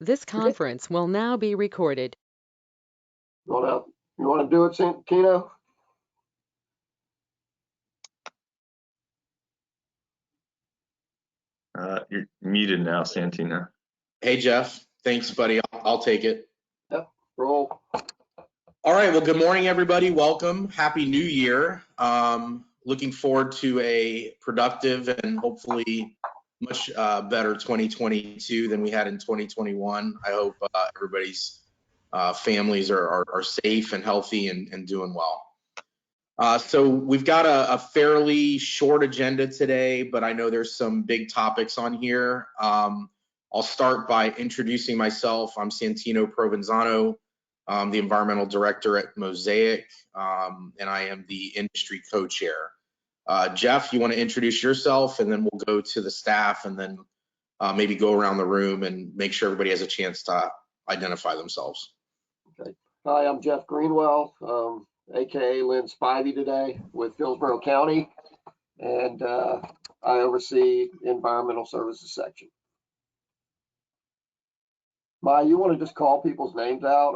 This conference will now be recorded. You want to do it, Santino? You're muted now, Santino. Hey, Jeff. Thanks, buddy. I'll take it. Yep, roll. All right. Well, good morning, everybody. Welcome. Happy New Year. Looking forward to a productive and hopefully much better 2022 than we had in 2021. I hope everybody's families are safe and healthy and doing well. So we've got a fairly short agenda today, but I know there's some big topics on here. I'll start by introducing myself. I'm Santino Provenzano, the environmental director at Mosaic, and I am the industry co-chair. Jeff, you want to introduce yourself, and then we'll go to the staff, and then maybe go around the room and make sure everybody has a chance to identify themselves. Okay. Hi, I'm Jeff Greenwell, aka Lynn Spivey today with Hillsborough County, and I oversee the environmental services section. Maya, you want to just call people's names out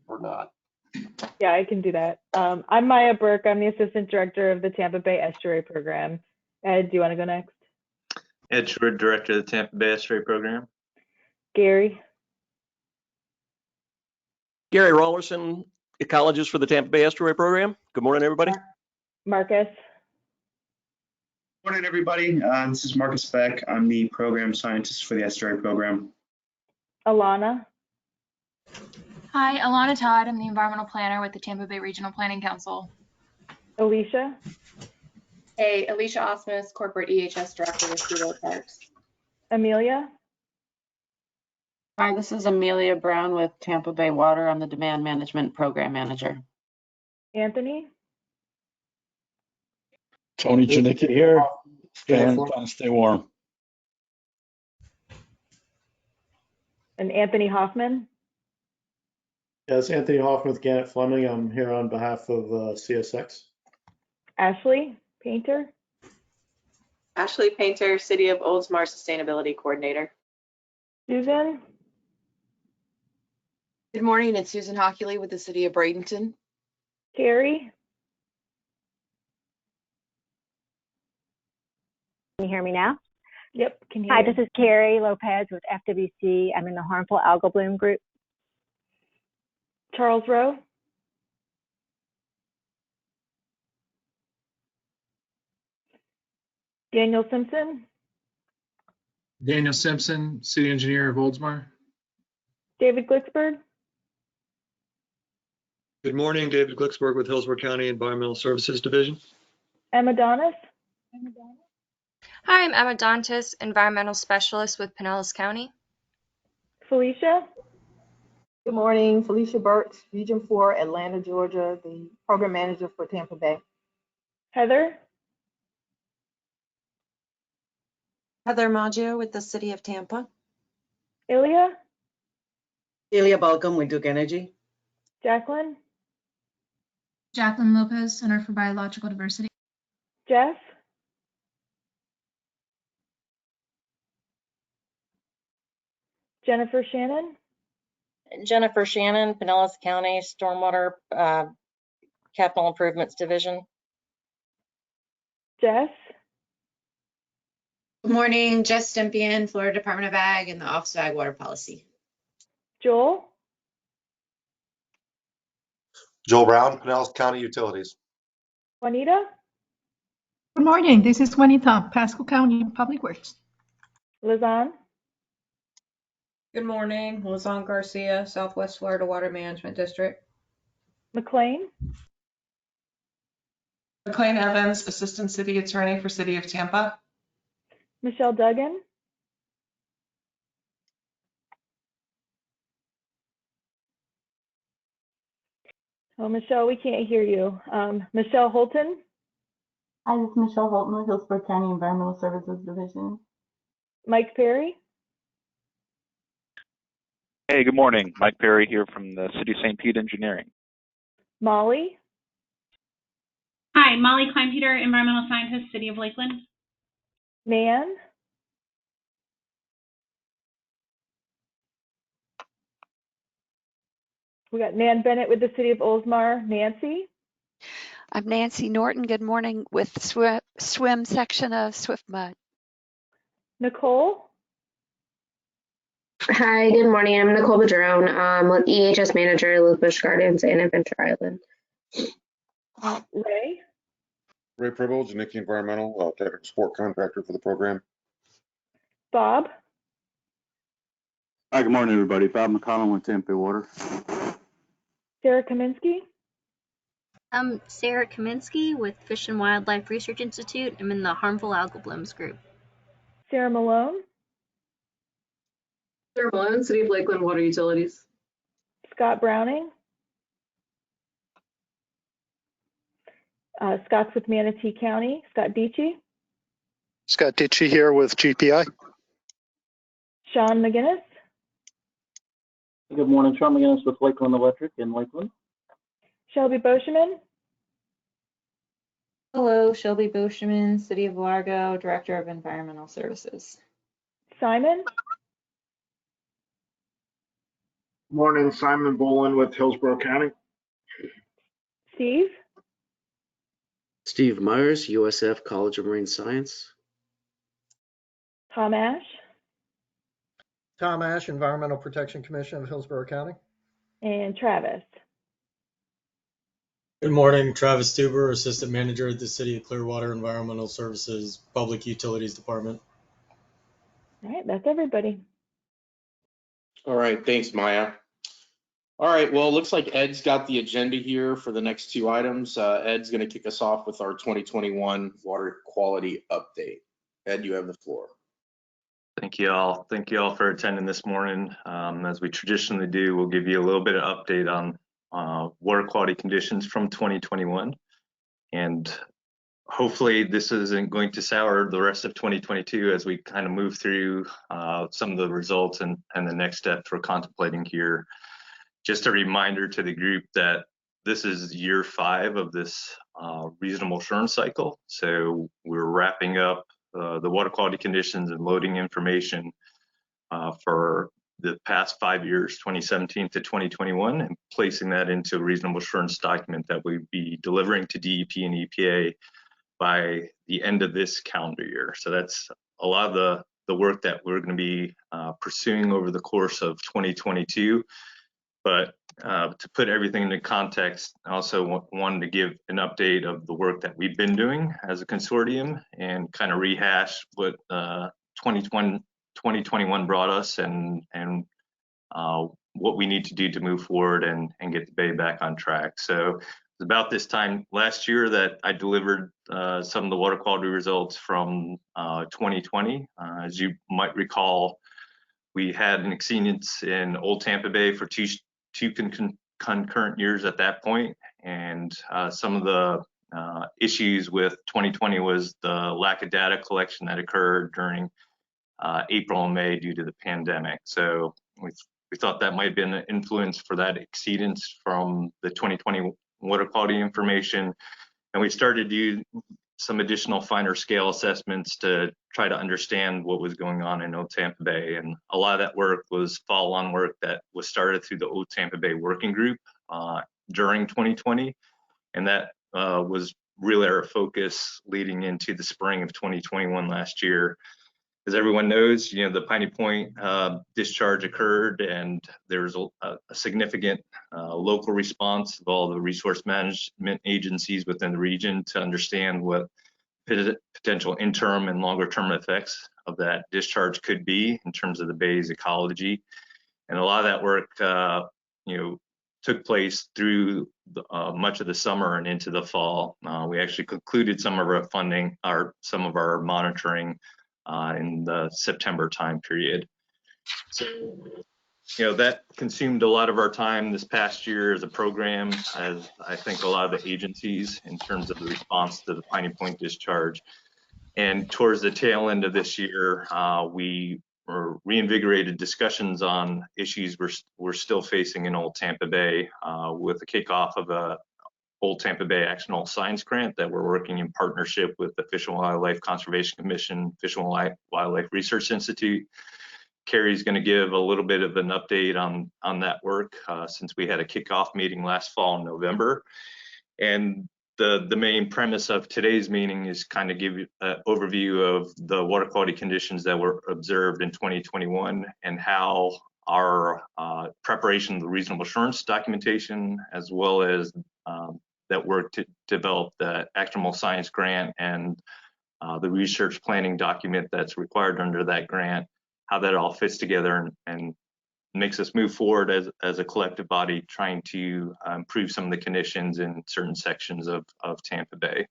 or not? Yeah, I can do that. I'm Maya Burke. I'm the assistant director of the Tampa Bay Estuary Program. Ed, do you want to go next? Ed Short, director of the Tampa Bay Estuary Program. Gary. Gary Rollerson, ecologist for the Tampa Bay Estuary Program. Good morning, everybody. Marcus. Good morning, everybody. This is Marcus Beck. I'm the program scientist for the Estuary Program. Alana. Hi, Alana Todd. I'm the environmental planner with the Tampa Bay Regional Planning Council. Alicia. Hey, Alicia Osmus, corporate EHS director with Tidal Parks. Amelia. Hi, this is Amelia Brown with Tampa Bay Water. I'm the demand management program manager. Anthony. Tony Janicki here, trying to stay warm. And Anthony Hoffman. Yes, Anthony Hoffman with Gannett Fleming. I'm here on behalf of CSX. Ashley Painter. Ashley Painter, City of Oldsmar Sustainability Coordinator. Susan. Good morning, it's Susan Hockley with the City of Bradenton. Carrie. Can you hear me now? Yep, can hear Hi, you. this is Carrie Lopez with FWC. I'm in the Harmful Algal Bloom group. Charles Rowe. Daniel Simpson. Daniel Simpson, city engineer of Oldsmar. David Glicksberg. Good morning, David Glicksberg with Hillsborough County Environmental Services Division. Emma Donis. Hi, I'm Emma Dantas, environmental specialist with Pinellas County. Felicia. Good morning, Felicia Burks, Region 4, Atlanta, Georgia, the program manager for Tampa Bay. Heather. Heather Maggio with the City of Tampa. Ilya. Ilya Balcom with Duke Energy. Jacqueline. Jacqueline Lopez, Center for Biological Diversity. Jeff. Jennifer Shannon. Jennifer Shannon, Pinellas County Stormwater Capital Improvements Division. Jess. Good morning, Jess Stempian, Florida Department of Ag and the Office of Ag Water Policy. Joel. Joel Brown, Pinellas County Utilities. Juanita. Good morning, this is Juanita, Pasco County Public Works. Lizanne. Good morning, Lizanne Garcia, Southwest Florida Water Management District. McLean. McLean Evans, Assistant City Attorney for City of Tampa. Michelle Duggan. Oh, Michelle, we can't hear you. Michelle Holton. Hi, this is Michelle Holton with Hillsborough County Environmental Services Division. Mike Perry. Hey, good morning. Mike Perry here from the City of St. Pete Engineering. Molly. Hi, Molly Kleinpeter, Environmental Scientist, City of Lakeland. Nan. We got Nan Bennett with the City of Oldsmar. Nancy? I'm Nancy Norton. Good morning with swim section of Swift Mud. Nicole? Hi, good morning. I'm Nicole Badrone, with EHS Manager, Little Bush Gardens and Adventure Island. Ray? Ray Pribble, Janicki Environmental, technical support contractor for the program. Bob? Hi, good morning, everybody. Bob McConnell with Tampa Water. Sarah Kaminsky? I'm Sarah Kaminsky with Fish and Wildlife Research Institute. I'm in the Harmful Algal Blooms group. Sarah Malone? Sarah Malone, City of Lakeland Water Utilities. Scott Browning? Scott's with Manatee County. Scott Dietschy? Scott Dietschy here with GPI. Sean McGinnis? Good morning, Sean McGinnis with Lakeland Electric in Lakeland. Shelby Boscheman? Hello, Shelby Boscheman, City of Largo, Director of Environmental Services. Simon? Morning, Simon Bolin with Hillsborough County. Steve? Steve Myers, USF College of Marine Science. Tom Ash? Tom Ash, Environmental Protection Commission of Hillsborough County. And Travis? Good morning, Travis Stuber, Assistant Manager at the City of Clearwater Environmental Services Public Utilities Department. All right, that's everybody. All right, thanks, Maya. All right, well, it looks like Ed's got the agenda here for the next two items. Ed's going to kick us off with our 2021 water quality update. Ed, you have the floor. Thank you all. Thank you all for attending this morning. As we traditionally do, we'll give you a little bit of update on water quality conditions from 2021. And hopefully this isn't going to sour the rest of 2022 as we kind of move through some of the results and the next steps we're contemplating here. Just a reminder to the group that this is year 5 of this reasonable assurance cycle. So we're wrapping up the water quality conditions and loading information for the past 5 years, 2017 to 2021, and placing that into a reasonable assurance document that we'll be delivering to DEP and EPA by the end of this calendar year. So that's a lot of the work that we're going to be pursuing over the course of 2022. But to put everything into context, I also wanted to give an update of the work that we've been doing as a consortium and kind of rehash what 2021 brought us and what we need to do to move forward and get the Bay back on track. So it's about this time last year that I delivered some of the water quality results from 2020. As you might recall, we had an exceedance in Old Tampa Bay for two concurrent years at that point, and some of the issues with 2020 was the lack of data collection that occurred during April and May due to the pandemic. So we thought that might have been an influence for that exceedance from the 2020 water quality information, and we started to do some additional finer scale assessments to try to understand what was going on in Old Tampa Bay. And a lot of that work was follow-on work that was started through the Old Tampa Bay Working Group during 2020. And that was really our focus leading into the spring of 2021 last year. As everyone knows, the Piney Point discharge occurred, and there was a significant local response of all the resource management agencies within the region to understand what potential interim and longer term effects of that discharge could be in terms of the bay's ecology. And a lot of that work, took place through much of the summer and into the fall. We actually concluded some of our funding, some of our monitoring in the September time period. So, that consumed a lot of our time this past year as a program, as I think a lot of the agencies in terms of the response to the Piney Point discharge. And towards the tail end of this year, we reinvigorated discussions on issues we're still facing in Old Tampa Bay with the kickoff of a Old Tampa Bay Actionable Science Grant that we're working in partnership with the Fish and Wildlife Conservation Commission, Fish and Wildlife Research Institute, Carrie's going to give a little bit of an update on that work since we had a kickoff meeting last fall in November. And the main premise of today's meeting is kind of give you an overview of the water quality conditions that were observed in 2021 and how our preparation of the reasonable assurance documentation, as well as that work to develop the actionable science grant and the research planning document that's required under that grant, how that all fits together and makes us move forward as a collective body trying to improve some of the conditions in certain sections of Tampa Bay.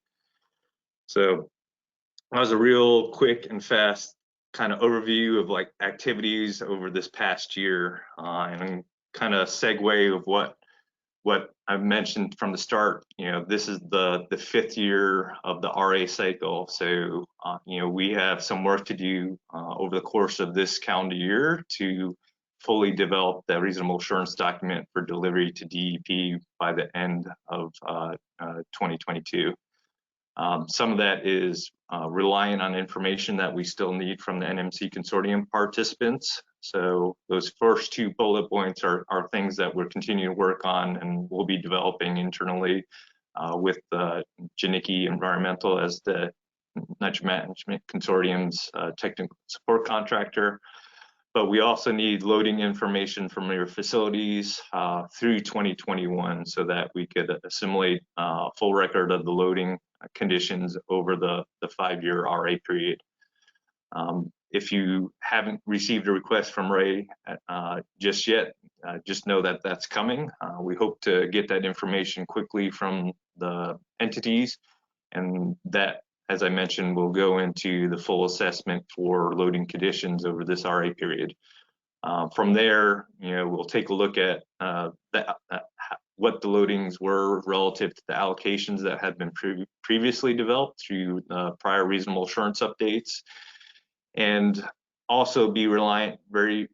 So that was a real quick and fast kind of overview of like activities over this past year and kind of segue of what I've mentioned from the start. You know, this is the 5th year of the RA cycle. So, you know, we have some work to do over the course of this calendar year to fully develop that reasonable assurance document for delivery to DEP by the end of 2022. Some of that is relying on information that we still need from the NMC Consortium participants. So those first 2 bullet points are things that we're continuing to work on and we'll be developing internally with Janicki Environmental as the Nitrogen Management Consortium's technical support contractor. But we also need loading information from your facilities through 2021 so that we could assimilate a full record of the loading conditions over the 5-year RA period. If you haven't received a request from Ray just yet, just know that that's coming. We hope to get that information quickly from the entities, and that, as I mentioned, will go into the full assessment for loading conditions over this RA period. From there, you know, we'll take a look at what the loadings were relative to the allocations that had been previously developed through prior reasonable assurance updates, and also be reliant very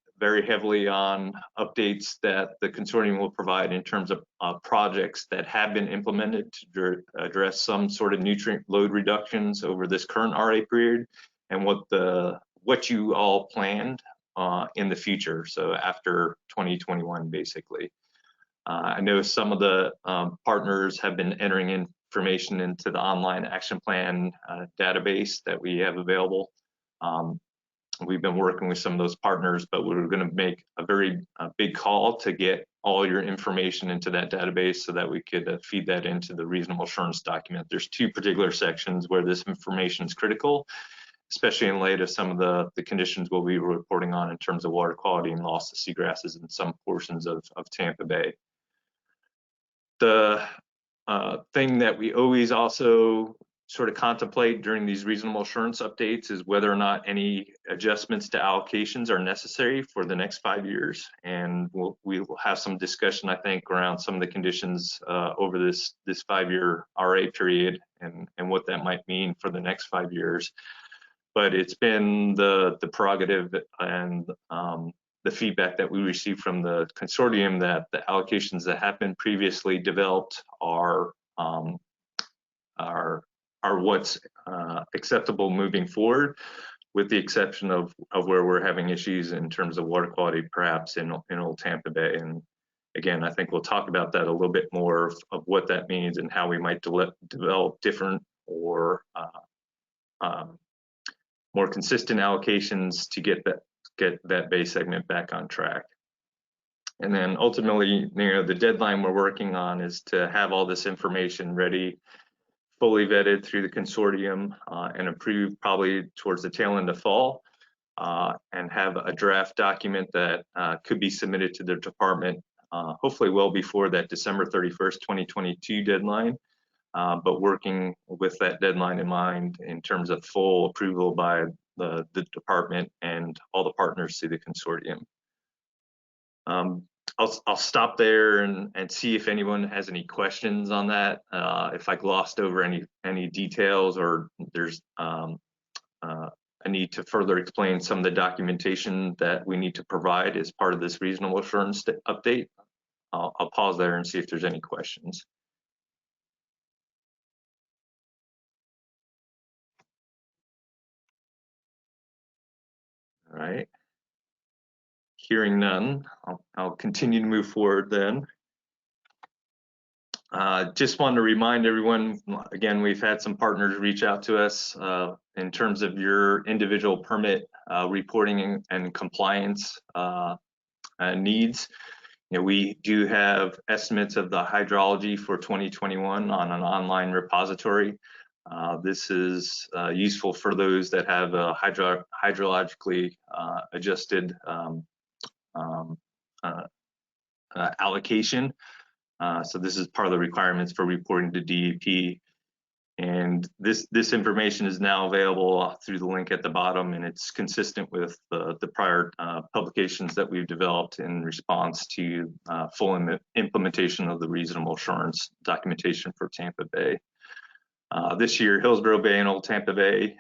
heavily on updates that the consortium will provide in terms of projects that have been implemented to address some sort of nutrient load reductions over this current RA period, and what you all planned in the future, so after 2021 basically. I know some of the partners have been entering information into the online action plan database that we have available. We've been working with some of those partners, but we're going to make a very big call to get all your information into that database so that we could feed that into the reasonable assurance document. There's 2 particular sections where this information is critical, especially in light of some of the conditions we'll be reporting on in terms of water quality and loss of seagrasses in some portions of Tampa Bay. The thing that we always also sort of contemplate during these reasonable assurance updates is whether or not any adjustments to allocations are necessary for the next 5 years. And we will have some discussion, I think, around some of the conditions over this 5-year RA period and what that might mean for the next 5 years. But it's been the prerogative and the feedback that we received from the consortium that the allocations that have been previously developed are what's acceptable moving forward, with the exception of where we're having issues in terms of water quality, perhaps in Old Tampa Bay. And again, I think we'll talk about that a little bit more of what that means and how we might develop different or more consistent allocations to get that Bay segment back on track. And then ultimately, you know, the deadline we're working on is to have all this information ready, fully vetted through the consortium and approved probably towards the tail end of fall, and have a draft document that could be submitted to the department hopefully well before that December 31st, 2022 deadline, but working with that deadline in mind in terms of full approval by the department and all the partners through the consortium. I'll stop there and see if anyone has any questions on that. If I glossed over any details or there's a need to further explain some of the documentation that we need to provide as part of this reasonable assurance update, I'll pause there and see if there's any questions. All right. Hearing none, I'll continue to move forward then. Just wanted to remind everyone, again, we've had some partners reach out to us in terms of your individual permit reporting and compliance needs. You know, we do have estimates of the hydrology for 2021 on an online repository. This is useful for those that have a hydrologically adjusted allocation. So this is part of the requirements for reporting to DEP. And this information is now available through the link at the bottom, and it's consistent with the prior publications that we've developed in response to full implementation of the reasonable assurance documentation for Tampa Bay. This year, Hillsborough Bay and Old Tampa Bay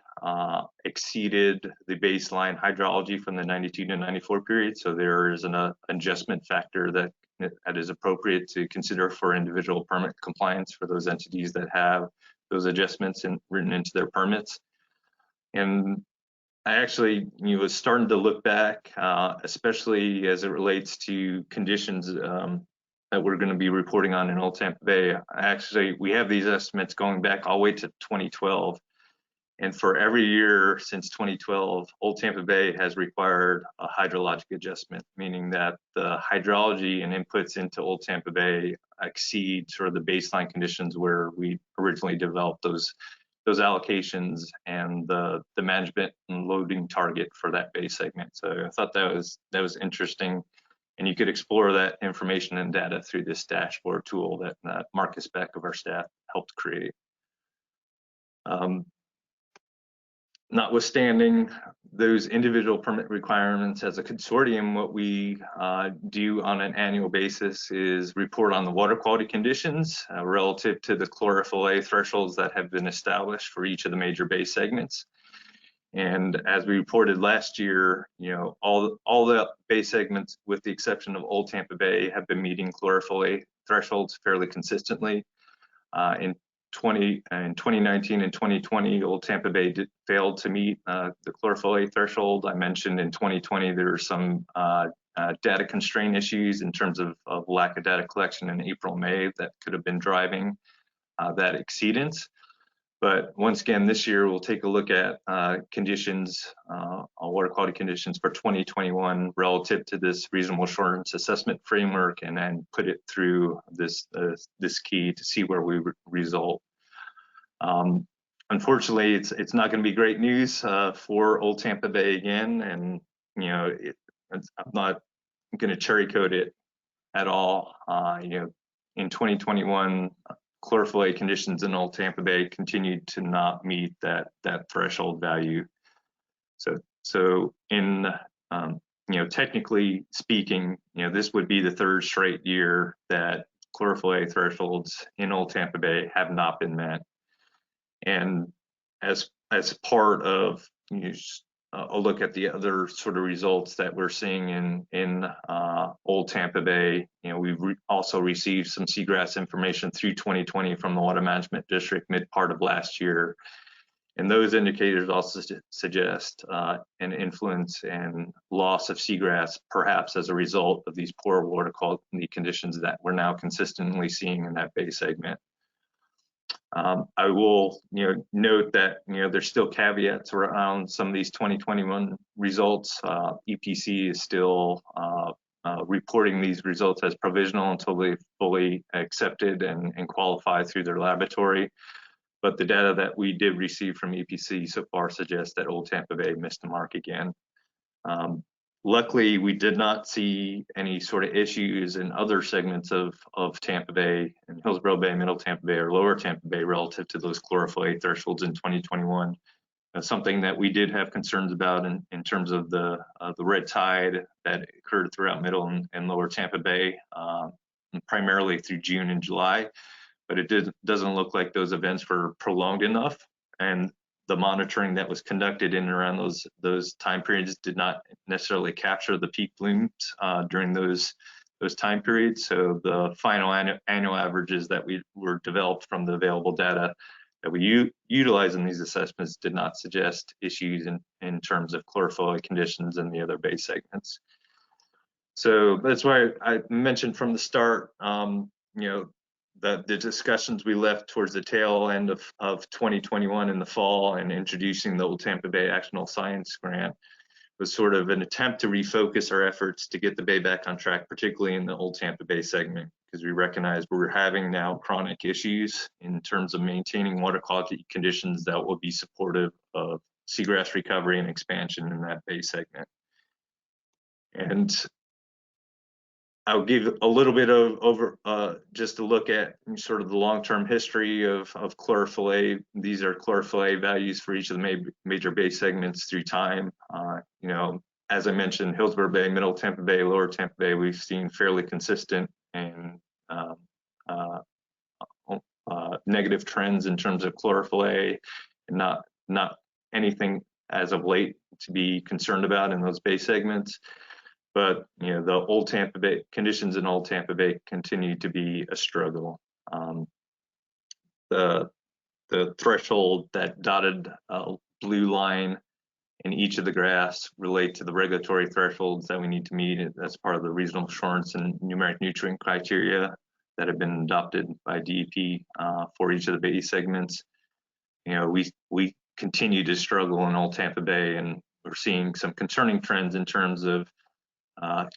exceeded the baseline hydrology from the 92 to 94 period. So there is an adjustment factor that is appropriate to consider for individual permit compliance for those entities that have those adjustments written into their permits. And I actually was starting to look back, especially as it relates to conditions that we're going to be reporting on in Old Tampa Bay. Actually, we have these estimates going back all the way to 2012. And for every year since 2012, Old Tampa Bay has required a hydrologic adjustment, meaning that the hydrology and inputs into Old Tampa Bay exceed sort of the baseline conditions where we originally developed those allocations and the management and loading target for that bay segment. So I thought that was interesting. And you could explore that information and data through this dashboard tool that Marcus Beck of our staff helped create. Notwithstanding those individual permit requirements, as a consortium, what we do on an annual basis is report on the water quality conditions relative to the chlorophyll A thresholds that have been established for each of the major bay segments. And as we reported last year, you know, all the bay segments, with the exception of Old Tampa Bay, have been meeting chlorophyll A thresholds fairly consistently. In 2019 and 2020, Old Tampa Bay failed to meet the chlorophyll A threshold. I mentioned in 2020 there were some data constraint issues in terms of lack of data collection in April, May that could have been driving that exceedance. But once again, this year we'll take a look at conditions, water quality conditions for 2021 relative to this reasonable assurance assessment framework, and then put it through this key to see where we result. Unfortunately, it's not going to be great news for Old Tampa Bay again, and you know I'm not going to cherry coat it at all. You know, in 2021. Chlorophyll A conditions in Old Tampa Bay continued to not meet that threshold value. So in you know, technically speaking, you know, this would be the third straight year that chlorophyll A thresholds in Old Tampa Bay have not been met. And as part of a look at the other sort of results that we're seeing in Old Tampa Bay, you know, we've also received some seagrass information through 2020 from the Water Management District mid part of last year. And those indicators also suggest an influence and loss of seagrass, perhaps as a result of these poor water quality conditions that we're now consistently seeing in that bay segment. I will, you know, note that, you know, there's still caveats around some of these 2021 results. EPC is still reporting these results as provisional until they've fully accepted and qualified through their laboratory. But the data that we did receive from EPC so far suggests that Old Tampa Bay missed the mark again. Luckily, we did not see any sort of issues in other segments of Tampa Bay and Hillsborough Bay, Middle Tampa Bay, or Lower Tampa Bay relative to those chlorophyll A thresholds in 2021. That's something that we did have concerns about in terms of the red tide that occurred throughout Middle and Lower Tampa Bay, primarily through June and July. But it doesn't look like those events were prolonged enough, and the monitoring that was conducted in and around those time periods did not necessarily capture the peak blooms during those time periods. So the final annual averages that were developed from the available data that we utilize in these assessments did not suggest issues in terms of chlorophyll conditions in the other bay segments. So that's why I mentioned from the start, the discussions we left towards the tail end of 2021 in the fall and introducing the Old Tampa Bay Actionable Science Grant was sort of an attempt to refocus our efforts to get the Bay back on track, particularly in the Old Tampa Bay segment, because we recognize we're having now chronic issues in terms of maintaining water quality conditions that will be supportive of seagrass recovery and expansion in that Bay segment. And I'll give a little bit of just a look at sort of the long-term history of chlorophyll A. These are chlorophyll A values for each of the major Bay segments through time. As I mentioned, Hillsborough Bay, Middle Tampa Bay, Lower Tampa Bay, we've seen fairly consistent and negative trends in terms of chlorophyll A, and not anything as of late to be concerned about in those Bay segments. But the Old Tampa Bay conditions in Old Tampa Bay continue to be a struggle. The threshold, that dotted blue line in each of the graphs, relate to the regulatory thresholds that we need to meet as part of the reasonable assurance and numeric nutrient criteria that have been adopted by DEP for each of the Bay segments. We continue to struggle in Old Tampa Bay, and we're seeing some concerning trends in terms of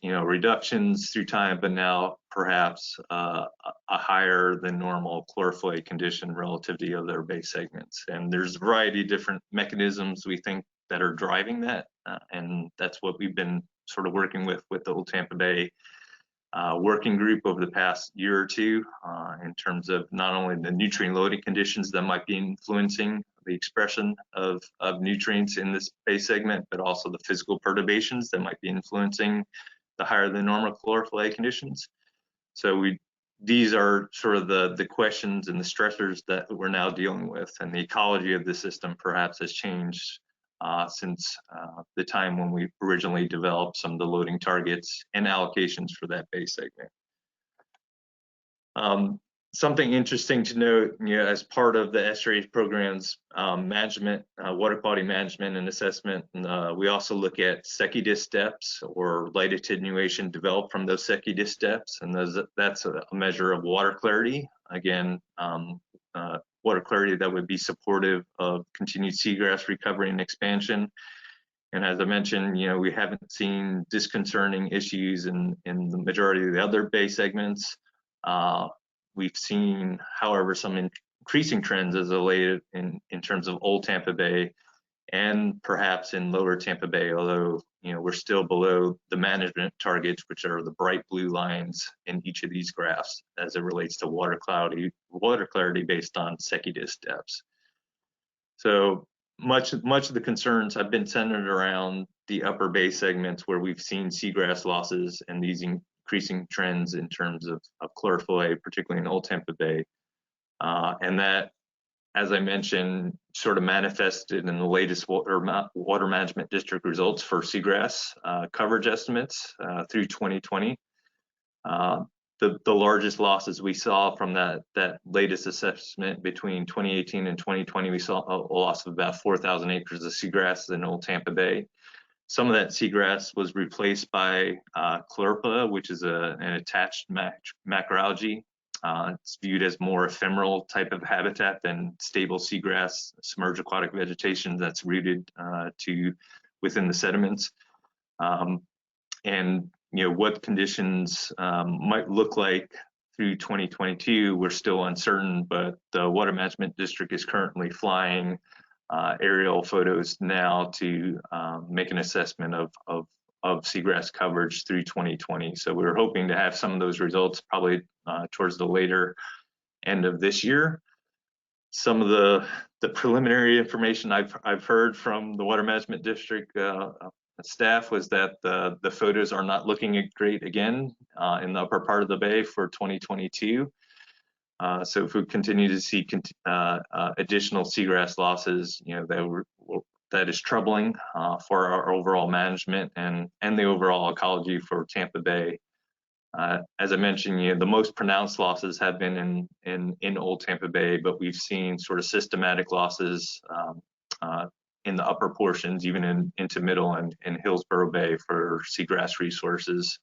reductions through time, but now perhaps a higher than normal chlorophyll A condition relative to the other Bay segments. And there's a variety of different mechanisms we think that are driving that, and that's what we've been sort of working with the Old Tampa Bay working group over the past year or two in terms of not only the nutrient loading conditions that might be influencing the expression of nutrients in this Bay segment, but also the physical perturbations that might be influencing the higher than normal chlorophyll A conditions. So these are sort of the questions and the stressors that we're now dealing with, and the ecology of the system perhaps has changed since the time when we originally developed some of the loading targets and allocations for that Bay segment. Something interesting to note, as part of the estuary program's management, water quality management and assessment, we also look at secchi-disk depths or light attenuation developed from those secchi-disk depths, and that's a measure of water clarity. Again, water clarity that would be supportive of continued seagrass recovery and expansion. And as I mentioned, we haven't seen disconcerting issues in the majority of the other Bay segments. We've seen, however, some increasing trends as of late in terms of Old Tampa Bay and perhaps in Lower Tampa Bay, although we're still below the management targets, which are the bright blue lines in each of these graphs as it relates to water clarity based on secchi-disk depths. So much of the concerns have been centered around the upper Bay segments where we've seen seagrass losses and these increasing trends in terms of chlorophyll A, particularly in Old Tampa Bay. And that, as I mentioned, sort of manifested in the latest water management district results for seagrass coverage estimates through 2020. The largest losses we saw from that latest assessment between 2018 and 2020, we saw a loss of about 4,000 acres of seagrass in Old Tampa Bay. Some of that seagrass was replaced by chlorpilla, which is an attached macroalgae. It's viewed as more ephemeral type of habitat than stable seagrass, submerged aquatic vegetation that's rooted within the sediments. And what conditions might look like through 2022, we're still uncertain, but the Water Management District is currently flying aerial photos now to make an assessment of seagrass coverage through 2020. So we're hoping to have some of those results probably towards the later end of this year. Some of the preliminary information I've heard from the Water Management District staff was that the photos are not looking great again in the upper part of the bay for 2022. So if we continue to see additional seagrass losses, that is troubling for our overall management and the overall ecology for Tampa Bay. As I mentioned, the most pronounced losses have been in Old Tampa Bay, but we've seen sort of systematic losses in the upper portions, even into Middle and Hillsborough Bay for seagrass resources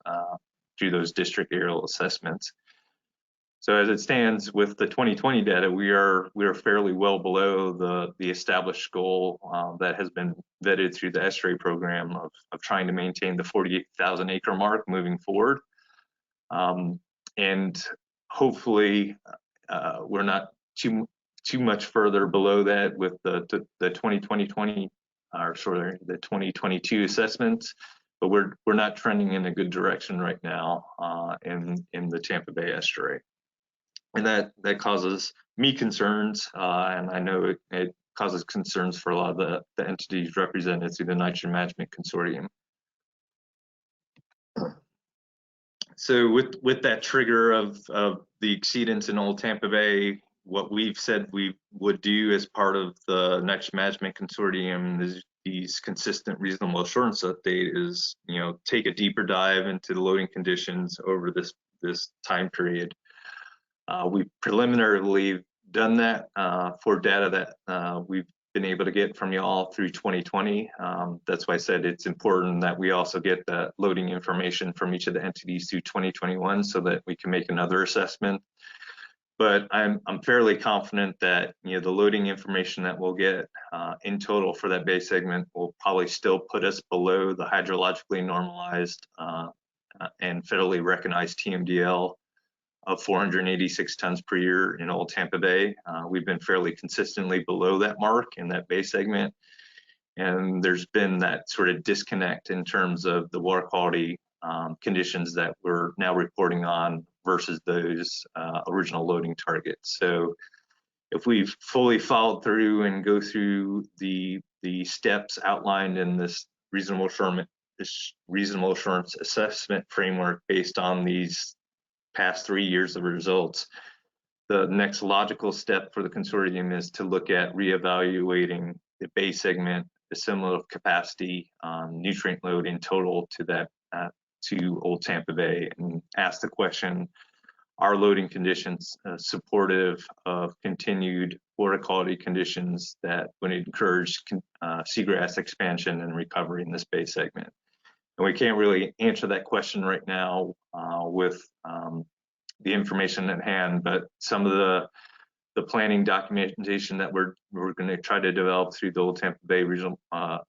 through those district aerial assessments. So as it stands with the 2020 data, we are fairly well below the established goal that has been vetted through the estuary program of trying to maintain the 48,000 acre mark moving forward. And hopefully we're not too much further below that with the 2022 assessments, but we're not trending in a good direction right now in the Tampa Bay estuary. And that causes me concerns, and I know it causes concerns for a lot of the entities represented through the Nitrogen Management Consortium. So with that trigger of the exceedance in Old Tampa Bay, what we've said we would do as part of the Nitrogen Management Consortium is these consistent reasonable assurance update is, take a deeper dive into the loading conditions over this time period. We've preliminarily done that for data that we've been able to get from y'all through 2020. That's why I said it's important that we also get the loading information from each of the entities through 2021 so that we can make another assessment. But I'm fairly confident that the loading information that we'll get in total for that bay segment will probably still put us below the hydrologically normalized and federally recognized TMDL of 486 tons per year in Old Tampa Bay. We've been fairly consistently below that mark in that bay segment. And there's been that sort of disconnect in terms of the water quality conditions that we're now reporting on versus those original loading targets. So if we've fully followed through and go through the steps outlined in this reasonable assurance assessment framework based on these past 3 years of results, the next logical step for the consortium is to look at reevaluating the bay segment, the similar capacity nutrient load in total to that to Old Tampa Bay, and ask the question, are loading conditions supportive of continued water quality conditions that would encourage seagrass expansion and recovery in this bay segment? And we can't really answer that question right now with the information at hand, but some of the planning documentation that we're going to try to develop through the Old Tampa Bay Regional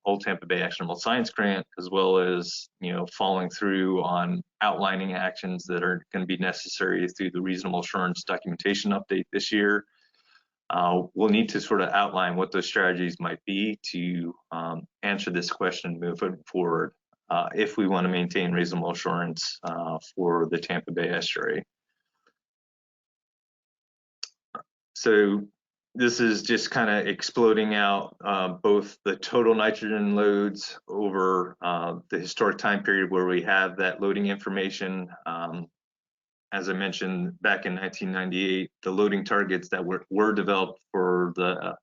Old Tampa Bay Actionable Science Grant, as well as following through on outlining actions that are going to be necessary through the reasonable assurance documentation update this year. We'll need to sort of outline what those strategies might be to answer this question moving forward if we want to maintain reasonable assurance for the Tampa Bay estuary. So this is just kind of exploding out both the total nitrogen loads over the historic time period where we have that loading information. As I mentioned, back in 1998, the loading targets that were developed for the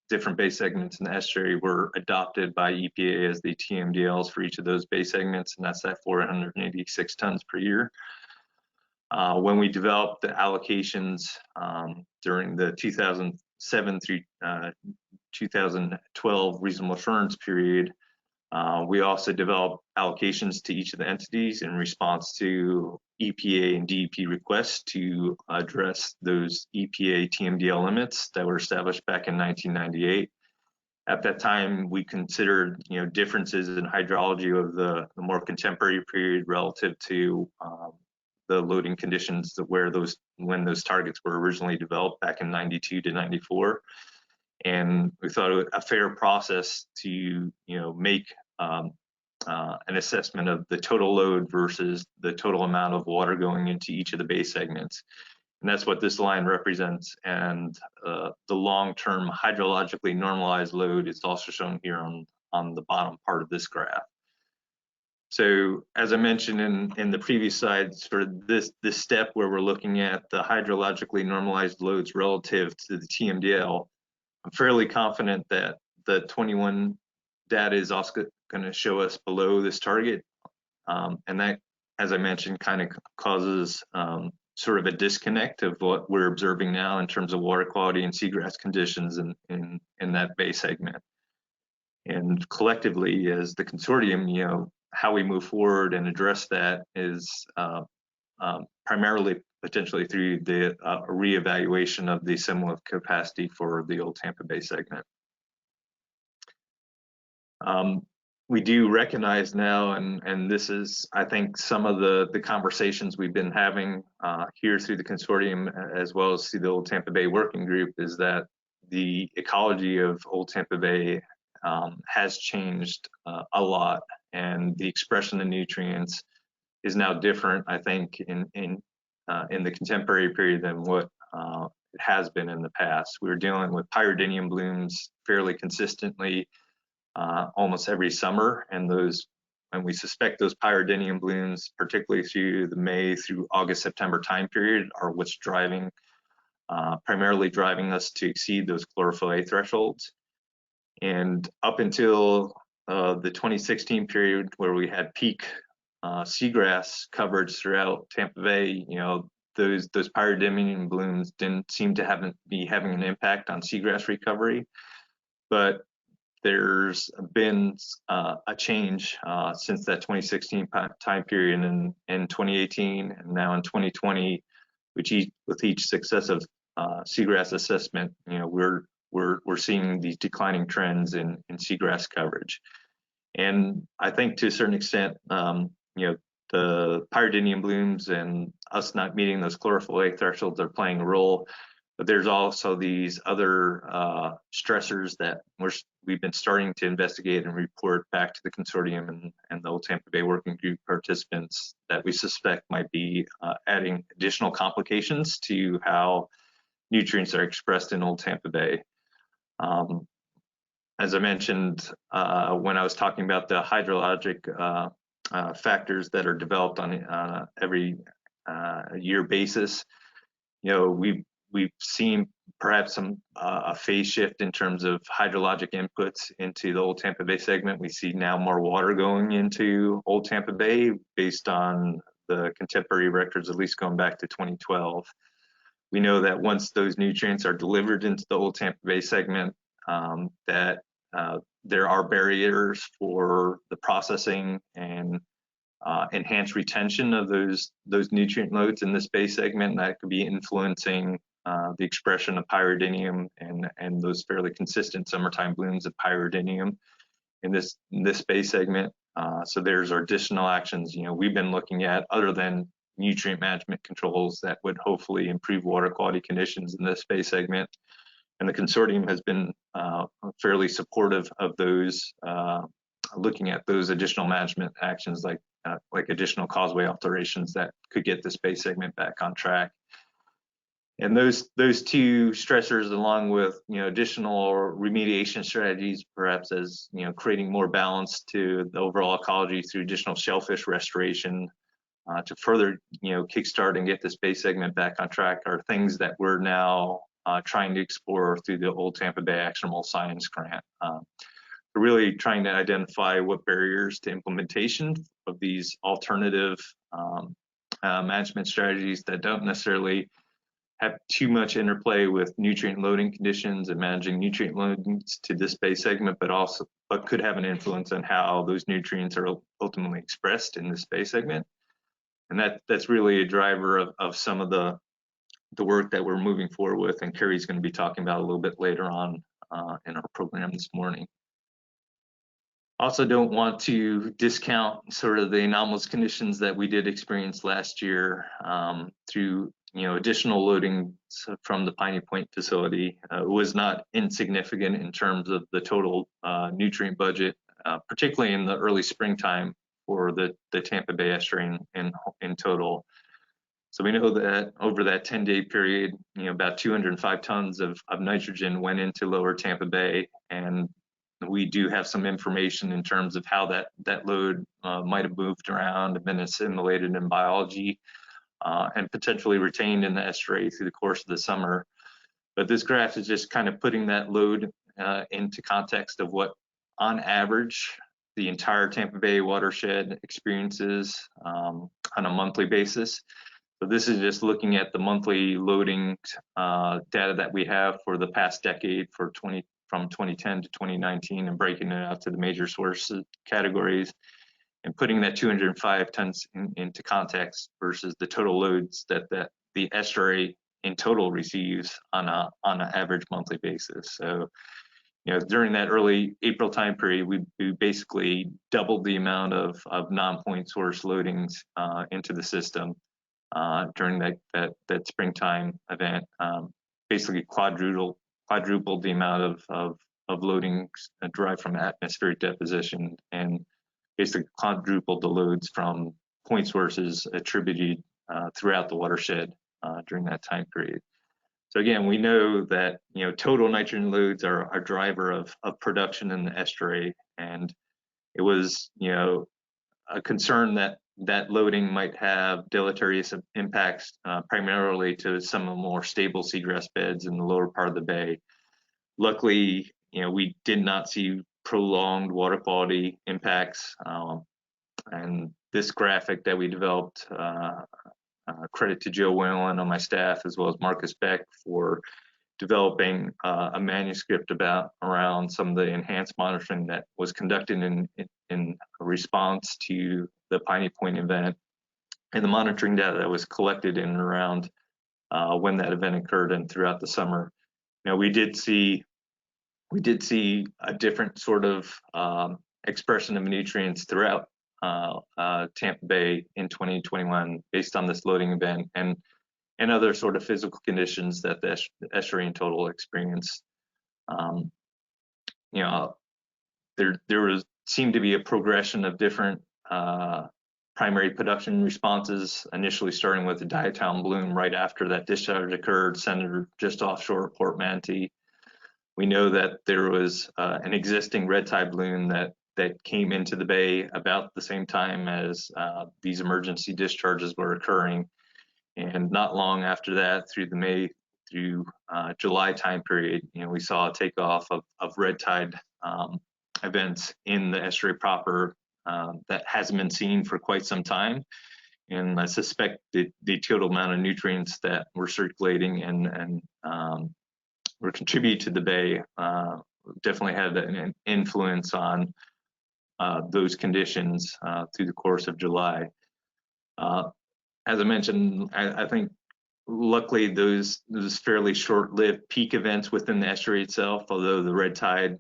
different bay segments in the estuary were adopted by EPA as the TMDLs for each of those bay segments, and that's that 486 tons per year. When we developed the allocations during the 2007 through 2012 reasonable assurance period, we also developed allocations to each of the entities in response to EPA and DEP requests to address those EPA TMDL limits that were established back in 1998. At that time, we considered differences in hydrology of the more contemporary period relative to the loading conditions when those targets were originally developed back in 92 to 94. And we thought it a fair process to make an assessment of the total load versus the total amount of water going into each of the bay segments. And that's what this line represents. And the long-term hydrologically normalized load is also shown here on the bottom part of this graph. So as I mentioned in the previous slide, sort of this step where we're looking at the hydrologically normalized loads relative to the TMDL, I'm fairly confident that the 21 data is also going to show us below this target. And that, as I mentioned, kind of causes sort of a disconnect of what we're observing now in terms of water quality and seagrass conditions in that bay segment. And collectively, as the consortium, how we move forward and address that is primarily potentially through the reevaluation of the assimilative capacity for the old Tampa Bay segment. We do recognize now, and this is, I think, some of the conversations we've been having here through the consortium, as well as through the Old Tampa Bay Working Group, is that the ecology of Old Tampa Bay has changed a lot, and the expression of nutrients is now different, I think, in the contemporary period than what it has been in the past. We're dealing with pyridinium blooms fairly consistently almost every summer, and we suspect those pyridinium blooms, particularly through the May through August, September time period, are what's primarily driving us to exceed those chlorophyll A thresholds. And up until the 2016 period, where we had peak seagrass coverage throughout Tampa Bay, those pyridinium blooms didn't seem to be having an impact on seagrass recovery. But there's been a change since that 2016 time period, and in 2018 and now in 2020, with each successive seagrass assessment, we're seeing these declining trends in seagrass coverage. And I think to a certain extent, the pyridinium blooms and us not meeting those chlorophyll A thresholds are playing a role. But there's also these other stressors that we've been starting to investigate and report back to the consortium and the Old Tampa Bay Working Group participants that we suspect might be adding additional complications to how nutrients are expressed in Old Tampa Bay. As I mentioned when I was talking about the hydrologic factors that are developed on every year basis, we've seen perhaps a phase shift in terms of hydrologic inputs into the Old Tampa Bay segment. We see now more water going into Old Tampa Bay based on the contemporary records, at least going back to 2012. We know that once those nutrients are delivered into the Old Tampa Bay segment, that there are barriers for the processing and enhanced retention of those nutrient loads in this bay segment, and that could be influencing the expression of pyridinium and those fairly consistent summertime blooms of pyridinium in this bay segment. So there's our additional actions we've been looking at, other than nutrient management controls, that would hopefully improve water quality conditions in this bay segment. And the consortium has been fairly supportive of those, looking at those additional management actions like additional causeway alterations that could get this bay segment back on track. And those two stressors, along with additional remediation strategies, perhaps as creating more balance to the overall ecology through additional shellfish restoration, to further kickstart and get this bay segment back on track, are things that we're now trying to explore through the Old Tampa Bay Actionable Science Grant. We're really trying to identify what barriers to implementation of these alternative management strategies that don't necessarily have too much interplay with nutrient loading conditions and managing nutrient loadings to this bay segment, but could have an influence on how those nutrients are ultimately expressed in this bay segment. And that's really a driver of some of the work that we're moving forward with, and Carrie's going to be talking about a little bit later on in our program this morning. Also don't want to discount sort of the anomalous conditions that we did experience last year through additional loading from the Piney Point facility. It was not insignificant in terms of the total nutrient budget, particularly in the early springtime for the Tampa Bay estuary in total. So we know that over that 10-day period, about 205 tons of nitrogen went into lower Tampa Bay, and we do have some information in terms of how that load might have moved around and been assimilated in biology and potentially retained in the estuary through the course of the summer. But this graph is just kind of putting that load into context of what, on average, the entire Tampa Bay watershed experiences on a monthly basis. So this is just looking at the monthly loading data that we have for the past decade, for from 2010 to 2019 and breaking it out to the major source categories and putting that 205 tons into context versus the total loads that the estuary in total receives on an average monthly basis. So, during that early April time period, we basically doubled the amount of non-point source loadings into the system during that springtime event. Basically quadrupled the amount of loadings derived from atmospheric deposition, and basically quadrupled the loads from point sources attributed throughout the watershed during that time period. So again, we know that total nitrogen loads are our driver of production in the estuary, and it was a concern that loading might have deleterious impacts primarily to some of the more stable seagrass beds in the lower part of the bay. Luckily, we did not see prolonged water quality impacts, and this graphic that we developed, credit to Joe Whalen on my staff as well as Marcus Beck for developing a manuscript around some of the enhanced monitoring that was conducted in response to the Piney Point event, and the monitoring data that was collected in and around when that event occurred and throughout the summer. We did see a different sort of expression of nutrients throughout Tampa Bay in 2021 based on this loading event and other sort of physical conditions that the estuary in total experienced. There seemed to be a progression of different primary production responses, initially starting with the diatom bloom right after that discharge occurred, centered just offshore Port Manatee. We know that there was an existing red tide bloom that came into the bay about the same time as these emergency discharges were occurring. And not long after that, through the May through July time period, we saw a takeoff of red tide events in the estuary proper that hasn't been seen for quite some time. And I suspect the total amount of nutrients that were circulating and were contributed to the bay definitely had an influence on those conditions through the course of July. As I mentioned, I think luckily those fairly short-lived peak events within the estuary itself, although the red tide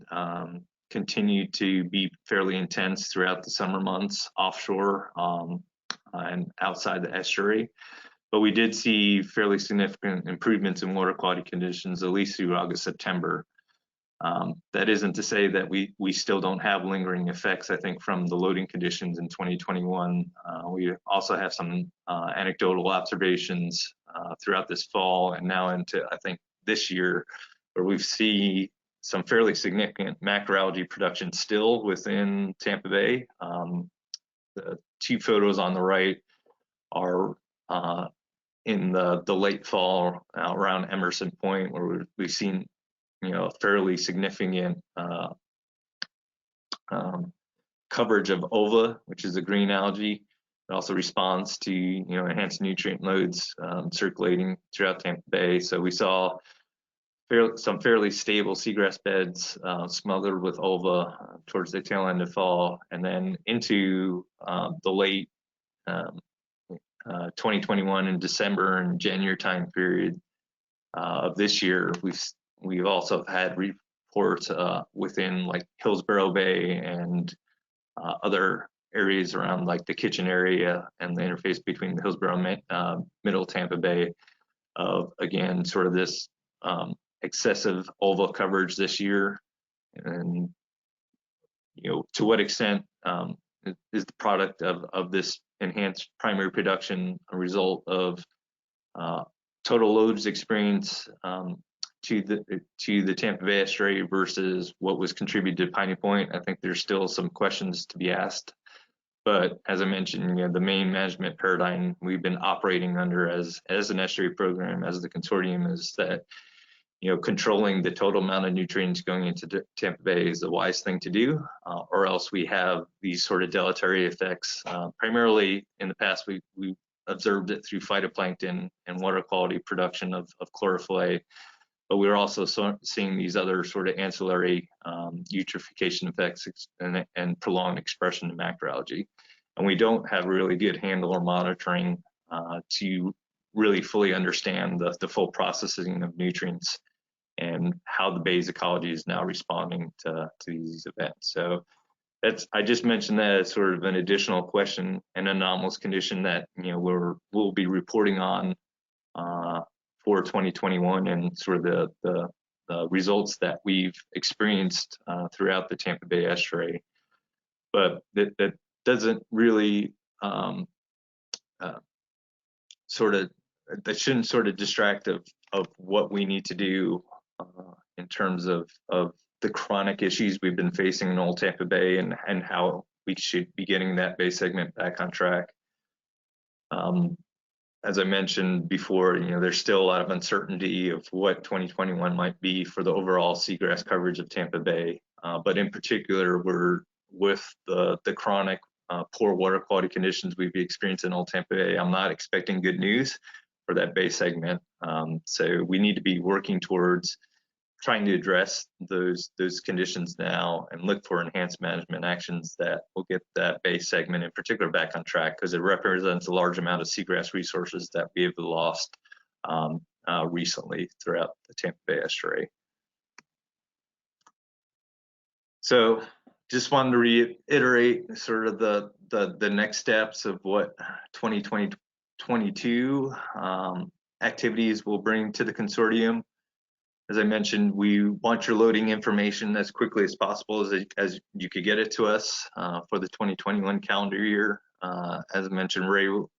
continued to be fairly intense throughout the summer months offshore and outside the estuary. But we did see fairly significant improvements in water quality conditions, at least through August, September. That isn't to say that we still don't have lingering effects, I think, from the loading conditions in 2021. We also have some anecdotal observations throughout this fall and now into, I think, this year, where we've seen some fairly significant macroalgae production still within Tampa Bay. The two photos on the right are in the late fall around Emerson Point, where we've seen fairly significant coverage of ova, which is a green algae. It also responds to enhanced nutrient loads circulating throughout Tampa Bay. So we saw some fairly stable seagrass beds smothered with ova towards the tail end of fall, and then into the late 2021 in December and January time period of this year. We've also had reports within like Hillsborough Bay and other areas around like the Kitchen area and the interface between the Hillsborough Middle Tampa Bay of, again, sort of this excessive ova coverage this year. And to what extent is the product of this enhanced primary production a result of total loads experience to the Tampa Bay estuary versus what was contributed to Piney Point? I think there's still some questions to be asked. But as I mentioned, the main management paradigm we've been operating under as an estuary program, as the consortium, is that controlling the total amount of nutrients going into Tampa Bay is the wise thing to do, or else we have these sort of deleterious effects. Primarily in the past, we observed it through phytoplankton and water quality production of chlorophyll. but we're also seeing these other sort of ancillary eutrophication effects and prolonged expression in macroalgae. And we don't have really good handle or monitoring to really fully understand the full processing of nutrients and how the bay's ecology is now responding to these events. So I just mentioned that as sort of an additional question, an anomalous condition that we'll be reporting on for 2021, and sort of the results that we've experienced throughout the Tampa Bay estuary. But that doesn't really that shouldn't sort of distract of what we need to do in terms of the chronic issues we've been facing in Old Tampa Bay, and how we should be getting that bay segment back on track. As I mentioned before, there's still a lot of uncertainty of what 2021 might be for the overall seagrass coverage of Tampa Bay. But in particular, we're with the chronic poor water quality conditions we've experienced in Old Tampa Bay. I'm not expecting good news for that bay segment. So we need to be working towards trying to address those conditions now and look for enhanced management actions that will get that bay segment in particular back on track, because it represents a large amount of seagrass resources that we have lost recently throughout the Tampa Bay estuary. So just wanted to reiterate sort of the next steps of what 2022 activities will bring to the consortium. As I mentioned, we want your loading information as quickly as possible as you could get it to us for the 2021 calendar year. As I mentioned, Ray will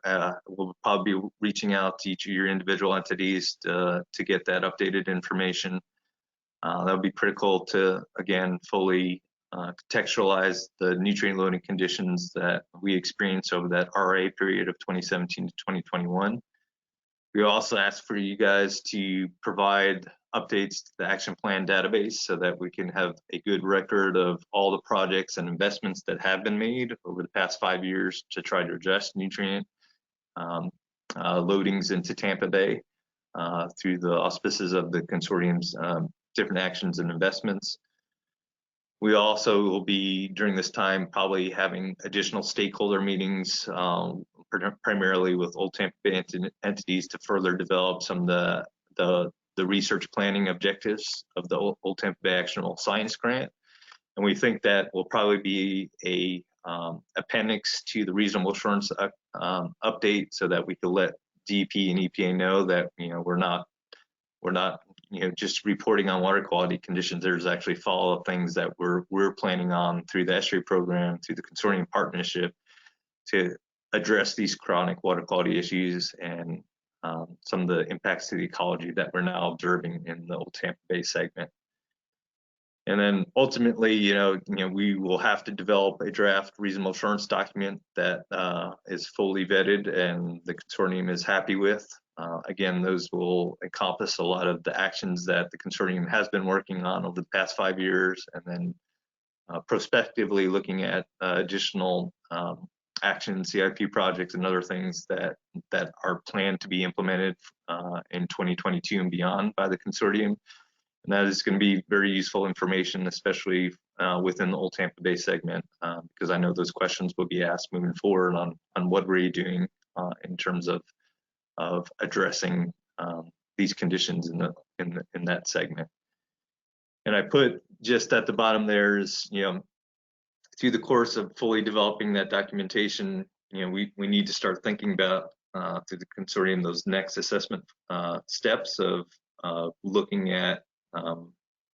probably be reaching out to each of your individual entities to get that updated information. That would be critical to, again, fully contextualize the nutrient loading conditions that we experienced over that RA period of 2017 to 2021. We also ask for you guys to provide updates to the action plan database so that we can have a good record of all the projects and investments that have been made over the past 5 years to try to address nutrient loadings into Tampa Bay through the auspices of the consortium's different actions and investments. We also will be, during this time, probably having additional stakeholder meetings, primarily with Old Tampa Bay entities, to further develop some of the research planning objectives of the Old Tampa Bay Actionable Science Grant. And we think that will probably be a appendix to the reasonable assurance update, so that we could let DEP and EPA know that we're not just reporting on water quality conditions. There's actually follow-up things that we're planning on through the estuary program, through the consortium partnership, to address these chronic water quality issues and some of the impacts to the ecology that we're now observing in the Old Tampa Bay segment. And then ultimately, we will have to develop a draft reasonable assurance document that is fully vetted and the consortium is happy with. Again, those will encompass a lot of the actions that the consortium has been working on over the past 5 years, and then prospectively looking at additional action CIP projects and other things that are planned to be implemented in 2022 and beyond by the consortium. And that is going to be very useful information, especially within the Old Tampa Bay segment, because I know those questions will be asked moving forward on what we're doing in terms of addressing these conditions in that segment. And I put just at the bottom there is, through the course of fully developing that documentation, we need to start thinking about through the consortium those next assessment steps of looking at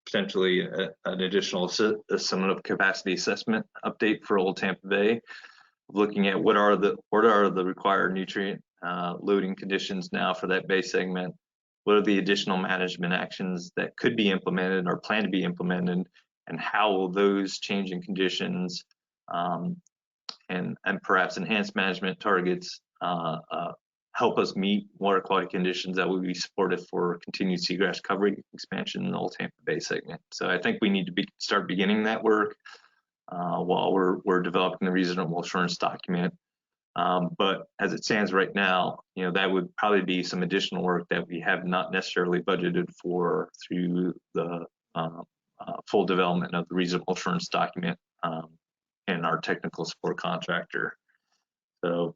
potentially an additional assessment of capacity assessment update for Old Tampa Bay, looking at what are the required nutrient loading conditions now for that bay segment, what are the additional management actions that could be implemented or plan to be implemented, and how will those changing conditions and perhaps enhanced management targets help us meet water quality conditions that will be supportive for continued seagrass coverage expansion in the Old Tampa Bay segment. So I think we need to start beginning that work while we're developing the reasonable assurance document. But as it stands right now, that would probably be some additional work that we have not necessarily budgeted for through the full development of the reasonable assurance document and our technical support contractor. So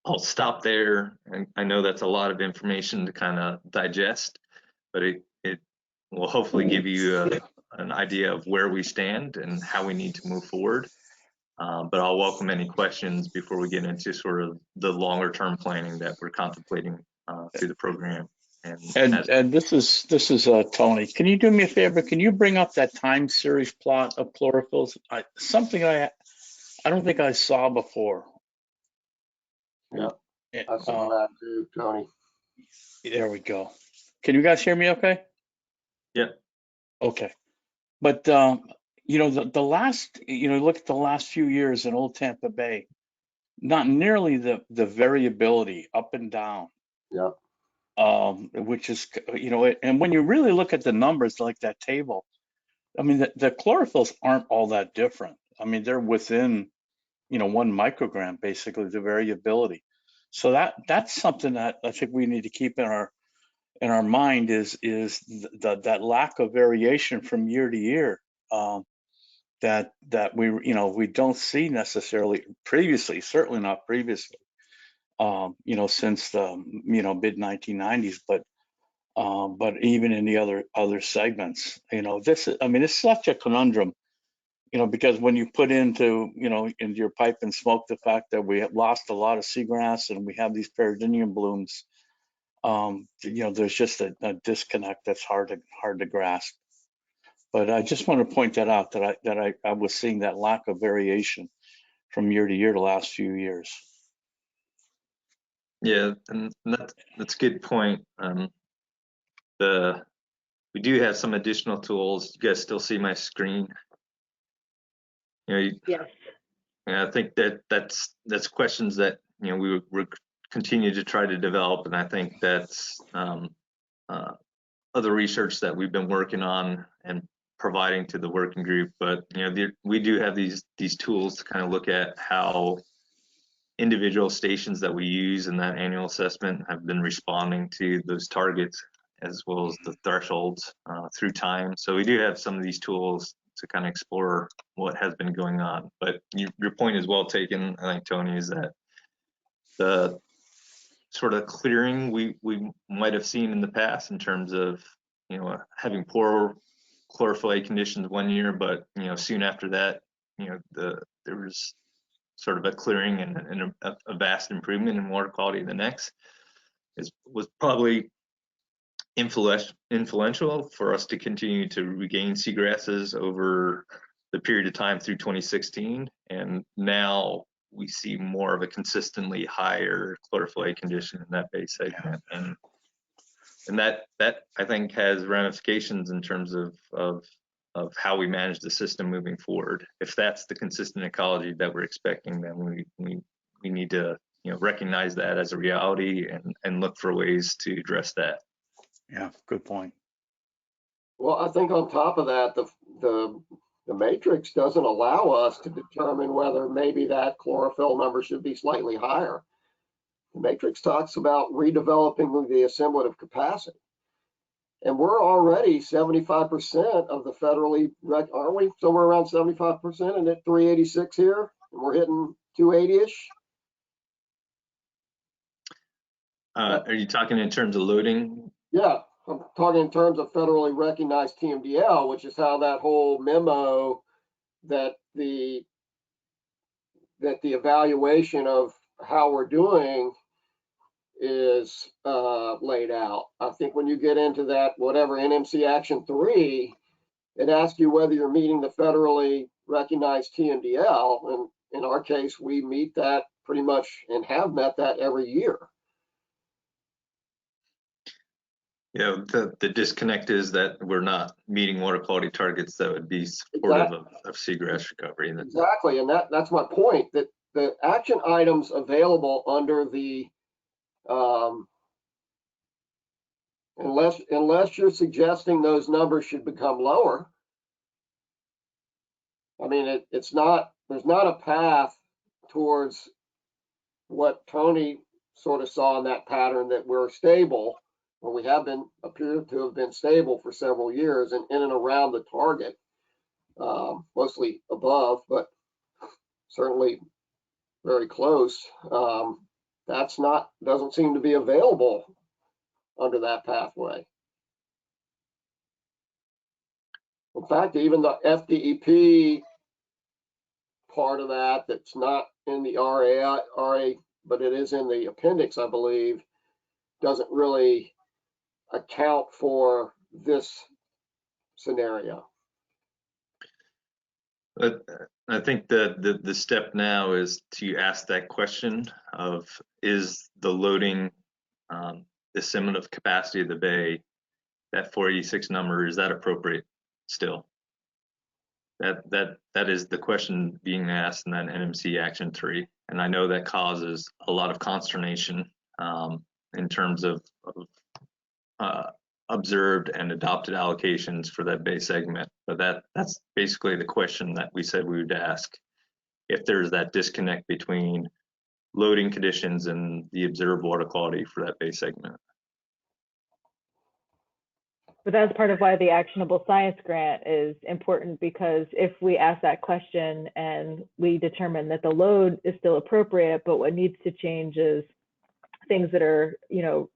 I'll stop there. And I know that's a lot of information to kind of digest, but it will hopefully give you an idea of where we stand and how we need to move forward. But I'll welcome any questions before we get into sort of the longer term planning that we're contemplating through the program. And this is Tony. Can you do me a favor? Can you bring up that time series plot of chlorophylls? Something I don't think I saw before. Yeah, I saw that too, Tony. There we go. Can you guys hear me okay? Yeah. Okay. But the last, look at the last few years in Old Tampa Bay, not nearly the variability up and down. Yeah. Which is, and when you really look at the numbers like that table, I mean, the chlorophylls aren't all that different. I mean, they're within, 1 microgram, basically, the variability. So that's something that I think we need to keep in our mind is that lack of variation from year to year that we don't see necessarily previously, certainly not previously, since the mid 1990s, but even in the other segments, it's such a conundrum, because when you put into your pipe and smoke the fact that we have lost a lot of seagrass and we have these Pyridinium blooms, there's just a disconnect that's hard to grasp. But I just want to point that out, that I was seeing that lack of variation from year to year the last few years. Yeah, and that's a good point. We do have some additional tools. You guys still see my screen? Yes. I think that's questions that we continue to try to develop, and I think that's other research that we've been working on and providing to the working group. But we do have these tools to kind of look at how individual stations that we use in that annual assessment have been responding to those targets as well as the thresholds through time. So we do have some of these tools to kind of explore what has been going on. But your point is well taken, I think, Tony, is that the sort of clearing we might have seen in the past in terms of having poor chlorophyll A conditions one year, but soon after that there was sort of a clearing and a vast improvement in water quality the next was probably influential for us to continue to regain seagrasses over the period of time through 2016. And now we see more of a consistently higher chlorophyll A condition in that base segment. And that I think has ramifications in terms of how we manage the system moving forward. If that's the consistent ecology that we're expecting, then we need to recognize that as a reality and look for ways to address that. Yeah, good point. Well, I think on top of that, the matrix doesn't allow us to determine whether maybe that chlorophyll number should be slightly higher. The matrix talks about redeveloping the assimilative capacity. And we're already 75% of the federally, aren't we? Somewhere around 75% and at 386 here, and we're hitting 280-ish. Are you talking in terms of loading? Yeah, I'm talking in terms of federally recognized TMDL, which is how that whole memo that the evaluation of how we're doing is laid out. I think when you get into that, whatever, NMC Action 3, it asks you whether you're meeting the federally recognized TMDL. And in our case, we meet that pretty much and have met that every year. The disconnect is that we're not meeting water quality targets that would be supportive of seagrass recovery. Exactly, and that's my point, that the action items available under the unless you're suggesting those numbers should become lower. I mean, there's not a path towards what Tony sort of saw in that pattern, that we're stable, or we have been, appear to have been stable for several years and in and around the target, mostly above, but certainly very close. That's not, doesn't seem to be available under that pathway. In fact, even the FDEP part of that, that's not in the RA, but it is in the appendix, I believe, doesn't really account for this scenario. But I think that the step now is to ask that question of, is the loading disseminative capacity of the bay, that 486 number, is that appropriate still? That is the question being asked in that NMC Action 3. And I know that causes a lot of consternation in terms of observed and adopted allocations for that bay segment. But that's basically the question that we said we would ask, if there's that disconnect between loading conditions and the observed water quality for that bay segment. But that's part of why the actionable science grant is important, because if we ask that question and we determine that the load is still appropriate, but what needs to change is things that are,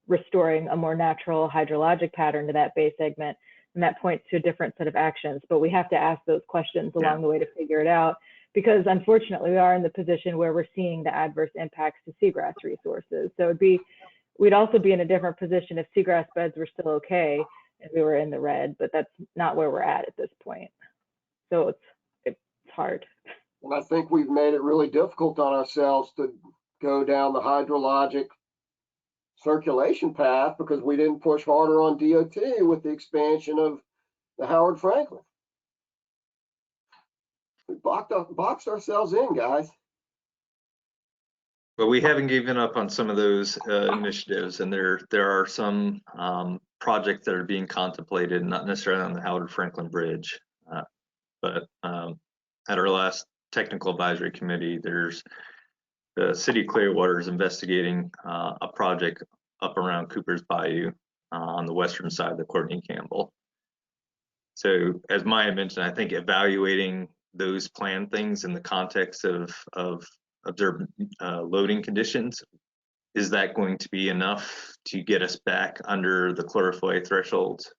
restoring a more natural hydrologic pattern to that bay segment, and that points to a different set of actions. But we have to ask those questions along the way to figure it out, because unfortunately we are in the position where we're seeing the adverse impacts to seagrass resources. So we'd also be in a different position if seagrass beds were still okay and we were in the red, but that's not where we're at this point. So it's hard. And I think we've made it really difficult on ourselves to go down the hydrologic circulation path because we didn't push harder on DOT with the expansion of the Howard Franklin. We boxed ourselves in, guys. But we haven't given up on some of those initiatives, and there are some projects that are being contemplated, not necessarily on the Howard Franklin Bridge, but at our last technical advisory committee, there's the City of Clearwater is investigating a project up around Cooper's Bayou on the western side of the Courtney Campbell. So as Maya mentioned, I think evaluating those planned things in the context of observed loading conditions, is that going to be enough to get us back under the chlorophyll thresholds?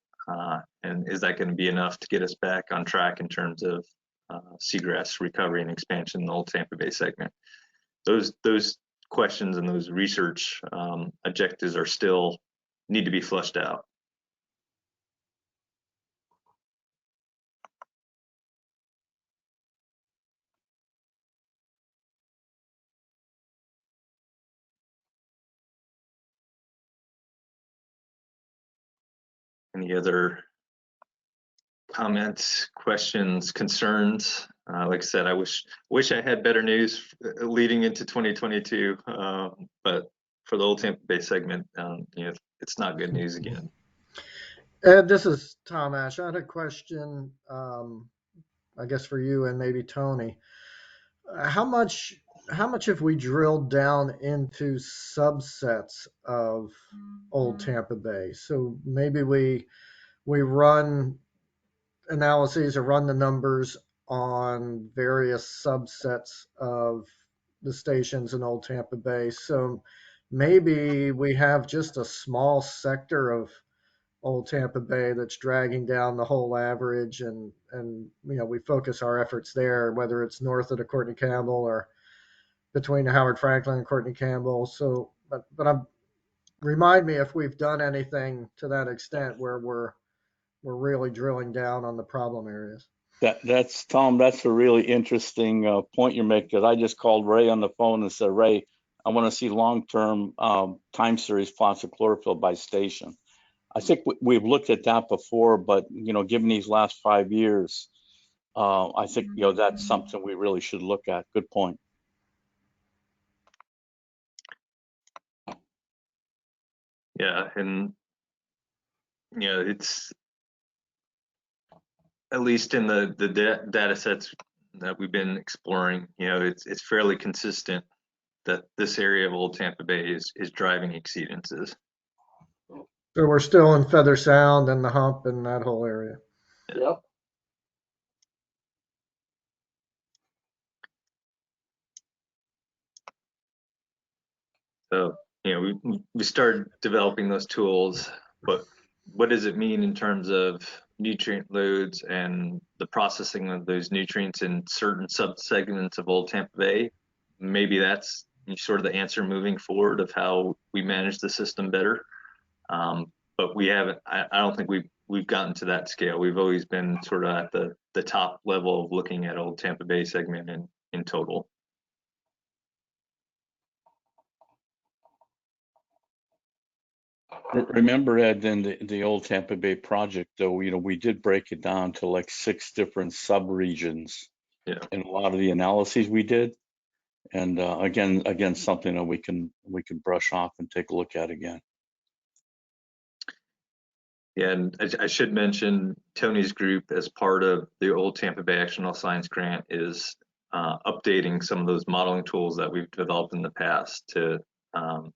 And is that going to be enough to get us back on track in terms of seagrass recovery and expansion in the old Tampa Bay segment? Those questions and those research objectives are still need to be flushed out. Any other comments, questions, concerns? Like I said, I wish I had better news leading into 2022, but for the old Tampa Bay segment, it's not good news again. Ed, this is Tom Ash. I had a question, I guess for you and maybe Tony. How much have we drilled down into subsets of old Tampa Bay? So maybe we run analyses or run the numbers on various subsets of the stations in old Tampa Bay. So maybe we have just a small sector of old Tampa Bay that's dragging down the whole average, and we focus our efforts there, whether it's north of the Courtney Campbell or between the Howard Franklin and Courtney Campbell. So, but remind me if we've done anything to that extent where we're really drilling down on the problem areas. That's Tom. That's a really interesting point you're making, because I just called Ray on the phone and said, Ray, I want to see long-term time series plots of chlorophyll by station. I think we've looked at that before, but given these last 5 years, I think that's something we really should look at. Good point. Yeah, and it's at least in the data sets that we've been exploring, it's fairly consistent that this area of Old Tampa Bay is driving exceedances. So we're still in Feather Sound and the Hump and that whole area. Yep. So, we started developing those tools, but what does it mean in terms of nutrient loads and the processing of those nutrients in certain subsegments of Old Tampa Bay? Maybe that's sort of the answer moving forward of how we manage the system better. But we haven't, I don't think we've gotten to that scale. We've always been sort of at the top level of looking at Old Tampa Bay segment in total. Remember, Ed, in the old Tampa Bay project, though, we did break it down to like 6 different subregions. Yeah. In a lot of the analyses we did, and again, something that we can brush off and take a look at again. Yeah, and I should mention Tony's group, as part of the Old Tampa Bay Actionable Science Grant, is updating some of those modeling tools that we've developed in the past to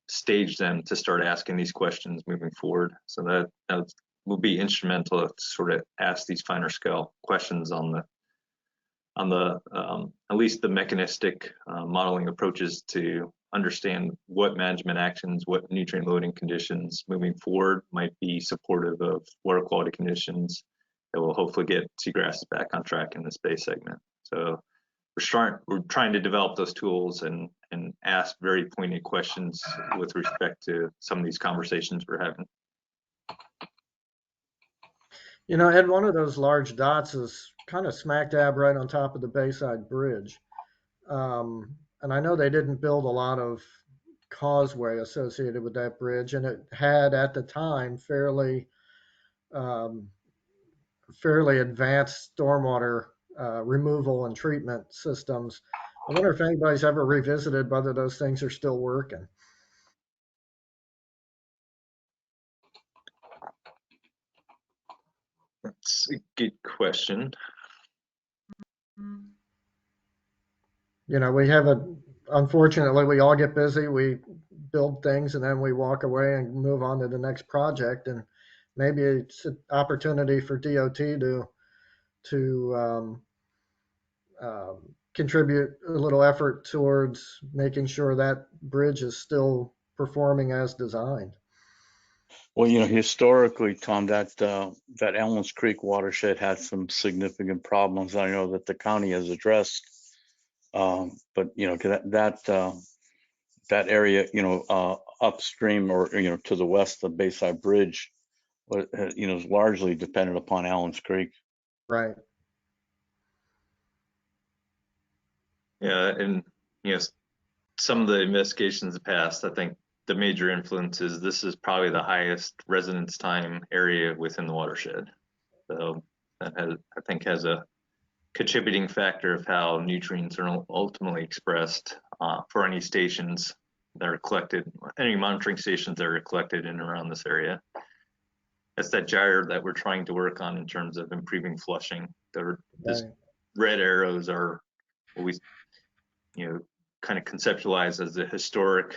stage them to start asking these questions moving forward. So that will be instrumental to sort of ask these finer scale questions on the at least the mechanistic modeling approaches to understand what management actions, what nutrient loading conditions moving forward might be supportive of water quality conditions that will hopefully get seagrasses back on track in this bay segment. So we're trying to develop those tools and ask very pointed questions with respect to some of these conversations we're having. Ed, one of those large dots is kind of smack dab right on top of the Bayside Bridge. And I know they didn't build a lot of causeway associated with that bridge, and it had at the time fairly advanced stormwater removal and treatment systems. I wonder if anybody's ever revisited whether those things are still working. That's a good question. Unfortunately, we all get busy, we build things, and then we walk away and move on to the next project. And maybe it's an opportunity for DOT to contribute a little effort towards making sure that bridge is still performing as designed. Well, historically, Tom, that Allen's Creek watershed had some significant problems. I know that the county has addressed, but that area, upstream or to the west of Bayside Bridge, is largely dependent upon Allen's Creek. Right. Yeah, and some of the investigations in the past, I think the major influence is this is probably the highest residence time area within the watershed. So that has a contributing factor of how nutrients are ultimately expressed for any stations that are collected, any monitoring stations that are collected in and around this area. That's that gyre that we're trying to work on in terms of improving flushing. These red arrows are what we kind of conceptualize as the historic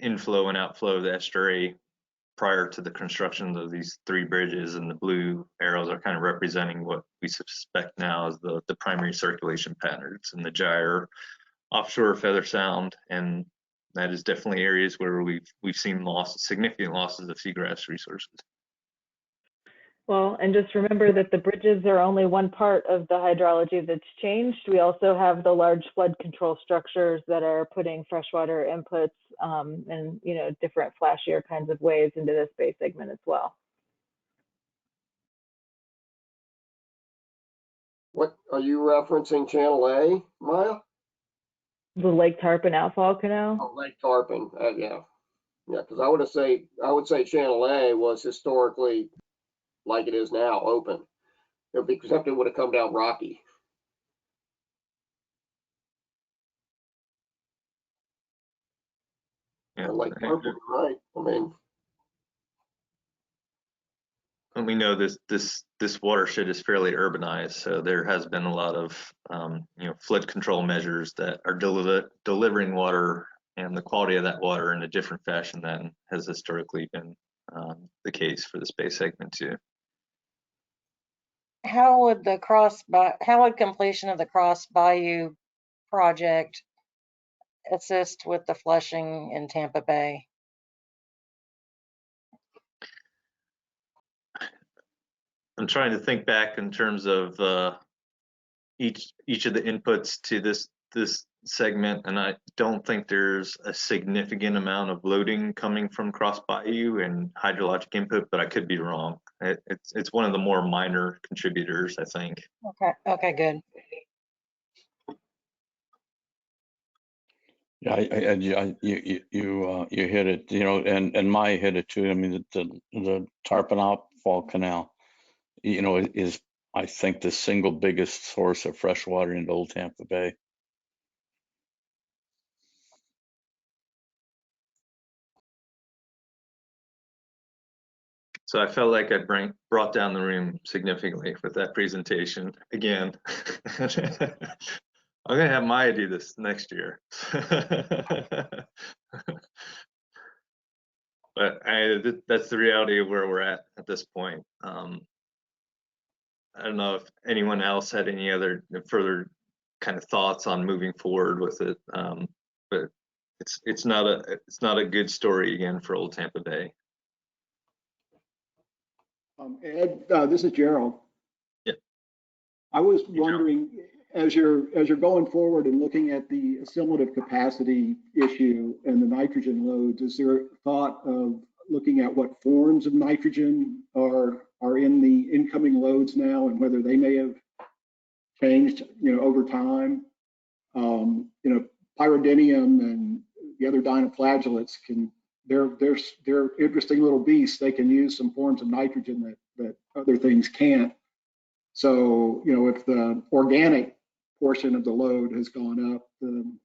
inflow and outflow of the estuary prior to the construction of these 3 bridges, and the blue arrows are kind of representing what we suspect now as the primary circulation patterns in the gyre offshore Feather Sound, and that is definitely areas where we've seen significant losses of seagrass resources. Well, and just remember that the bridges are only one part of the hydrology that's changed. We also have the large flood control structures that are putting freshwater inputs in different flashier kinds of ways into this bay segment as well. What are you referencing? Channel A, Maya? The Lake Tarpon outfall canal. Oh, Lake Tarpon. Yeah, because I would say Channel A was historically, like it is now, open, except it would have come down rocky. Yeah, Lake Tarpon, right? I mean, and we know this watershed is fairly urbanized, so there has been a lot of flood control measures that are delivering water and the quality of that water in a different fashion than has historically been the case for the space segment too. How would completion of the Cross Bayou project assist with the flushing in Tampa Bay? I'm trying to think back in terms of each of the inputs to this segment, and I don't think there's a significant amount of loading coming from Cross Bayou and hydrologic input, but I could be wrong. It's one of the more minor contributors, I think. Okay, good. Yeah, you hit it, and Maya hit it too. I mean, the Tarpanop Fall Canal, is I think the single biggest source of fresh water into Old Tampa Bay. So I felt like I brought down the room significantly with that presentation again. I'm gonna have Maya do this next year. But that's the reality of where we're at this point. I don't know if anyone else had any other further kind of thoughts on moving forward with it, but it's not a good story again for Old Tampa Bay. Ed, this is Gerald. Yeah. I was wondering, as you're going forward and looking at the assimilative capacity issue and the nitrogen loads, is there a thought of looking at what forms of nitrogen are in the incoming loads now and whether they may have changed, over time? Pyridinium and the other dinoflagellates they're interesting little beasts. They can use some forms of nitrogen that other things can't. So, if the organic portion of the load has gone up,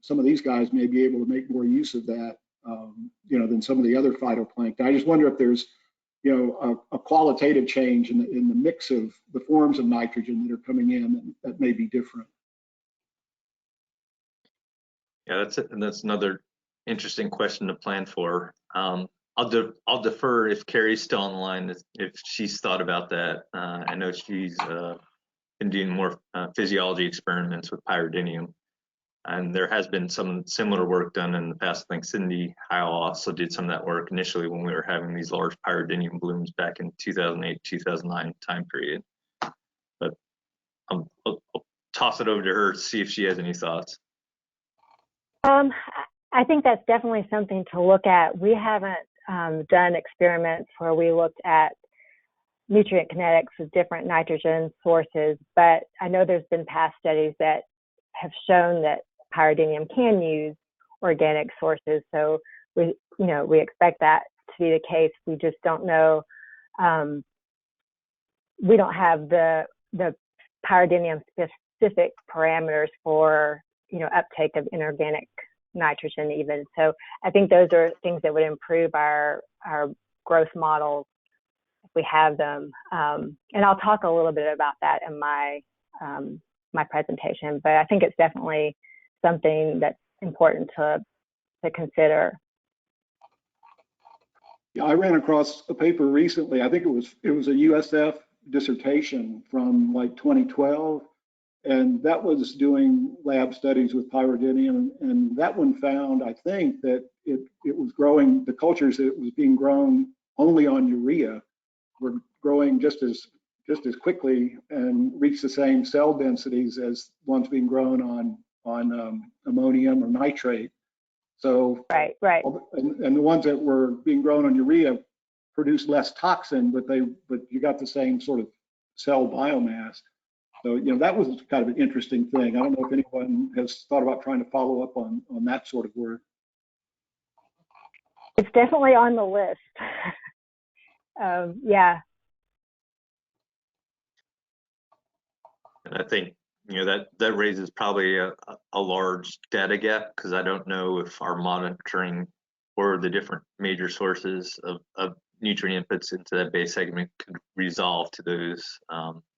some of these guys may be able to make more use of that, than some of the other phytoplankton. I just wonder if there's, a qualitative change in the mix of the forms of nitrogen that are coming in that may be different. Yeah, that's another interesting question to plan for. I'll defer if Carrie's still on the line, if she's thought about that. I know she's been doing more physiology experiments with pyridinium, and there has been some similar work done in the past. I think Cindy Heil also did some of that work initially when we were having these large pyridinium blooms back in 2008, 2009 time period. But I'll toss it over to her to see if she has any thoughts. I think that's definitely something to look at. We haven't done experiments where we looked at nutrient kinetics of different nitrogen sources, but I know there's been past studies that have shown that pyridinium can use organic sources. So we expect that to be the case. We just don't know. We don't have the pyridinium specific parameters for uptake of inorganic nitrogen even. So I think those are things that would improve our growth models if we have them. And I'll talk a little bit about that in my presentation, but I think it's definitely something that's important to consider. Yeah, I ran across a paper recently. I think it was a USF dissertation from like 2012. And that was doing lab studies with pyridinium, and that one found, I think, that it was growing, the cultures that was being grown only on urea were growing just as quickly and reached the same cell densities as ones being grown on ammonium or nitrate. So right. And the ones that were being grown on urea produced less toxin, but you got the same sort of cell biomass. So, that was kind of an interesting thing. I don't know if anyone has thought about trying to follow up on that sort of work. It's definitely on the list. Yeah. And I think, that raises probably a large data gap, because I don't know if our monitoring for the different major sources of nutrient inputs into that base segment could resolve to those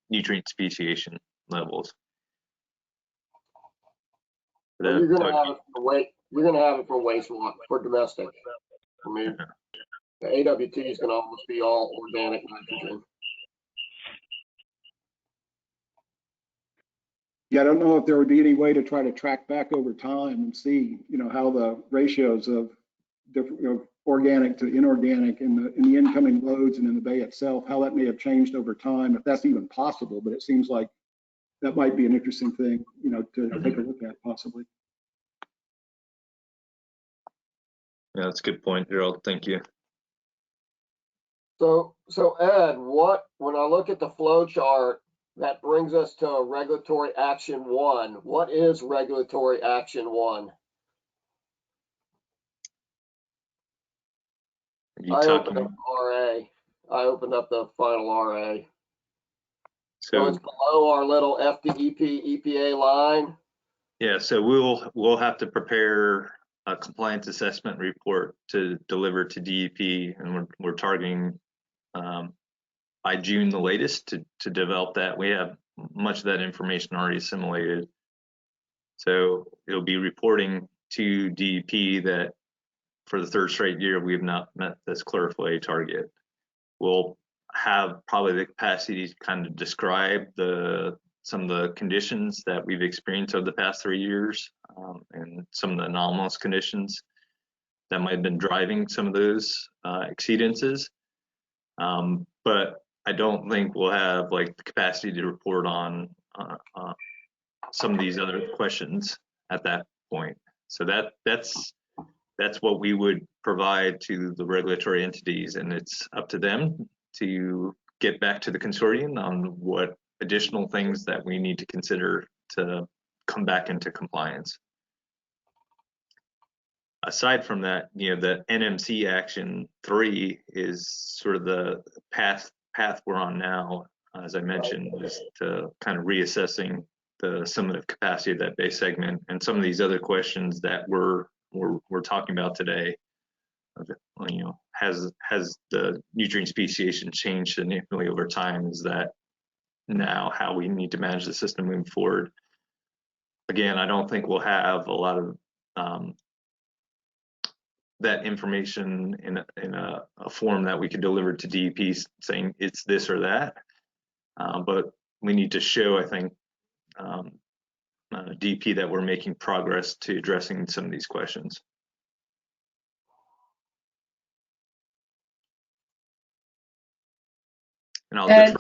nutrient speciation levels. So you're going to have it for You're going to have it for wastewater, for domestic. I mean, the AWT is going to almost be all organic nitrogen. Yeah, I don't know if there would be any way to try to track back over time and see, how the ratios of different, organic to inorganic in the incoming loads and in the bay itself, how that may have changed over time, if that's even possible. But it seems like that might be an interesting thing, to take a look at possibly. Yeah, that's a good point, Gerald. Thank you. So Ed, when I look at the flow chart, that brings us to regulatory action 1. What is regulatory action 1? I opened up RA. I opened up the final RA. So it's below our little FDEP EPA line. Yeah, so we'll have to prepare a compliance assessment report to deliver to DEP, and we're targeting by June the latest to develop that. We have much of that information already assimilated. So it'll be reporting to DEP that for the 3rd straight year, we have not met this chlorophyll A target. We'll have probably the capacity to kind of describe some of the conditions that we've experienced over the past 3 years, and some of the anomalous conditions that might have been driving some of those exceedances. But I don't think we'll have like the capacity to report on some of these other questions at that point. So that's what we would provide to the regulatory entities, and it's up to them to get back to the consortium on what additional things that we need to consider to come back into compliance. Aside from that, the NMC action 3 is sort of the path we're on now, as I mentioned, is to kind of reassessing the summative capacity of that base segment and some of these other questions that we're talking about today. Has the nutrient speciation changed significantly over time? Is that now how we need to manage the system moving forward? Again, I don't think we'll have a lot of that information in a form that we could deliver to DEP saying it's this or that, but we need to show, I think, DEP that we're making progress to addressing some of these questions. And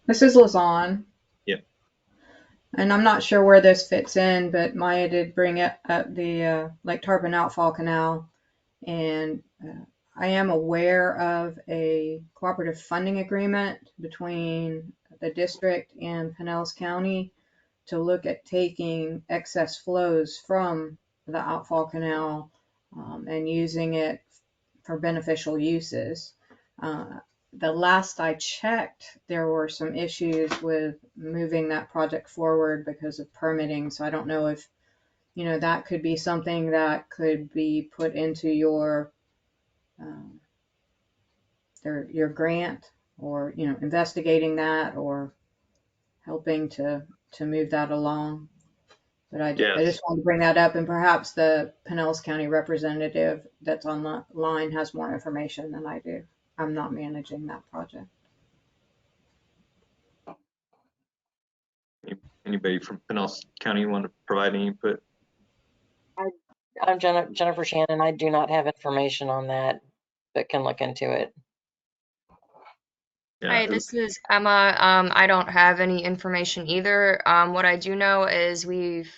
this is Lazan. Yeah. And I'm not sure where this fits in, but Maya did bring up the Lake Tarpon outfall canal, and I am aware of a cooperative funding agreement between the district and Pinellas County to look at taking excess flows from the outfall canal and using it for beneficial uses. The last I checked, there were some issues with moving that project forward because of permitting. So I don't know if, that could be something that could be put into your grant, or, investigating that or helping to move that along. But I just wanted to bring that up, and perhaps the Pinellas County representative that's on the line has more information than I do. I'm not managing that project. Anybody from Pinellas County want to provide any input? I'm Jennifer Shannon. I do not have information on that, but can look into it. Yeah. Hi, this is Emma. I don't have any information either. What I do know is we've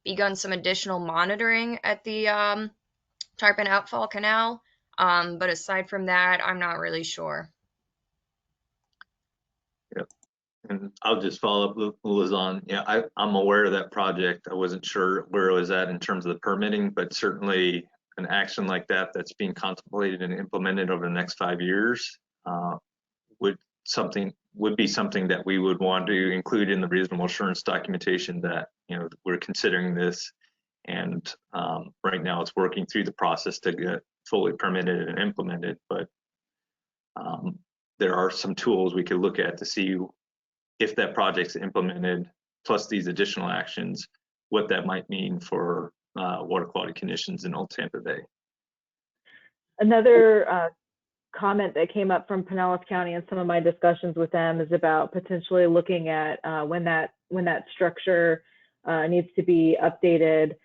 begun some additional monitoring at the Tarpon Outfall Canal, but aside from that, I'm not really sure. Yep. And I'll just follow up with Lazan. Yeah, I'm aware of that project. I wasn't sure where it was at in terms of the permitting, but certainly an action like that that's being contemplated and implemented over the next 5 years would be something that we would want to include in the reasonable assurance documentation that we're considering this, and right now it's working through the process to get fully permitted and implemented. But there are some tools we could look at to see if that project's implemented, plus these additional actions, what that might mean for water quality conditions in Old Tampa Bay. Another comment that came up from Pinellas County and some of my discussions with them is about potentially looking at when that structure needs to be updated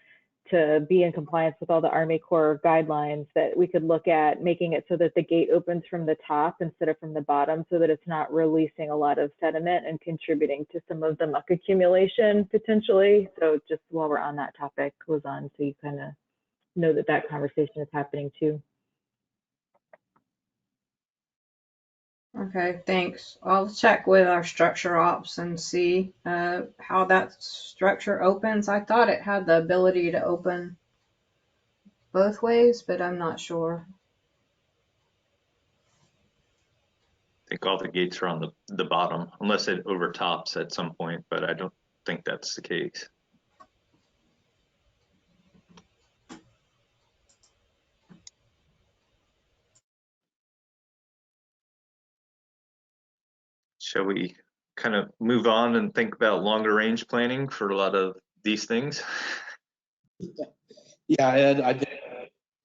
to be in compliance with all the Army Corps guidelines, that we could look at making it so that the gate opens from the top instead of from the bottom, so that it's not releasing a lot of sediment and contributing to some of the muck accumulation potentially. So just while we're on that topic, goes on, so you kind of know that that conversation is happening too. Okay, thanks. I'll check with our structure ops and see how that structure opens. I thought it had the ability to open both ways, but I'm not sure. I think all the gates are on the bottom, unless it overtops at some point, but I don't think that's the case. Shall we kind of move on and think about longer range planning for a lot of these things? Yeah, Ed, I did,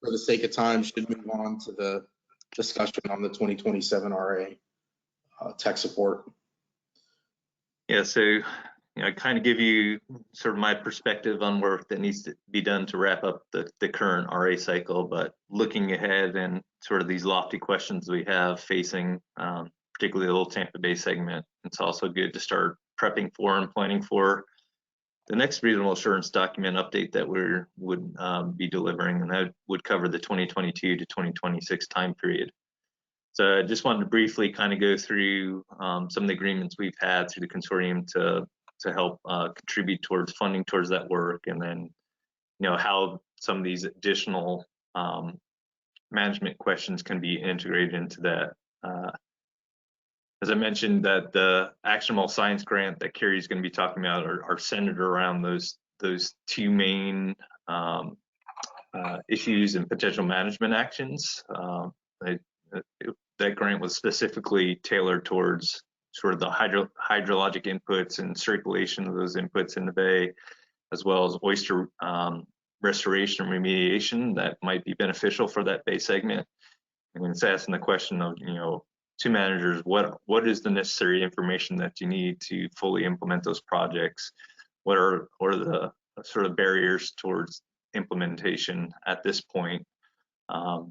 for the sake of time, should move on to the discussion on the 2027 RA tech support. Yeah, so I kind of give you sort of my perspective on work that needs to be done to wrap up the current RA cycle, but looking ahead and sort of these lofty questions we have facing, particularly the Old Tampa Bay segment, it's also good to start prepping for and planning for the next reasonable assurance document update that we would be delivering, and that would cover the 2022 to 2026 time period. So I just wanted to briefly kind of go through some of the agreements we've had through the consortium to help contribute towards funding towards that work, and then how some of these additional management questions can be integrated into that. As I mentioned, that the actionable science grant that Carrie's going to be talking about are centered around those two main issues and potential management actions. That grant was specifically tailored towards sort of the hydrologic inputs and circulation of those inputs in the bay, as well as oyster restoration and remediation that might be beneficial for that bay segment. And it's asking the question of, to managers, what is the necessary information that you need to fully implement those projects? What are the sort of barriers towards implementation at this point?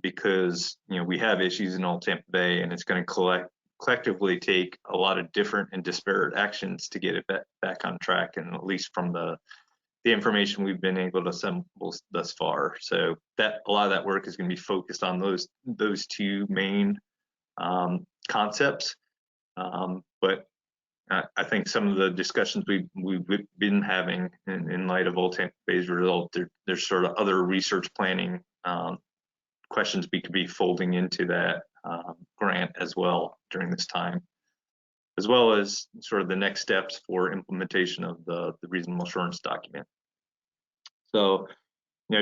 Because we have issues in Old Tampa Bay, and it's going to collectively take a lot of different and disparate actions to get it back on track, and at least from the information we've been able to assemble thus far. So that a lot of that work is going to be focused on those two main concepts, but I think some of the discussions we've been having in light of Old Tampa Bay's result, there's sort of other research planning questions we could be folding into that grant as well during this time, as well as sort of the next steps for implementation of the reasonable assurance document. So,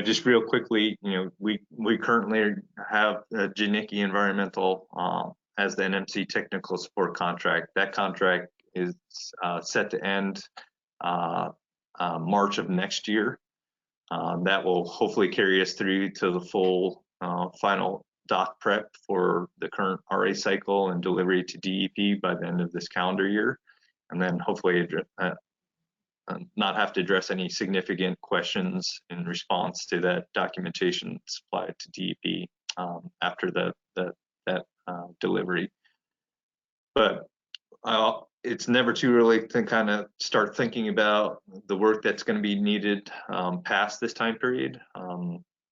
just real quickly, we currently have Janicki Environmental as the NMC technical support contract. That contract is set to end March of next year. That will hopefully carry us through to the full final dock prep for the current RA cycle and delivery to DEP by the end of this calendar year, and then hopefully not have to address any significant questions in response to that documentation supplied to DEP after that delivery. But it's never too early to kind of start thinking about the work that's going to be needed past this time period.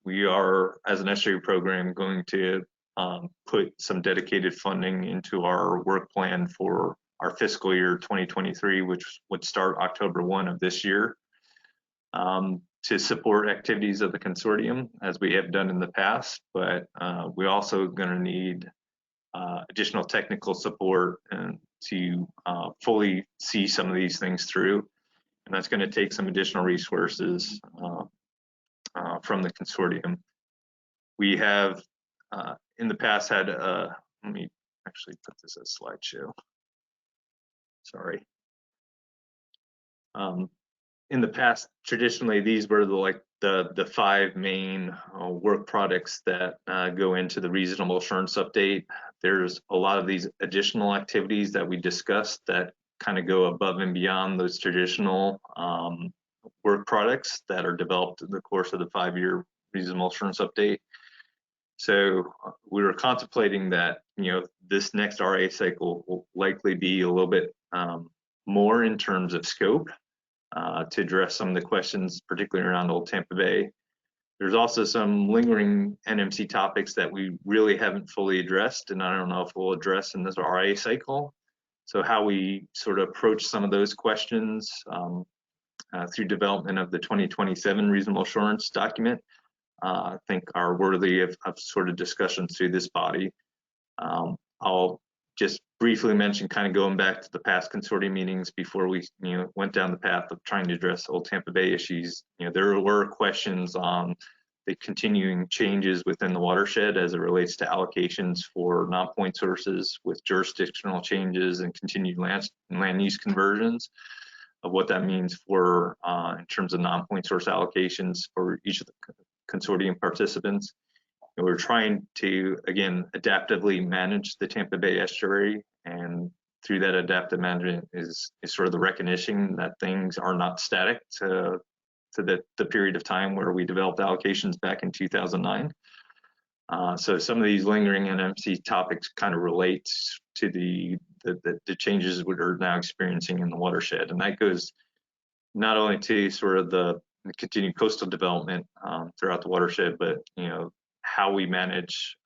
We are, as an SRU program, going to put some dedicated funding into our work plan for our fiscal year 2023, which would start October 1 of this year, to support activities of the consortium as we have done in the past. But we're also going to need additional technical support and to fully see some of these things through. And that's going to take some additional resources from the consortium. We have in the past had, let me actually put this as slideshow. Sorry. In the past, traditionally, these were the 5 main work products that go into the reasonable assurance update. There's a lot of these additional activities that we discussed that kind of go above and beyond those traditional work products that are developed in the course of the 5-year reasonable assurance update. So we were contemplating that, this next RA cycle will likely be a little bit more in terms of scope to address some of the questions, particularly around Old Tampa Bay. There's also some lingering NMC topics that we really haven't fully addressed, and I don't know if we'll address in this RA cycle. So how we sort of approach some of those questions through development of the 2027 reasonable assurance document, I think are worthy of sort of discussions through this body. I'll just briefly mention, kind of going back to the past consortium meetings before we went down the path of trying to address Old Tampa Bay issues. There were questions on the continuing changes within the watershed as it relates to allocations for non-point sources with jurisdictional changes and continued land use conversions, of what that means for in terms of non-point source allocations for each of the consortium participants. And we're trying to, again, adaptively manage the Tampa Bay estuary, and through that adaptive management is sort of the recognition that things are not static to the period of time where we developed allocations back in 2009. So some of these lingering NMC topics kind of relate to the changes we are now experiencing in the watershed, and that goes not only to sort of the continued coastal development throughout the watershed, but how we manage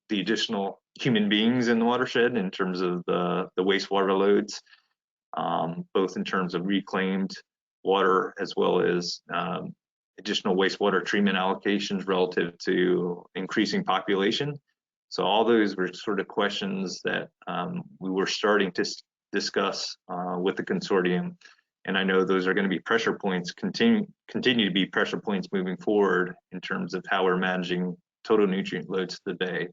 the additional human beings in the watershed in terms of the wastewater loads, both in terms of reclaimed water as well as additional wastewater treatment allocations relative to increasing population. So all those were sort of questions that we were starting to discuss with the consortium. And I know those are going to be pressure points, continue to be pressure points moving forward in terms of how we're managing total nutrient loads to the bay.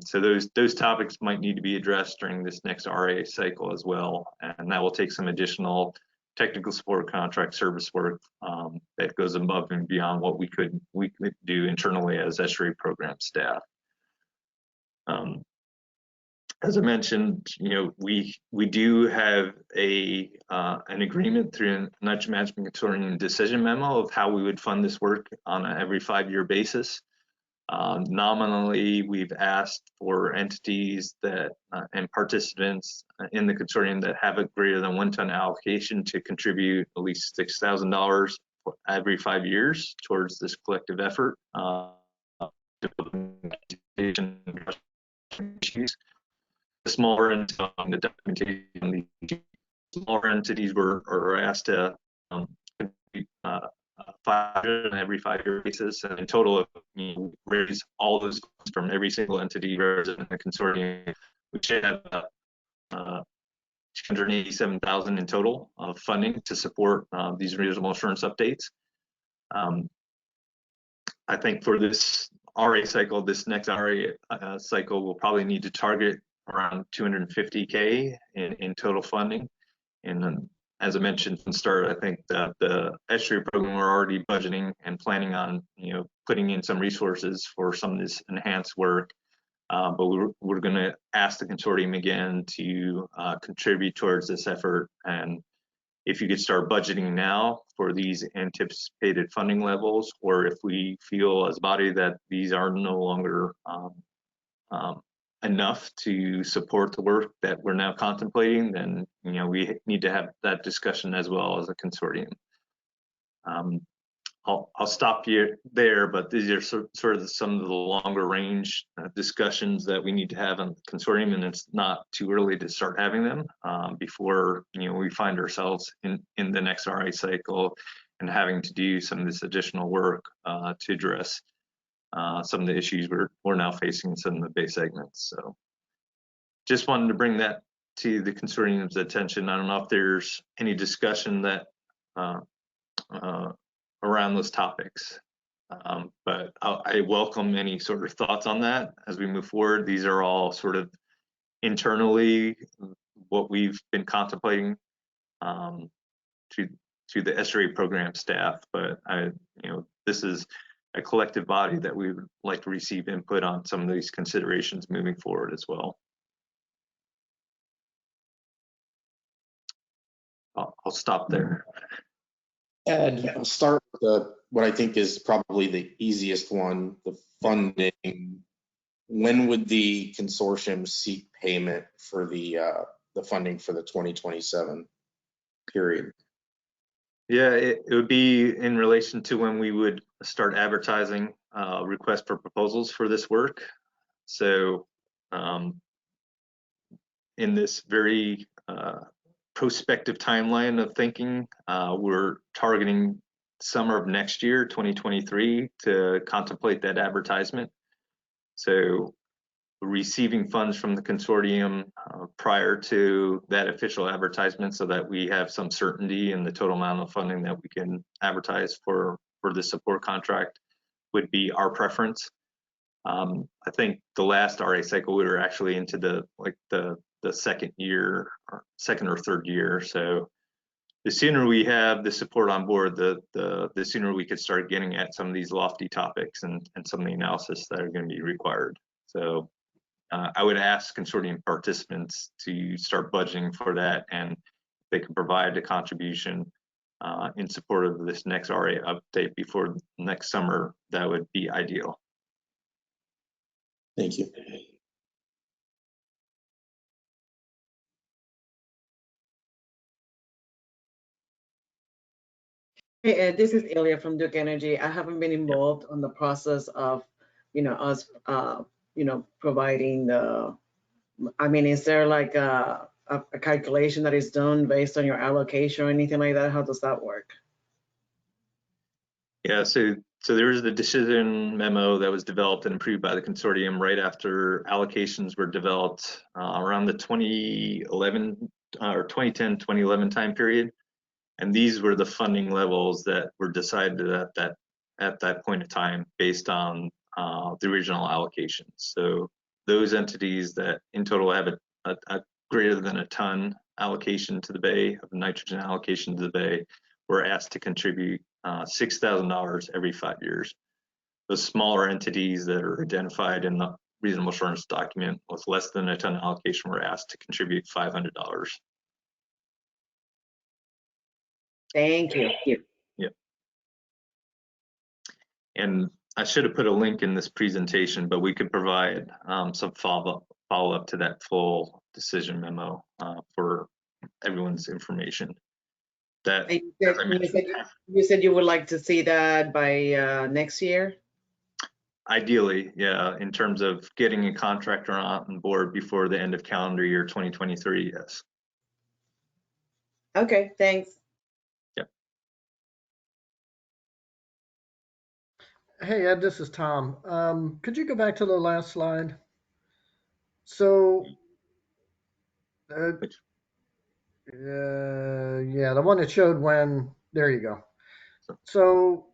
So those topics might need to be addressed during this next RA cycle as well, and that will take some additional technical support, contract service work that goes above and beyond what we could do internally as estuary program staff. As I mentioned, we do have an agreement through a Nitrogen Management Consortium decision memo of how we would fund this work on an every 5-year basis. Nominally, we've asked for entities that and participants in the consortium that have a greater than 1 ton allocation to contribute at least $6,000 every 5 years towards this collective effort. The smaller entities, the documentation, the smaller entities are asked to contribute 500 on every 5-year basis, and in total, raise all those from every single entity represented in the consortium. We should have $287,000 in total of funding to support these reasonable assurance updates. I think for this RA cycle, this next RA cycle, we'll probably need to target around $250K in total funding. And as I mentioned from the start, I think that the estuary program, we're already budgeting and planning on, putting in some resources for some of this enhanced work. But we're going to ask the consortium again to contribute towards this effort. And if you could start budgeting now for these anticipated funding levels, or if we feel as a body that these are no longer enough to support the work that we're now contemplating, then we need to have that discussion as well as a consortium. I'll stop here there, but these are sort of some of the longer range discussions that we need to have on the consortium, and it's not too early to start having them before we find ourselves in the next RA cycle and having to do some of this additional work to address some of the issues we're now facing in some of the bay segments. So just wanted to bring that to the consortium's attention. I don't know if there's any discussion that around those topics. But I welcome any sort of thoughts on that as we move forward. These are all sort of internally what we've been contemplating to the SRA program staff. But this is a collective body that we would like to receive input on some of these considerations moving forward as well. I'll stop there. Ed, I'll start with what I think is probably the easiest one, the funding. When would the consortium seek payment for the funding for the 2027 period? Yeah, it would be in relation to when we would start advertising requests for proposals for this work. So in this very prospective timeline of thinking, we're targeting summer of next year, 2023, to contemplate that advertisement. So receiving funds from the consortium prior to that official advertisement so that we have some certainty in the total amount of funding that we can advertise for the support contract would be our preference. I think the last RA cycle we were actually into the second year, or second or third year. So the sooner we have the support on board, the sooner we could start getting at some of these lofty topics and some of the analysis that are going to be required. So I would ask consortium participants to start budgeting for that, and if they can provide a contribution in support of this next RA update before next summer, that would be ideal. Thank you. Hey Ed, this is Ilya from Duke Energy. I haven't been involved on the process of, us, providing the. I mean, is there like a calculation that is done based on your allocation or anything like that? How does that work? Yeah, so there was the decision memo that was developed and approved by the consortium right after allocations were developed around the 2011 or 2010, 2011 time period. And these were the funding levels that were decided at that point in time based on the original allocations. So those entities that in total have a greater than a ton allocation to the bay, of nitrogen allocation to the bay, were asked to contribute $6,000 every 5 years. The smaller entities that are identified in the reasonable assurance document with less than a ton allocation were asked to contribute $500. Thank you. Yep. And I should have put a link in this presentation, but we could provide some follow-up to that full decision memo for everyone's information. That you said you would like to see that by next year? Ideally, yeah, in terms of getting a contractor on board before the end of calendar year 2023, yes. Okay, thanks. Yep. Hey Ed, this is Tom. Could you go back to the last slide? So, yeah, the one that showed when, there you go. So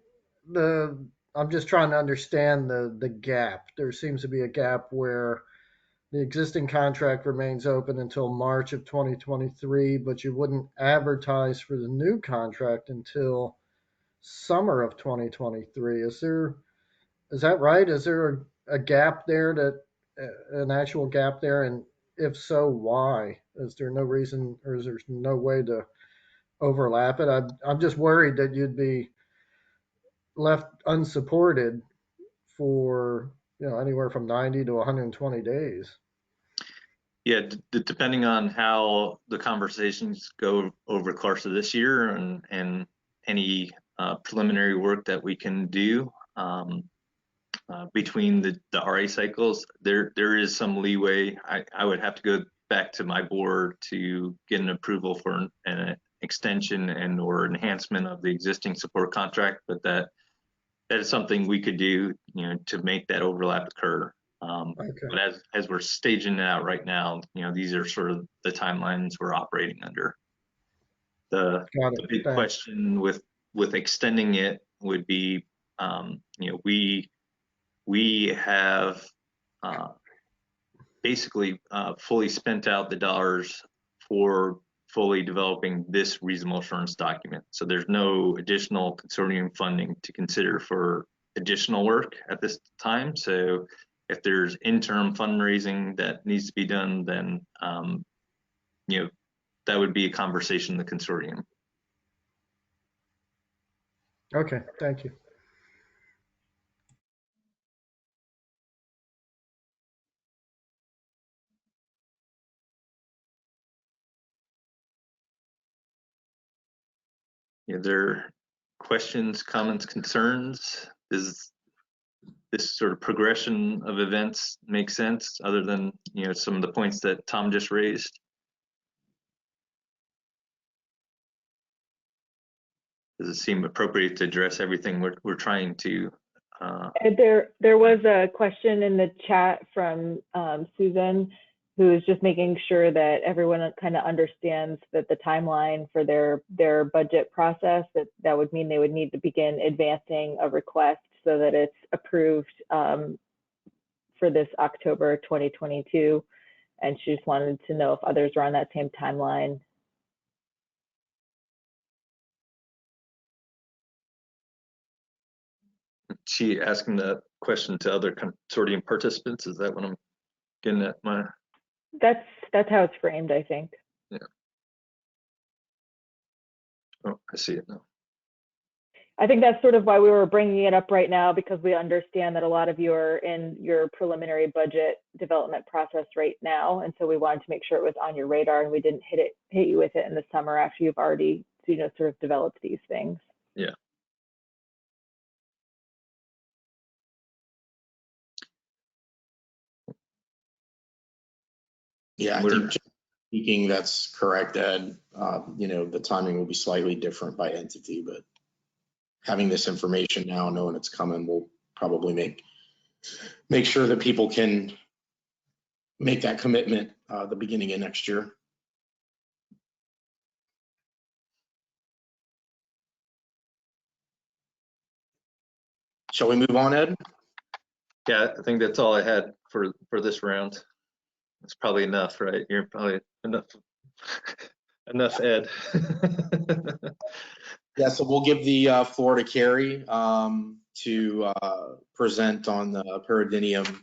I'm just trying to understand the gap. There seems to be a gap where the existing contract remains open until March of 2023, but you wouldn't advertise for the new contract until summer of 2023. Is that right? Is there a gap there, an actual gap there? And if so, why? Is there no reason, or is there no way to overlap it? I'm just worried that you'd be left unsupported for anywhere from 90 to 120 days. Yeah, depending on how the conversations go over the course of this year and any preliminary work that we can do between the RA cycles, there is some leeway. I would have to go back to my board to get an approval for an extension and or enhancement of the existing support contract, but that is something we could do, to make that overlap occur. Okay. But as we're staging it out right now, these are sort of the timelines we're operating under. The big question with extending it would be we have basically fully spent out the dollars for fully developing this reasonable assurance document. So there's no additional consortium funding to consider for additional work at this time. So if there's interim fundraising that needs to be done, then that would be a conversation in the consortium. Okay, thank you. Are there questions, comments, concerns? Does this sort of progression of events make sense, other than some of the points that Tom just raised? Does it seem appropriate to address everything we're trying to? There was a question in the chat from Susan, who is just making sure that everyone kind of understands that the timeline for their budget process, that would mean they would need to begin advancing a request so that it's approved for this October 2022. And she just wanted to know if others are on that same timeline. She asking that question to other consortium participants. Is that what I'm getting at? That's how it's framed, I think. Yeah. Oh, I see it now. I think that's sort of why we were bringing it up right now, because we understand that a lot of you are in your preliminary budget development process right now, and so we wanted to make sure it was on your radar and we didn't hit you with it in the summer after you've already sort of developed these things. Yeah. Yeah, I think speaking, that's correct, Ed. The timing will be slightly different by entity, but having this information now, knowing it's coming, will probably make sure that people can make that commitment the beginning of next year. Shall we move on, Ed? Yeah, I think that's all I had for this round. It's probably enough, right? You're probably enough, Ed. Yeah, so we'll give the floor to Carrie to present on the Pyridinium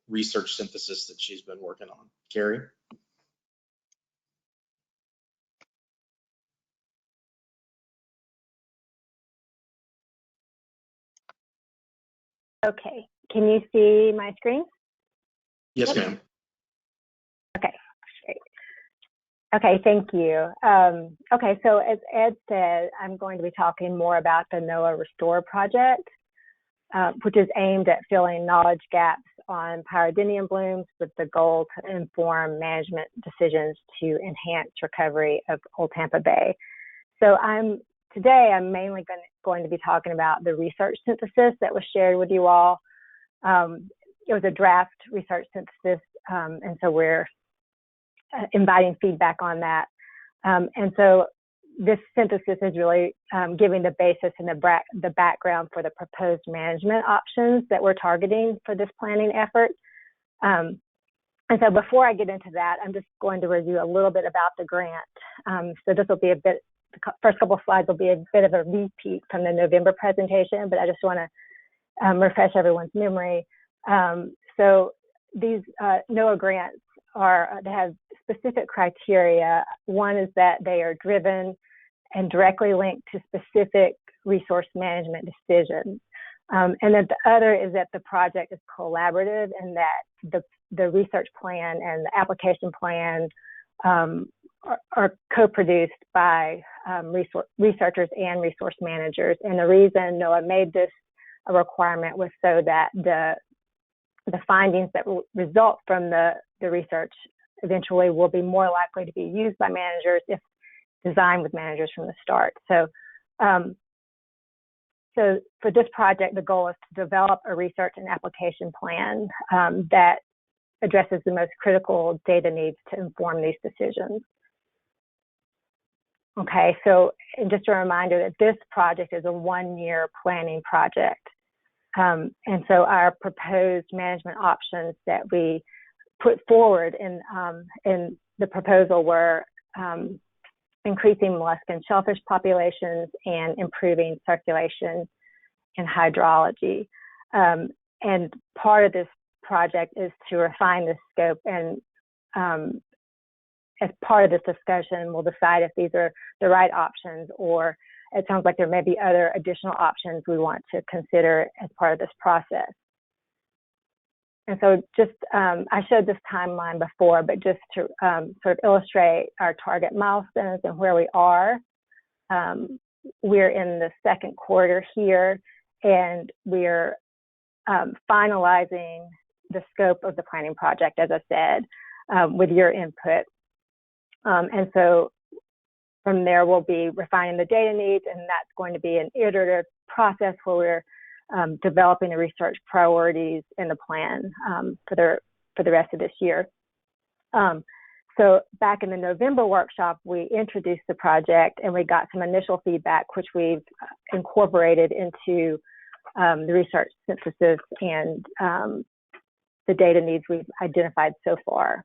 research synthesis that she's been working on. Carrie? Okay, can you see my screen? Yes, ma'am. Okay, great. Okay, thank you. Okay, so as Ed said, I'm going to be talking more about the Noaa Restore project, which is aimed at filling knowledge gaps on pyridinium blooms with the goal to inform management decisions to enhance recovery of Old Tampa Bay. So today I'm mainly going to be talking about the research synthesis that was shared with you all. It was a draft research synthesis, and so we're inviting feedback on that. And so this synthesis is really giving the basis and the background for the proposed management options that we're targeting for this planning effort. And so before I get into that, I'm just going to review a little bit about the grant. So this will be the first couple of slides will be a bit of a repeat from the November presentation, but I just want to refresh everyone's memory. So these Noaa grants they have specific criteria. One is that they are driven and directly linked to specific resource management decisions. And then the other is that the project is collaborative and that the research plan and the application plan are co-produced by researchers and resource managers. And the reason Noaa made this a requirement was so that the findings that will result from the research eventually will be more likely to be used by managers if designed with managers from the start. So, so for this project, the goal is to develop a research and application plan that addresses the most critical data needs to inform these decisions. Okay, so and just a reminder that this project is a 1-year planning project. And so our proposed management options that we put forward in the proposal were increasing mollusc and shellfish populations and improving circulation and hydrology. And part of this project is to refine the scope, and as part of this discussion, we'll decide if these are the right options, or it sounds like there may be other additional options we want to consider as part of this process. And so just, I showed this timeline before, but just to sort of illustrate our target milestones and where we are, we're in the second quarter here, and we're finalizing the scope of the planning project, as I said, with your input. And so from there, we'll be refining the data needs, and that's going to be an iterative process where we're developing the research priorities in the plan for the rest of this year. So back in the November workshop, we introduced the project, and we got some initial feedback, which we've incorporated into the research synthesis and the data needs we've identified so far.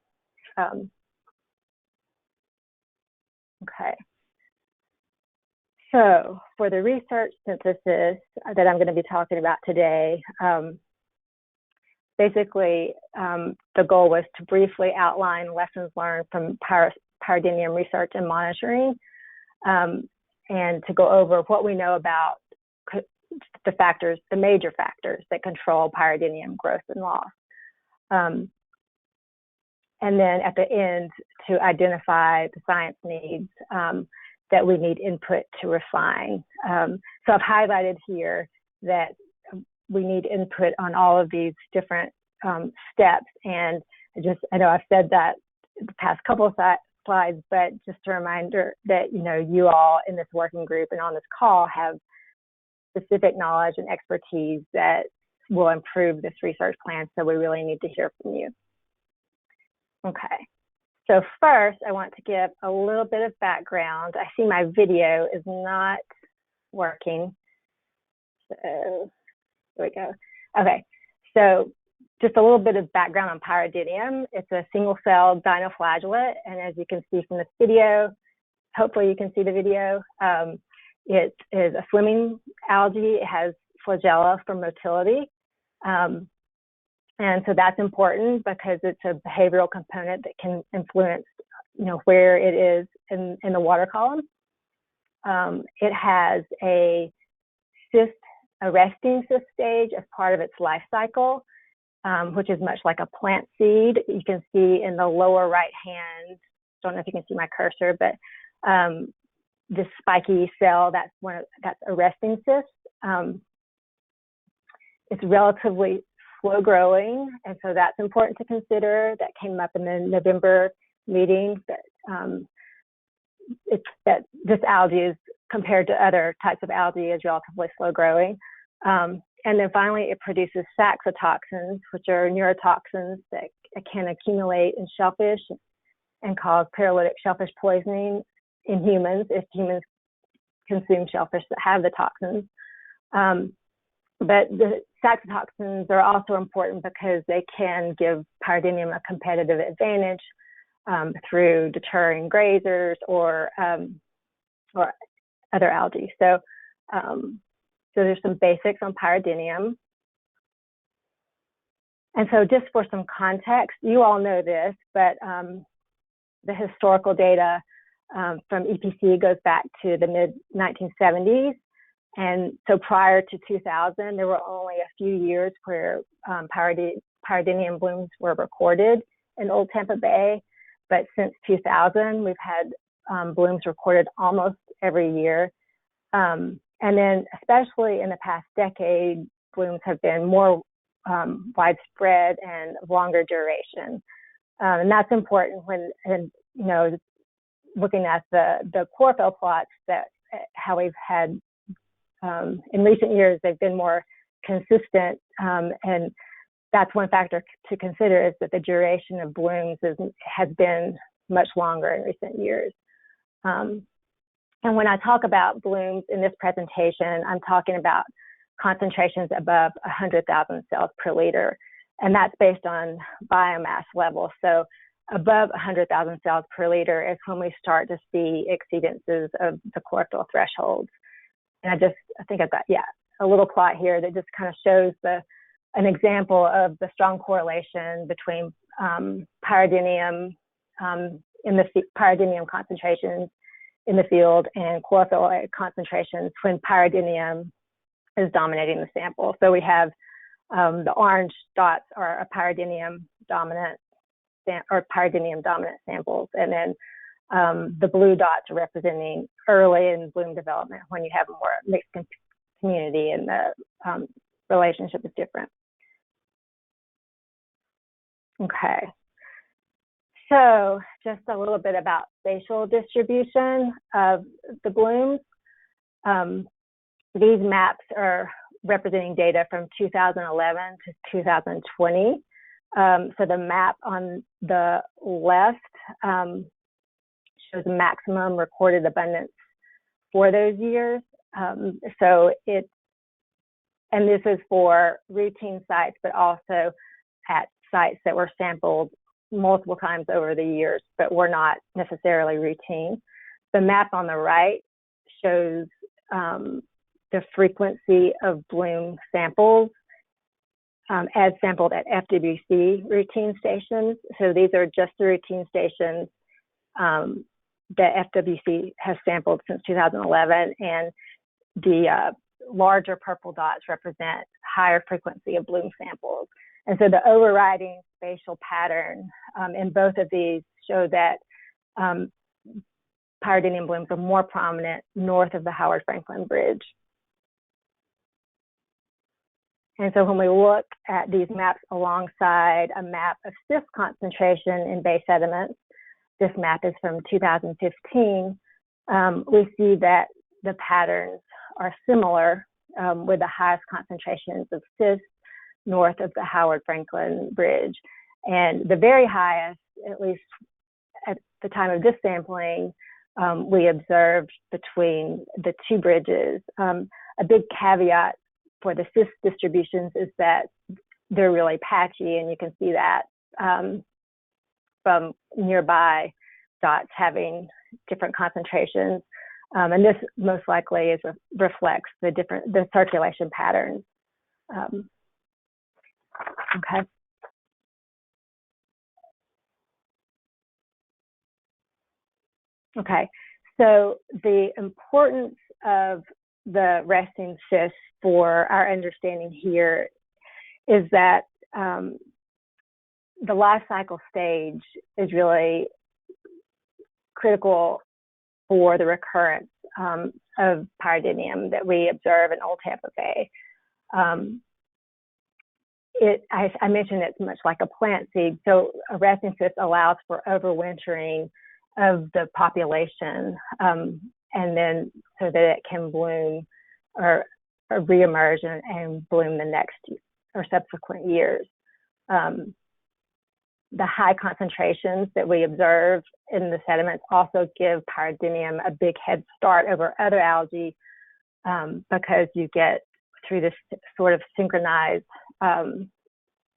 Okay. So for the research synthesis that I'm going to be talking about today, basically the goal was to briefly outline lessons learned from Pyridinium research and monitoring, and to go over what we know about the factors, the major factors that control Pyridinium growth and loss. And then at the end, to identify the science needs that we need input to refine. So I've highlighted here that we need input on all of these different steps. And I know I've said that the past couple of slides, but just a reminder that, you all in this working group and on this call have specific knowledge and expertise that will improve this research plan. So we really need to hear from you. Okay, so first I want to give a little bit of background. I see my video is not working. So here we go. Okay, so just a little bit of background on Pyridinium. It's a single-celled dinoflagellate, and as you can see from this video, hopefully you can see the video, it is a swimming algae. It has flagella for motility. And so that's important because it's a behavioral component that can influence, where it is in the water column. It has a resting cyst stage as part of its life cycle, which is much like a plant seed. You can see in the lower right hand, don't know if you can see my cursor, but this spiky cell, that's a resting cyst. It's relatively slow growing, and so that's important to consider. That came up in the November meeting, that that this algae is, compared to other types of algae, is relatively slow growing. And then finally, it produces saxotoxins, which are neurotoxins that can accumulate in shellfish and cause paralytic shellfish poisoning in humans if humans consume shellfish that have the toxins. But the saxotoxins are also important because they can give Pyridinium a competitive advantage through deterring grazers or other algae. So there's some basics on Pyridinium. And so just for some context, you all know this, but the historical data from EPC goes back to the mid-1970s. And so prior to 2000, there were only a few years where Pyridinium blooms were recorded in Old Tampa Bay. But since 2000, we've had blooms recorded almost every year. And then especially in the past decade, blooms have been more widespread and of longer duration. And that's important when, looking at the chlorophyll plots, that how we've had in recent years, they've been more consistent, and that's one factor to consider, is that the duration of blooms has been much longer in recent years. And when I talk about blooms in this presentation, I'm talking about concentrations above 100,000 cells per liter. And that's based on biomass levels. So above 100,000 cells per liter is when we start to see exceedances of the chlorophyll thresholds. And I think I've got, a little plot here that just kind of shows an example of the strong correlation between pyridinium pyridinium concentrations in the field and chlorophyll concentrations when pyridinium is dominating the sample. So we have the orange dots are a pyridinium dominant samples, and then the blue dots are representing early in bloom development when you have a more mixed community and the relationship is different. Okay, so just a little bit about spatial distribution of the blooms. These maps are representing data from 2011 to 2020. So the map on the left shows the maximum recorded abundance for those years. And this is for routine sites, but also at sites that were sampled multiple times over the years, but were not necessarily routine. The map on the right shows the frequency of bloom samples as sampled at FWC routine stations. So these are just the routine stations that FWC has sampled since 2011, and the larger purple dots represent higher frequency of bloom samples. And so the overriding spatial pattern in both of these show that pyridinium blooms are more prominent north of the Howard Franklin Bridge. And so when we look at these maps alongside a map of cis concentration in bay sediments, this map is from 2015, we see that the patterns are similar with the highest concentrations of cis north of the Howard Franklin Bridge. And the very highest, at least at the time of this sampling, we observed between the two bridges. A big caveat for the cis distributions is that they're really patchy, and you can see that from nearby dots having different concentrations. And this most likely reflects the circulation patterns. Okay. Okay, so the importance of the resting cis for our understanding here is that the life cycle stage is really critical for the recurrence of pyridinium that we observe in Old Tampa Bay. I mentioned it's much like a plant seed, so a resting cis allows for overwintering of the population, and then so that it can bloom or reemerge and bloom the next or subsequent years. The high concentrations that we observe in the sediments also give pyridinium a big head start over other algae because you get, through this sort of synchronized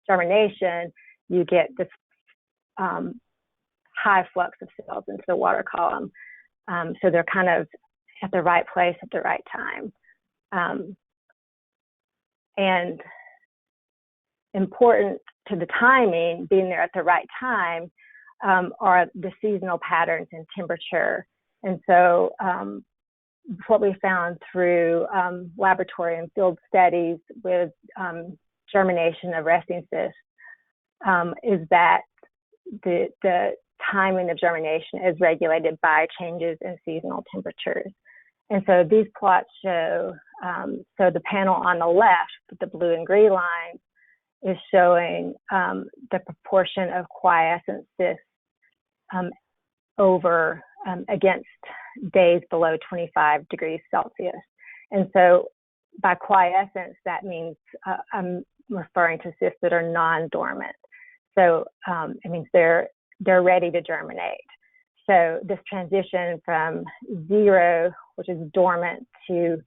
germination, you get this high flux of cells into the water column. So they're kind of at the right place at the right time. And important to the timing, being there at the right time, are the seasonal patterns in temperature. And so what we found through laboratory and field studies with germination of resting cis is that the timing of germination is regulated by changes in seasonal temperatures. And so these plots show, so the panel on the left, with the blue and green lines, is showing the proportion of quiescent cis over against days below 25 degrees Celsius. And so by quiescence, that means I'm referring to cis that are non-dormant. So it means they're ready to germinate. so this transition from zero, which is dormant, to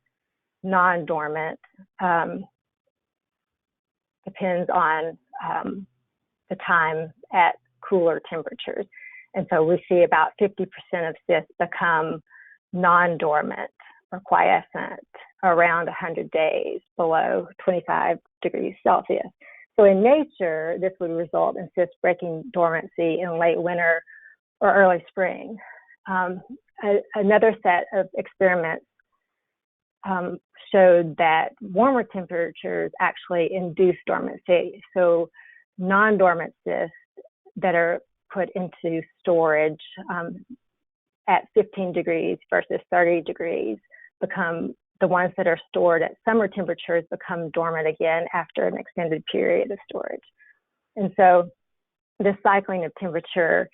non-dormant depends on the time at cooler temperatures. And so we see about 50% of cysts become non-dormant or quiescent around 100 days below 25 degrees Celsius. So in nature, this would result in cysts breaking dormancy in late winter or early spring. Another set of experiments showed that warmer temperatures actually induce dormancy. So non-dormant cysts that are put into storage at 15 degrees versus 30 degrees become, the ones that are stored at summer temperatures become dormant again after an extended period of storage. And so this cycling of temperature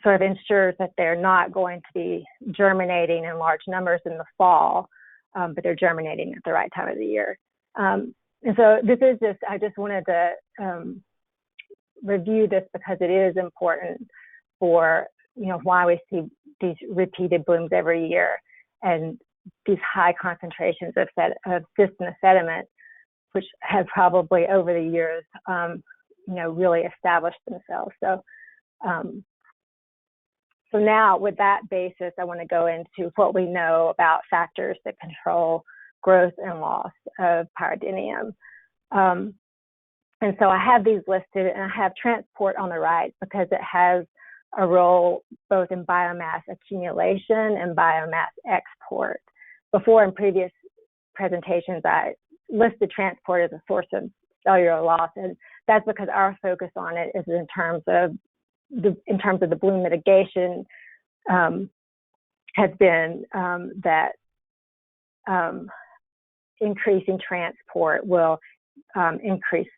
sort of ensures that they're not going to be germinating in large numbers in the fall, but they're germinating at the right time of the year. And so this is just, I just wanted to review this because it is important for, you know, why we see these repeated blooms every year and these high concentrations of cysts in the sediment, which have probably over the years, you know, really established themselves. So, so now with that basis, I want to go into what we know about factors that control growth and loss of Pyridinium. And so I have these listed, and I have transport on the right because it has a role both in biomass accumulation and biomass export. Before, in previous presentations, I listed transport as a source of cellular loss, and that's because our focus on it is in terms of the bloom mitigation has been that increasing transport will increase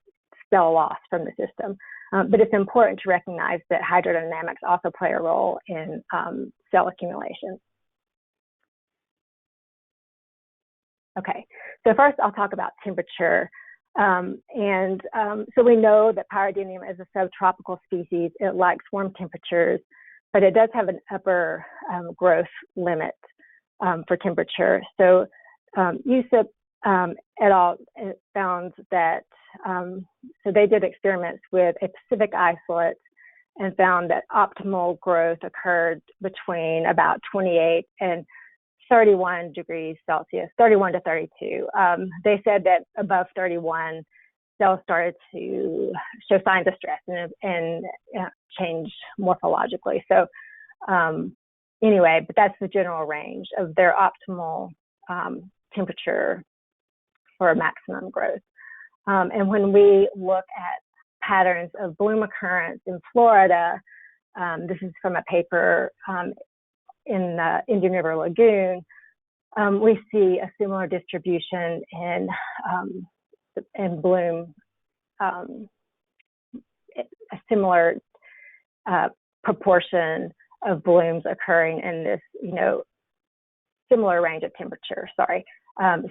cell loss from the system. But it's important to recognize that hydrodynamics also play a role in cell accumulation. Okay, so first I'll talk about temperature. So we know that Pyridinium is a subtropical species. It likes warm temperatures, but it does have an upper growth limit for temperature. So USIP et al. Found that, so they did experiments with a Pacific isolate and found that optimal growth occurred between about 28 and 31 degrees Celsius, 31 to 32. They said that above 31, cells started to show signs of stress and change morphologically. So anyway, but that's the general range of their optimal temperature for maximum growth. And when we look at patterns of bloom occurrence in Florida, this is from a paper in the Indian River Lagoon, we see a similar distribution in bloom, a similar proportion of blooms occurring in this, you know, similar range of temperature, sorry.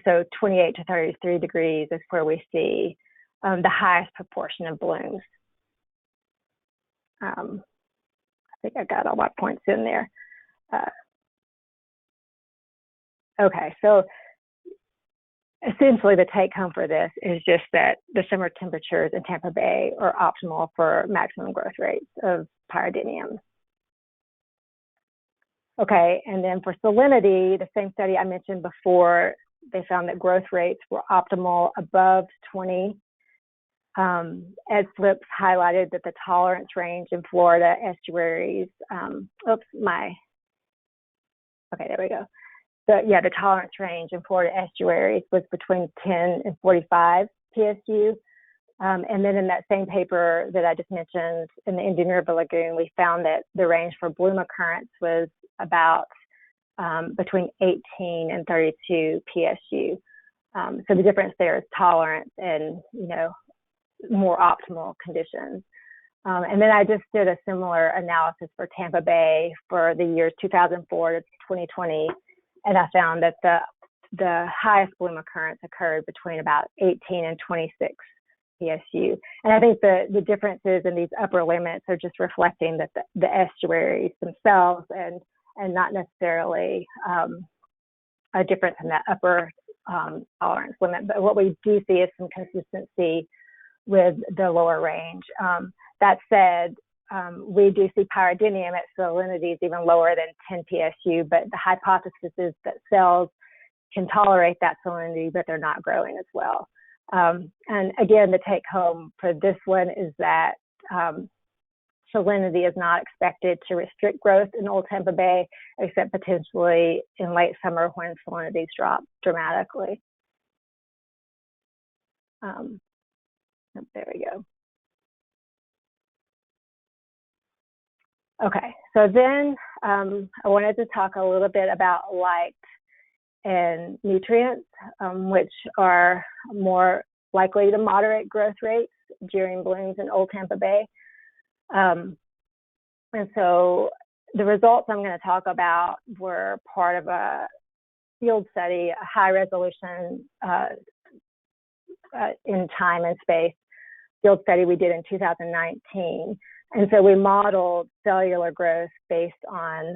So 28 to 33 degrees is where we see the highest proportion of blooms. I think I got all my points in there. Okay, so essentially the take home for this is just that the summer temperatures in Tampa Bay are optimal for maximum growth rates of Pyridinium. Okay, and then for salinity, the same study I mentioned before, they found that growth rates were optimal above 20. Ed Flips highlighted that the tolerance range in Florida estuaries, okay, there we go. The tolerance range in Florida estuaries was between 10 and 45 PSU. And then in that same paper that I just mentioned in the Indian River Lagoon, we found that the range for bloom occurrence was about between 18 and 32 PSU. So the difference there is tolerance and, you know, more optimal conditions. And then I just did a similar analysis for Tampa Bay for the years 2004 to 2020. And I found that the highest bloom occurrence occurred between about 18 and 26 PSU. And I think the differences in these upper limits are just reflecting that the estuaries themselves and not necessarily a difference in that upper tolerance limit. But what we do see is some consistency with the lower range. That said, we do see pyridinium at salinities even lower than 10 PSU, but the hypothesis is that cells can tolerate that salinity, but they're not growing as well. And again, the take home for this one is that salinity is not expected to restrict growth in Old Tampa Bay, except potentially in late summer when salinities drop dramatically. There we go. Okay, so then I wanted to talk a little bit about light and nutrients, which are more likely to moderate growth rates during blooms in Old Tampa Bay. And so the results I'm going to talk about were part of a field study, a high resolution in time and space field study we did in 2019. And so we modeled cellular growth based on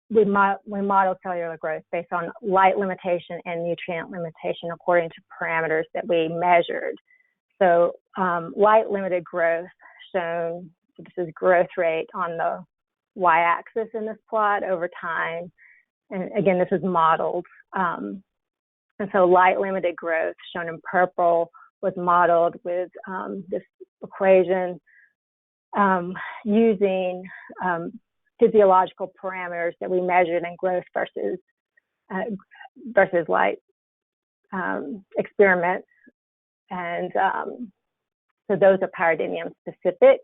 we modeled cellular growth based on light limitation and nutrient limitation according to parameters that we measured. So light limited growth shown, this is growth rate on the y-axis in this plot over time. And again, this is modeled. And so light limited growth shown in purple was modeled with this equation using physiological parameters that we measured in growth versus light experiments. And so those are pyridinium specific.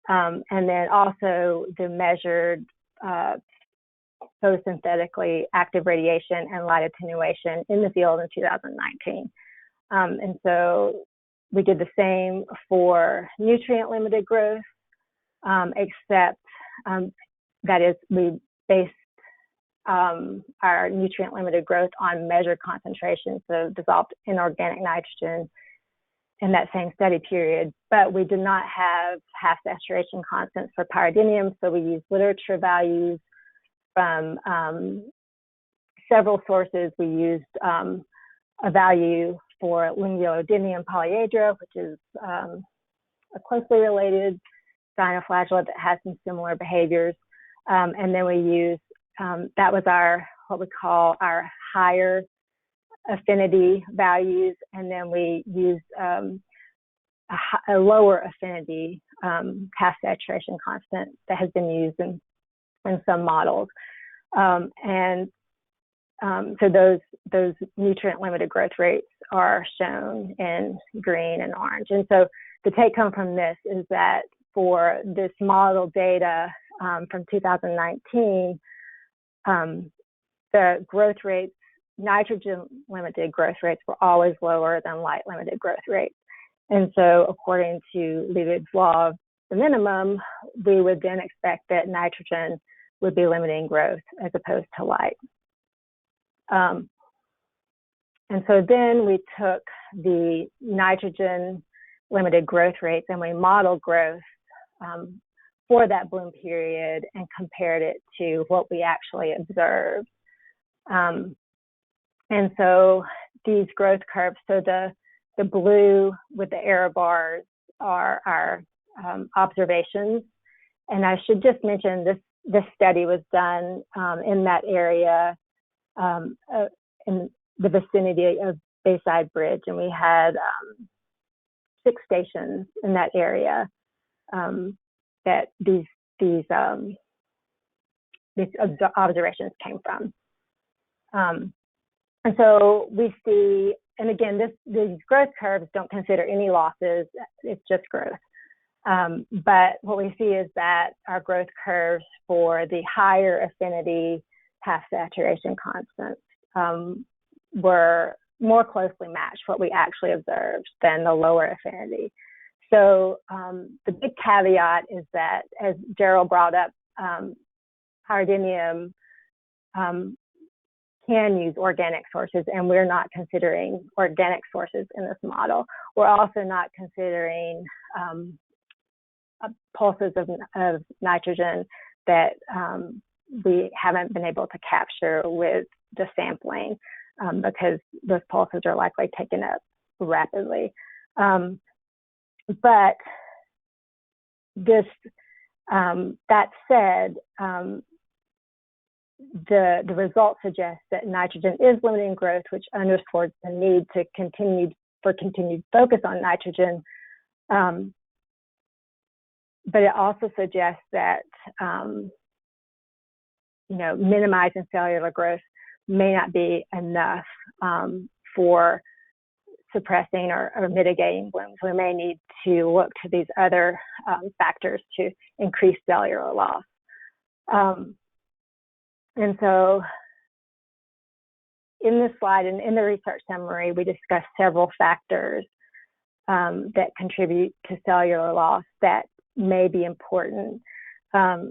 And then also the measured photosynthetically active radiation and light attenuation in the field in 2019. And so we did the same for nutrient limited growth, except that is, we based our nutrient limited growth on measured concentrations of dissolved inorganic nitrogen in that same study period, but we did not have half saturation constants for pyridinium, so we used literature values from several sources. We used a value for Lingulodynium polyedra, which is a closely related dinoflagellate that has some similar behaviors. And then we used, that was our, what we call our higher affinity values. And then we used a lower affinity half saturation constant that has been used in some models. So those nutrient limited growth rates are shown in green and orange. And so the take home from this is that for this model data from 2019, the growth rates, nitrogen limited growth rates were always lower than light limited growth rates. And so according to Leavitt's law of the minimum, we would then expect that nitrogen would be limiting growth as opposed to light. And so then we took the nitrogen limited growth rates and we modeled growth for that bloom period and compared it to what we actually observed. And so these growth curves, so the blue with the arrow bars are our observations. And I should just mention this study was done in that area in the vicinity of Bayside Bridge, and we had 6 stations in that area that these observations came from. And so we see, and again, these growth curves don't consider any losses, it's just growth. But what we see is that our growth curves for the higher affinity half saturation constants were more closely matched what we actually observed than the lower affinity. So the big caveat is that, as Gerald brought up, pyridinium can use organic sources, and we're not considering organic sources in this model. We're also not considering pulses of nitrogen that we haven't been able to capture with the sampling because those pulses are likely taken up rapidly. But this, that said, the results suggest that nitrogen is limiting growth, which underscores the need to continued focus on nitrogen. But it also suggests that minimizing cellular growth may not be enough for suppressing or mitigating blooms. We may need to look to these other factors to increase cellular loss. And so in this slide and in the research summary, we discussed several factors that contribute to cellular loss that may be important. But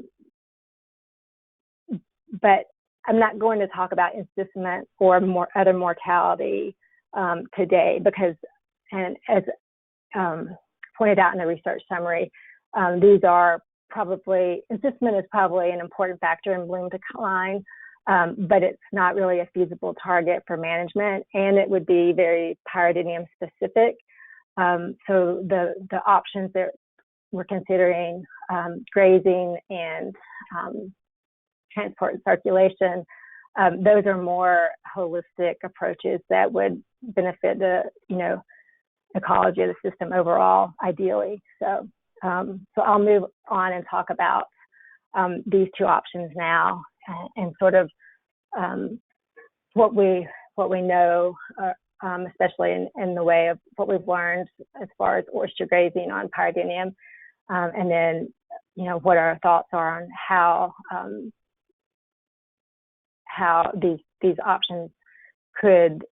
I'm not going to talk about encystment or other mortality today because, and as pointed out in the research summary, these are probably, encystment is probably an important factor in bloom decline, but it's not really a feasible target for management, and it would be very Pyridinium specific. So the options that we're considering, grazing and transport and circulation, those are more holistic approaches that would benefit the ecology of the system overall, ideally. So I'll move on and talk about these two options now and sort of what we know, especially in the way of what we've learned as far as oyster grazing on Pyridinium, and then what our thoughts are on how these options could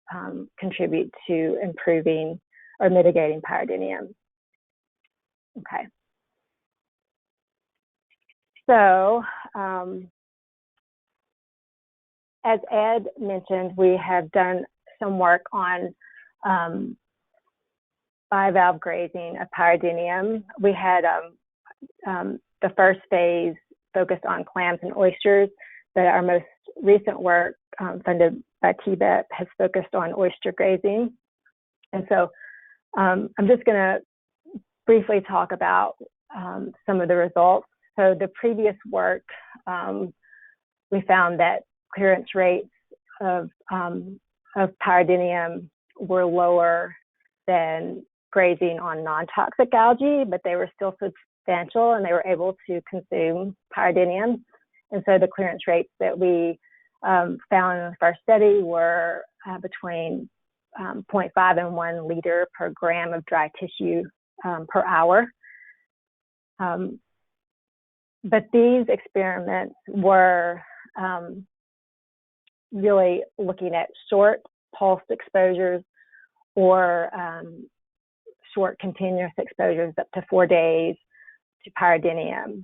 contribute to improving or mitigating Pyridinium. Okay. So, as Ed mentioned, we have done some work on bivalve grazing of Pyridinium. We had the first phase focused on clams and oysters, but our most recent work funded by TBEP has focused on oyster grazing. And so I'm just going to briefly talk about some of the results. So the previous work, we found that clearance rates of Pyridinium were lower than grazing on non-toxic algae, but they were still substantial and they were able to consume Pyridinium. And so the clearance rates that we found in the first study were between 0.5 and 1 liter per gram of dry tissue per hour. But these experiments were really looking at short pulsed exposures or short continuous exposures up to 4 days to Pyridinium.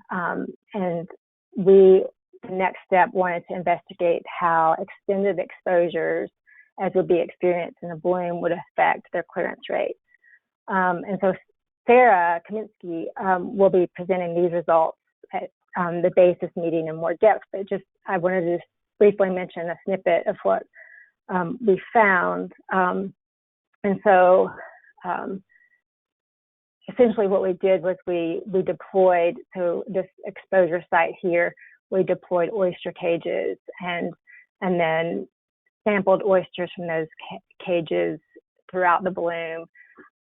And the next step wanted to investigate how extended exposures, as would be experienced in a bloom, would affect their clearance rates. And so Sarah Kaminsky will be presenting these results at the basis meeting in more depth, but I wanted to just briefly mention a snippet of what we found. And so essentially what we did was we deployed, so this exposure site here, we deployed oyster cages and then sampled oysters from those cages throughout the bloom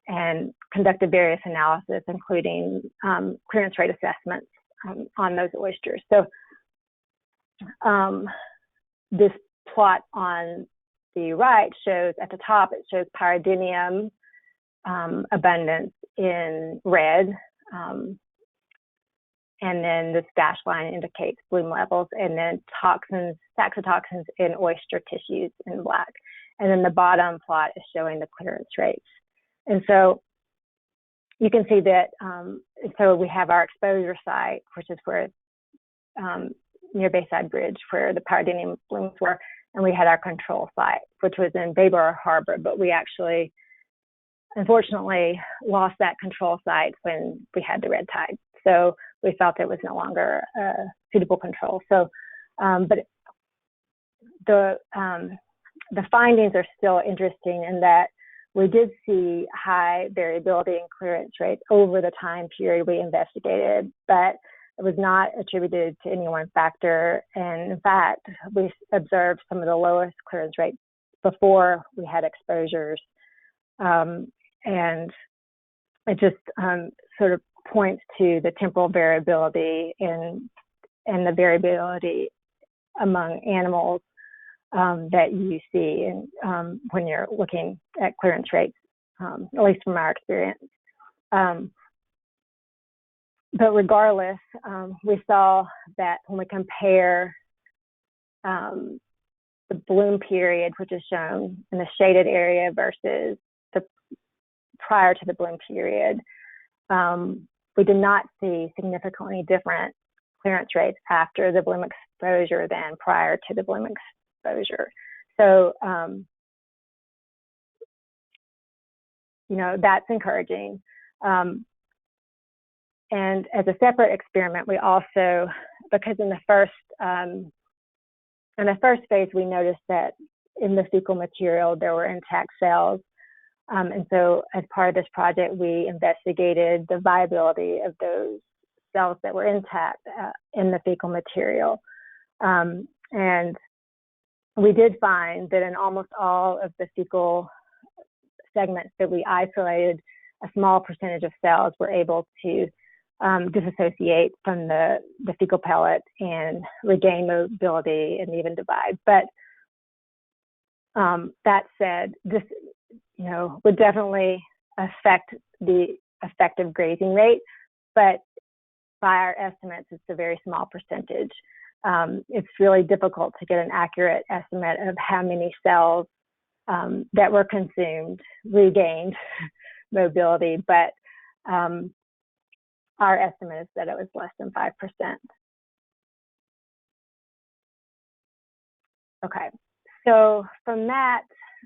and conducted various analysis, including clearance rate assessments on those oysters. So this plot on the right shows, at the top, it shows Pyridinium abundance in red, and then this dashed line indicates bloom levels, and then toxins, saxotoxins in oyster tissues in black. And then the bottom plot is showing the clearance rates. And so you can see that, so we have our exposure site, which is where near Bayside Bridge, where the Pyridinium blooms were. and we had our control site, which was in Bayborough Harbor, but we actually, unfortunately, lost that control site when we had the red tide. So we felt it was no longer a suitable control. So, but the findings are still interesting in that we did see high variability in clearance rates over the time period we investigated, but it was not attributed to any one factor. And in fact, we observed some of the lowest clearance rates before we had exposures. And it just sort of points to the temporal variability and the variability among animals that you see when you're looking at clearance rates, at least from our experience. But regardless, we saw that when we compare the bloom period, which is shown in the shaded area, versus the prior to the bloom period, we did not see significantly different clearance rates after the bloom exposure than prior to the bloom exposure. So, you know, that's encouraging. And as a separate experiment, we also, because in the first phase, we noticed that in the fecal material, there were intact cells. And so as part of this project, we investigated the viability of those cells that were intact in the fecal material. And we did find that in almost all of the fecal segments that we isolated, a small percentage of cells were able to disassociate from the fecal pellet and regain mobility and even divide. But that said, this, you know, would definitely affect the effective grazing rate, but by our estimates, it's a very small percentage. It's really difficult to get an accurate estimate of how many cells that were consumed regained mobility, but our estimate is that it was less than 5%. Okay, so from that,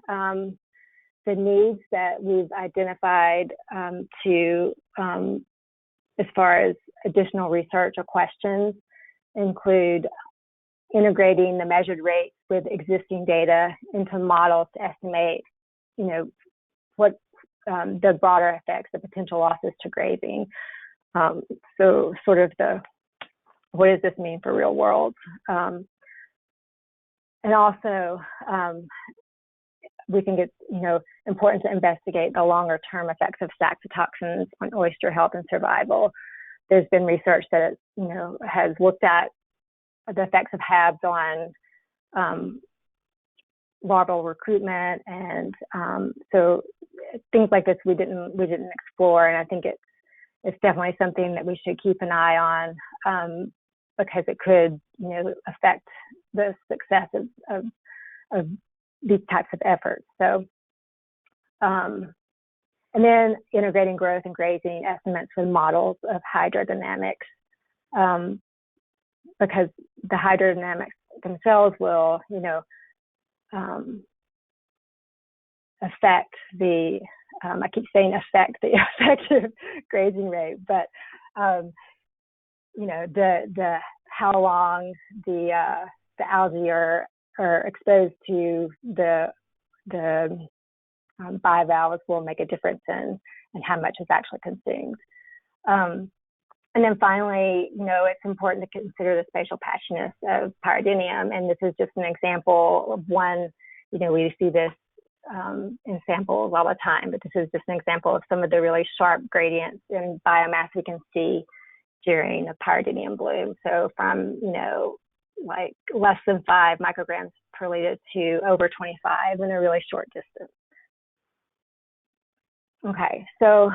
the needs that we've identified as far as additional research or questions include integrating the measured rates with existing data into models to estimate, you know, what the broader effects, the potential losses to grazing. So sort of what does this mean for real world? And also, we think it's, you know, important to investigate the longer term effects of saxotoxins on oyster health and survival. There's been research that, you know, has looked at the effects of HABs on larval recruitment, and so things like this we didn't explore, and I think it's definitely something that we should keep an eye on, because it could, you know, affect the success of these types of efforts. So, and then integrating growth and grazing estimates with models of hydrodynamics, because the hydrodynamics themselves will, you know, affect the, I keep saying affect the effective grazing rate, but you know, the how long the algae are exposed to the bivalves will make a difference in how much is actually consumed. And then finally, you know, it's important to consider the spatial patchiness of Pyridinium, and this is just an example of one. You know, we see this in samples all the time, but this is just an example of some of the really sharp gradients in biomass we can see during a Pyridinium bloom. So from, you know, like less than 5 micrograms per liter to over 25 in a really short distance. Okay, so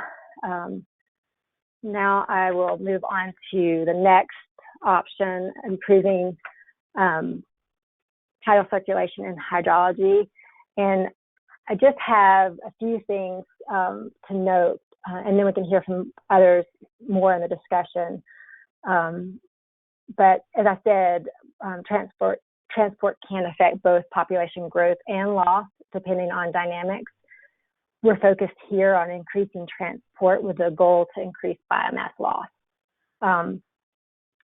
now I will move on to the next option, improving tidal circulation and hydrology. And I just have a few things to note, and then we can hear from others more in the discussion. But as I said, transport can affect both population growth and loss, depending on dynamics. We're focused here on increasing transport with the goal to increase biomass loss.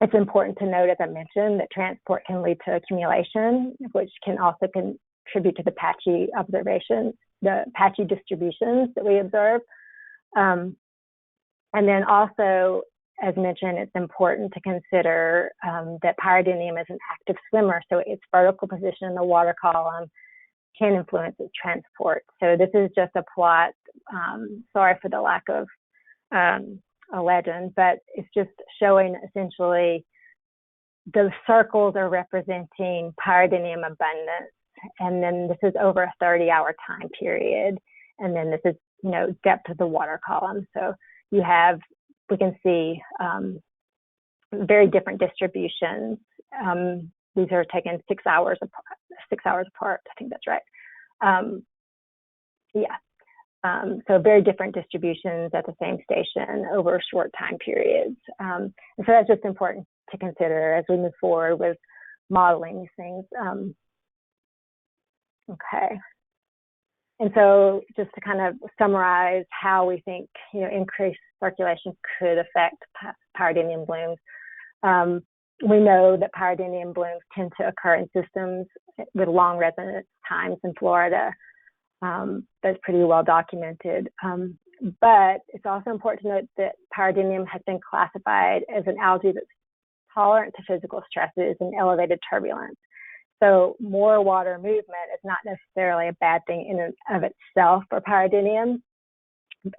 It's important to note, as I mentioned, that transport can lead to accumulation, which can also contribute to the patchy distributions that we observe. And then also, as mentioned, it's important to consider that Pyridinium is an active swimmer, so its vertical position in the water column can influence its transport. So this is just a plot, sorry for the lack of a legend, but it's just showing essentially the circles are representing Pyridinium abundance, and then this is over a 30-hour time period, and then this is, you know, depth of the water column. So you have, we can see very different distributions. These are taken 6 hours apart. I think that's right. So very different distributions at the same station over short time periods. And so that's just important to consider as we move forward with modeling these things. Okay. And so just to kind of summarize how we think, you know, increased circulation could affect Pyridinium blooms. We know that Pyridinium blooms tend to occur in systems with long residence times in Florida. That's pretty well documented. But it's also important to note that Pyridinium has been classified as an algae that's tolerant to physical stresses and elevated turbulence. So more water movement is not necessarily a bad thing in and of itself for Pyridinium.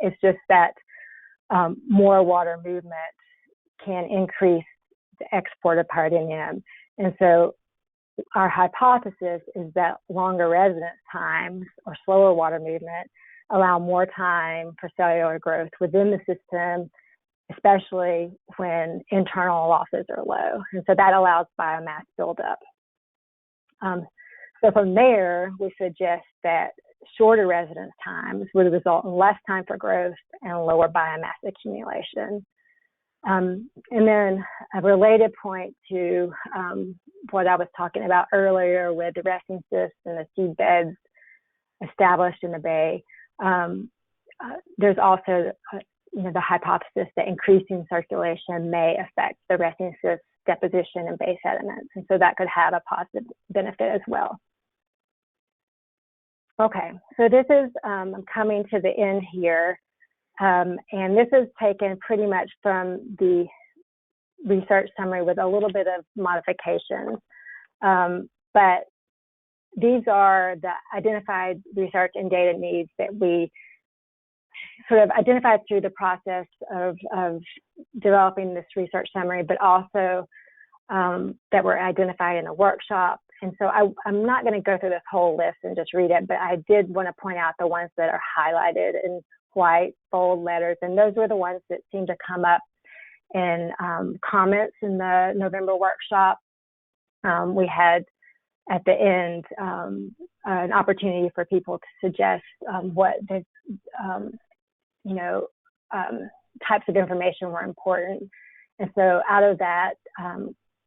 It's just that more water movement can increase the export of Pyridinium. And so our hypothesis is that longer residence times or slower water movement allow more time for cellular growth within the system, especially when internal losses are low. And so that allows biomass buildup. So from there, we suggest that shorter residence times would result in less time for growth and lower biomass accumulation. And then a related point to what I was talking about earlier with the resting cysts and the seed beds established in the bay, there's also the hypothesis that increasing circulation may affect the resting cyst deposition in bay sediments, and so that could have a positive benefit as well. Okay, so this is, I'm coming to the end here, and this is taken pretty much from the research summary with a little bit of modifications, but these are the identified research and data needs that we sort of identified through the process of developing this research summary, but also that were identified in the workshop. And so I'm not going to go through this whole list and just read it, but I did want to point out the ones that are highlighted in white, bold letters. And those were the ones that seemed to come up in comments in the November workshop. We had at the end an opportunity for people to suggest what the types of information were important. And so out of that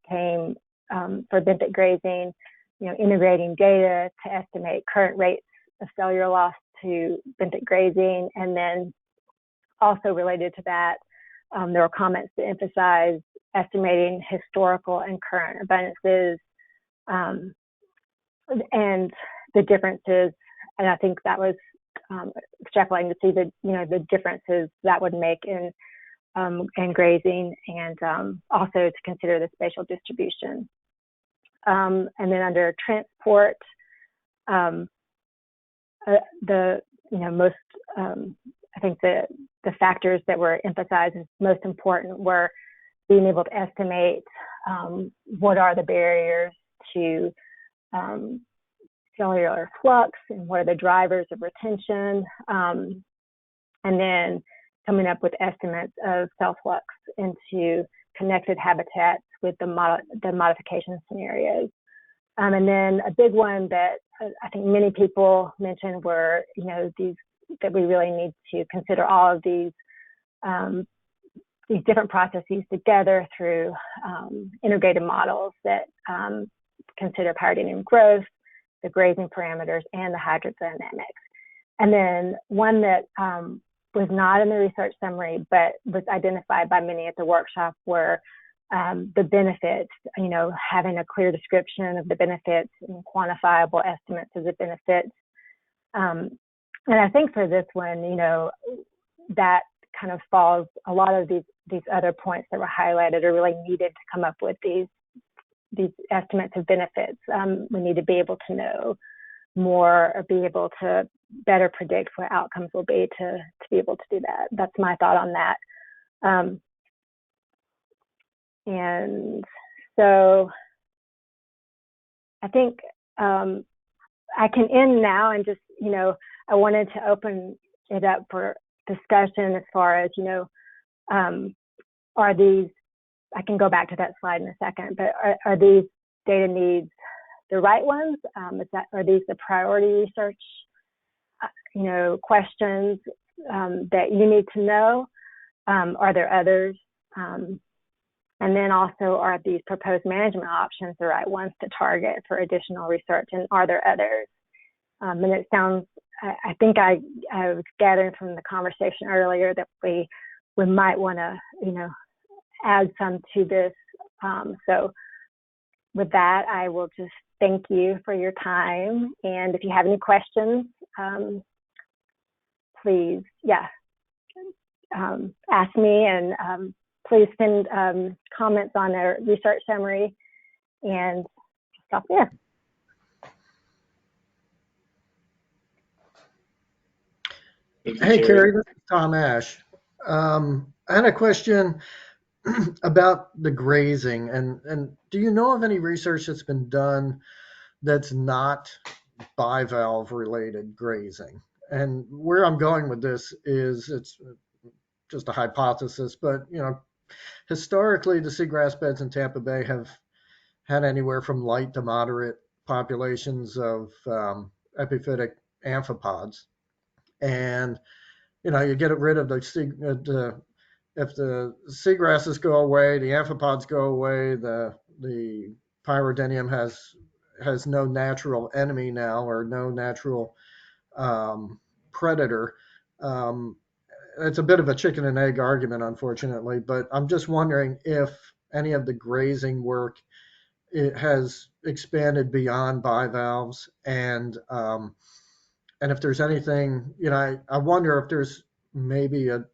came for benthic grazing, integrating data to estimate current rates of cellular loss to benthic grazing. And then also related to that, there were comments to emphasize estimating historical and current abundances and the differences. And I think that was extrapolating to see the differences that would make in grazing, and also to consider the spatial distribution. And then under transport, I think the factors that were emphasized as most important were being able to estimate what are the barriers to cellular flux and what are the drivers of retention, and then coming up with estimates of cell flux into connected habitats with the modification scenarios. And then a big one that I think many people mentioned were, these that we really need to consider all of these different processes together through integrated models that consider pyridinium growth, the grazing parameters, and the hydrodynamics. And then one that was not in the research summary, but was identified by many at the workshop were the benefits, having a clear description of the benefits and quantifiable estimates of the benefits. And I think for this one, that kind of falls, a lot of these other points that were highlighted are really needed to come up with these estimates of benefits. We need to be able to know more or be able to better predict what outcomes will be to be able to do that. That's my thought on that. And so I think I can end now and just, I wanted to open it up for discussion as far as, are these, I can go back to that slide in a second, but are these data needs the right ones? Are these the priority research, questions that you need to know? Are there others? And then also, are these proposed management options the right ones to target for additional research? And are there others? And it sounds, I think I was gathering from the conversation earlier that we might want to, add some to this. So with that, I will just thank you for your time. And if you have any questions, please, ask me, and please send comments on our research summary, and stop there. Hey, Carrie, this is Tom Ash. I had a question about the grazing, and do you know of any research that's been done that's not bivalve related grazing? And where I'm going with this is, it's just a hypothesis, but historically the seagrass beds in Tampa Bay have had anywhere from light to moderate populations of epiphytic amphipods, and you get rid of if the seagrasses go away, the amphipods go away, the Pyridinium has no natural enemy now, or no natural predator. It's a bit of a chicken and egg argument, unfortunately, but I'm just wondering if any of the grazing work has expanded beyond bivalves, and if there's anything, I wonder if there's maybe a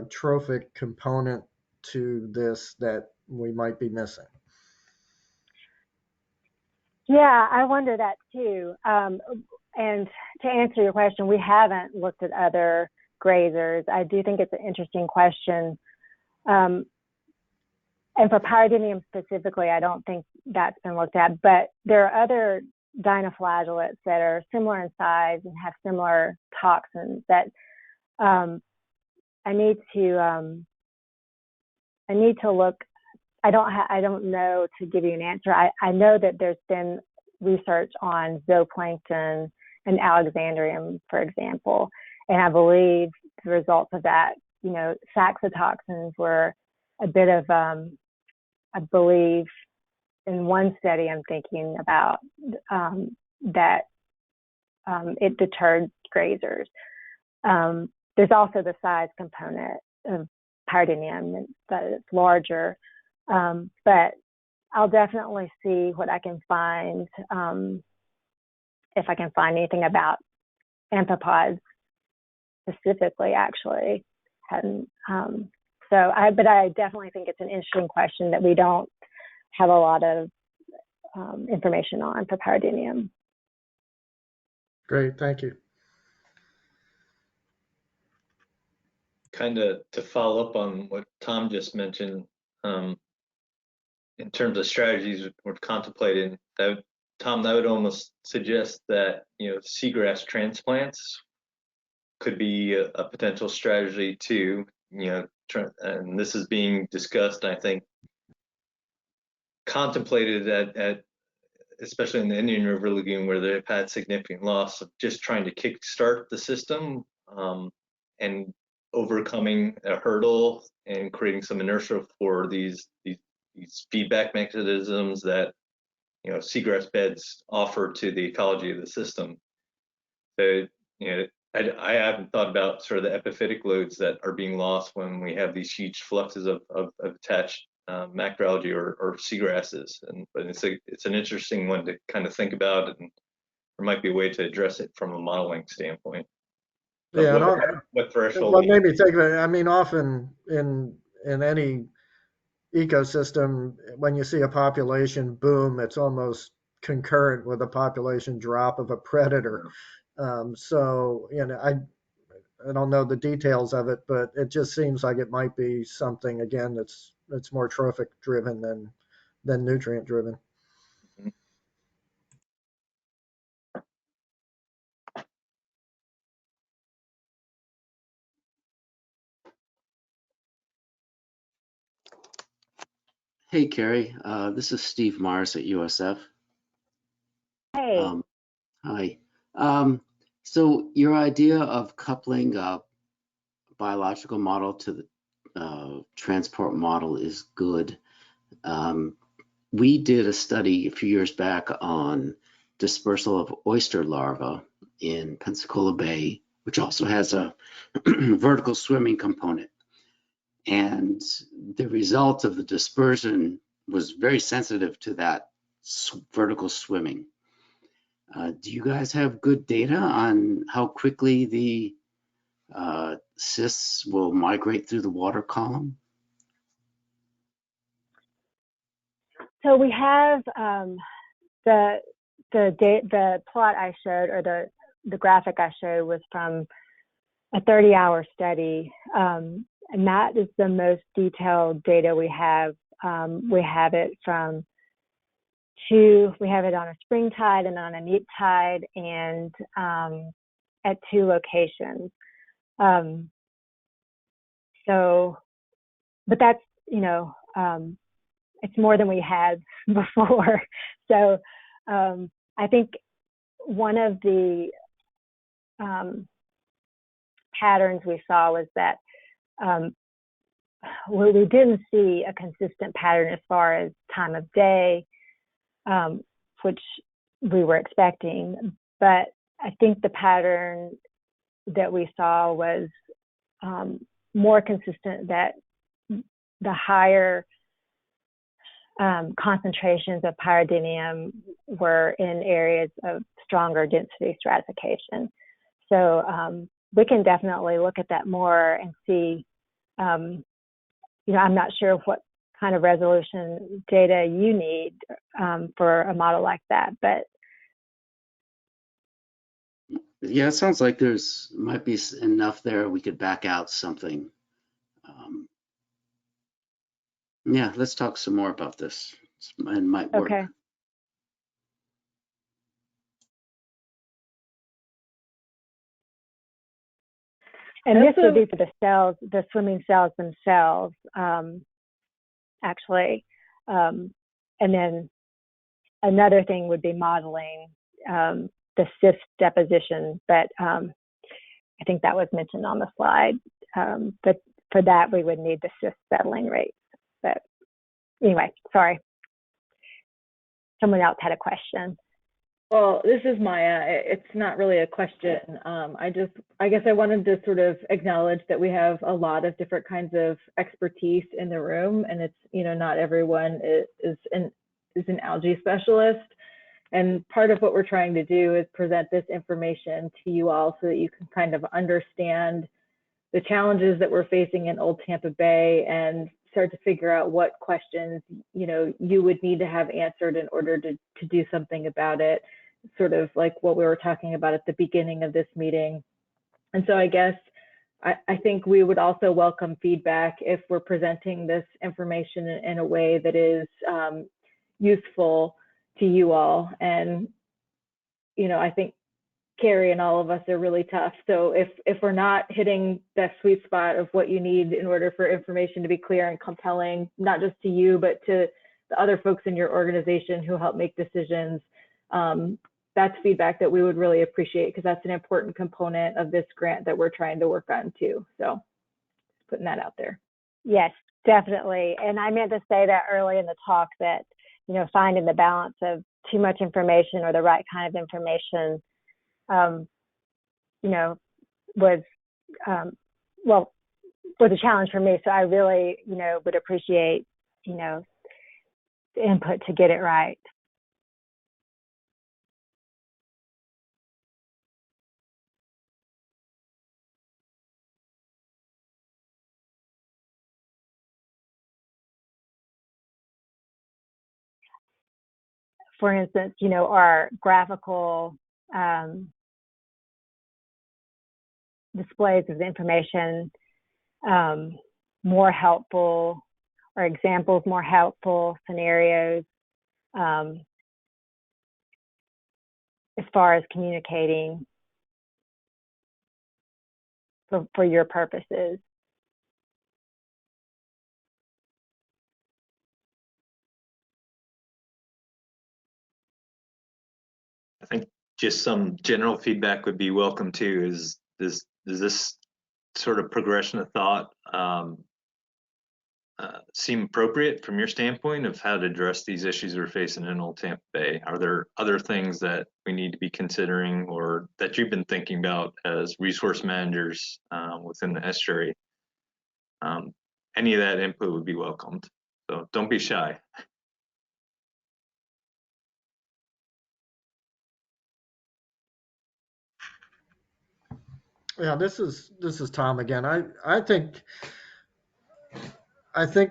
trophic component to this that we might be missing. Yeah, I wonder that too. And to answer your question, we haven't looked at other grazers. I do think it's an interesting question. And for Pyridinium specifically, I don't think that's been looked at, but there are other dinoflagellates that are similar in size and have similar toxins that I need to look. I don't know to give you an answer. I know that there's been research on zooplankton and Alexandrium, for example, and I believe the results of that, saxotoxins were a bit of, I believe in one study I'm thinking about that it deterred grazers. There's also the size component of Pyridinium, that it's larger, but I'll definitely see what I can find, if I can find anything about amphipods specifically, actually. And but I definitely think it's an interesting question that we don't have a lot of information on for Pyridinium. Great, thank you. Kind of to follow up on what Tom just mentioned, in terms of strategies we're contemplating, Tom, that would almost suggest that seagrass transplants could be a potential strategy too. And this is being discussed, I think, contemplated at especially in the Indian River Lagoon, where they've had significant loss, of just trying to kickstart the system and overcoming a hurdle and creating some inertia for these feedback mechanisms that seagrass beds offer to the ecology of the system. So, I haven't thought about sort of the epiphytic loads that are being lost when we have these huge fluxes of attached macroalgae or seagrasses. But it's an interesting one to kind of think about, and there might be a way to address it from a modeling standpoint. Yeah, what threshold? What made me think of it, I mean, often in any ecosystem, when you see a population boom, it's almost concurrent with a population drop of a predator. So, I don't know the details of it, but it just seems like it might be something, again, that's more trophic driven than nutrient driven. Hey, Carrie. This is Steve Mars at USF. Hey. Hi. So your idea of coupling a biological model to the transport model is good. We did a study a few years back on dispersal of oyster larvae in Pensacola Bay, which also has a vertical swimming component. And the result of the dispersion was very sensitive to that vertical swimming. Do you guys have good data on how quickly the cysts will migrate through the water column? So we have the plot I showed, or the graphic I showed, was from a 30-hour study, and that is the most detailed data we have. We have it we have it on a spring tide and on a neap tide, and at 2 locations. But that's, it's more than we had before. So I think one of the patterns we saw was that we didn't see a consistent pattern as far as time of day, which we were expecting. But I think the pattern that we saw was more consistent, that the higher concentrations of pyridinium were in areas of stronger density stratification. So we can definitely look at that more and see, I'm not sure what kind of resolution data you need for a model like that, but Yeah, it sounds like there's might be enough there we could back out something. Yeah, let's talk some more about this. It might work. Okay. And this would be for the cells, the swimming cells themselves, actually. And then another thing would be modeling the cyst deposition, but I think that was mentioned on the slide. But for that, we would need the cyst settling rates. But anyway, sorry. Someone else had a question. Well, this is Maya. It's not really a question. I guess I wanted to sort of acknowledge that we have a lot of different kinds of expertise in the room, and it's, not everyone is an algae specialist. And part of what we're trying to do is present this information to you all so that you can kind of understand the challenges that we're facing in Old Tampa Bay and start to figure out what questions, you would need to have answered in order to do something about it, sort of like what we were talking about at the beginning of this meeting. And so I guess I think we would also welcome feedback if we're presenting this information in a way that is useful to you all. And, I think Carrie and all of us are really tough. So if we're not hitting that sweet spot of what you need in order for information to be clear and compelling, not just to you, but to the other folks in your organization who help make decisions, that's feedback that we would really appreciate, because that's an important component of this grant that we're trying to work on too. So putting that out there. Yes, definitely. And I meant to say that early in the talk, that finding the balance of too much information or the right kind of information, was was a challenge for me. So I really, would appreciate, the input to get it right. For instance, our graphical displays of the information more helpful, or examples more helpful, scenarios as far as communicating for your purposes. I think just some general feedback would be welcome too. Does this sort of progression of thought seem appropriate from your standpoint of how to address these issues we're facing in Old Tampa Bay? Are there other things that we need to be considering or that you've been thinking about as resource managers within the estuary? Any of that input would be welcomed. So don't be shy. Yeah, this is Tom again. I think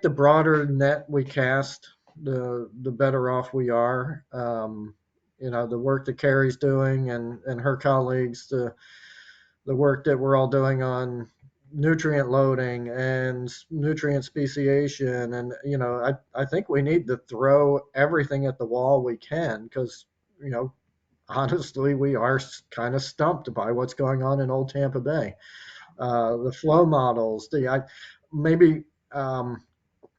the broader net we cast, the better off we are. The work that Carrie's doing and her colleagues, the work that we're all doing on nutrient loading and nutrient speciation, and I think we need to throw everything at the wall we can, because honestly, we are kind of stumped by what's going on in Old Tampa Bay. The flow models, maybe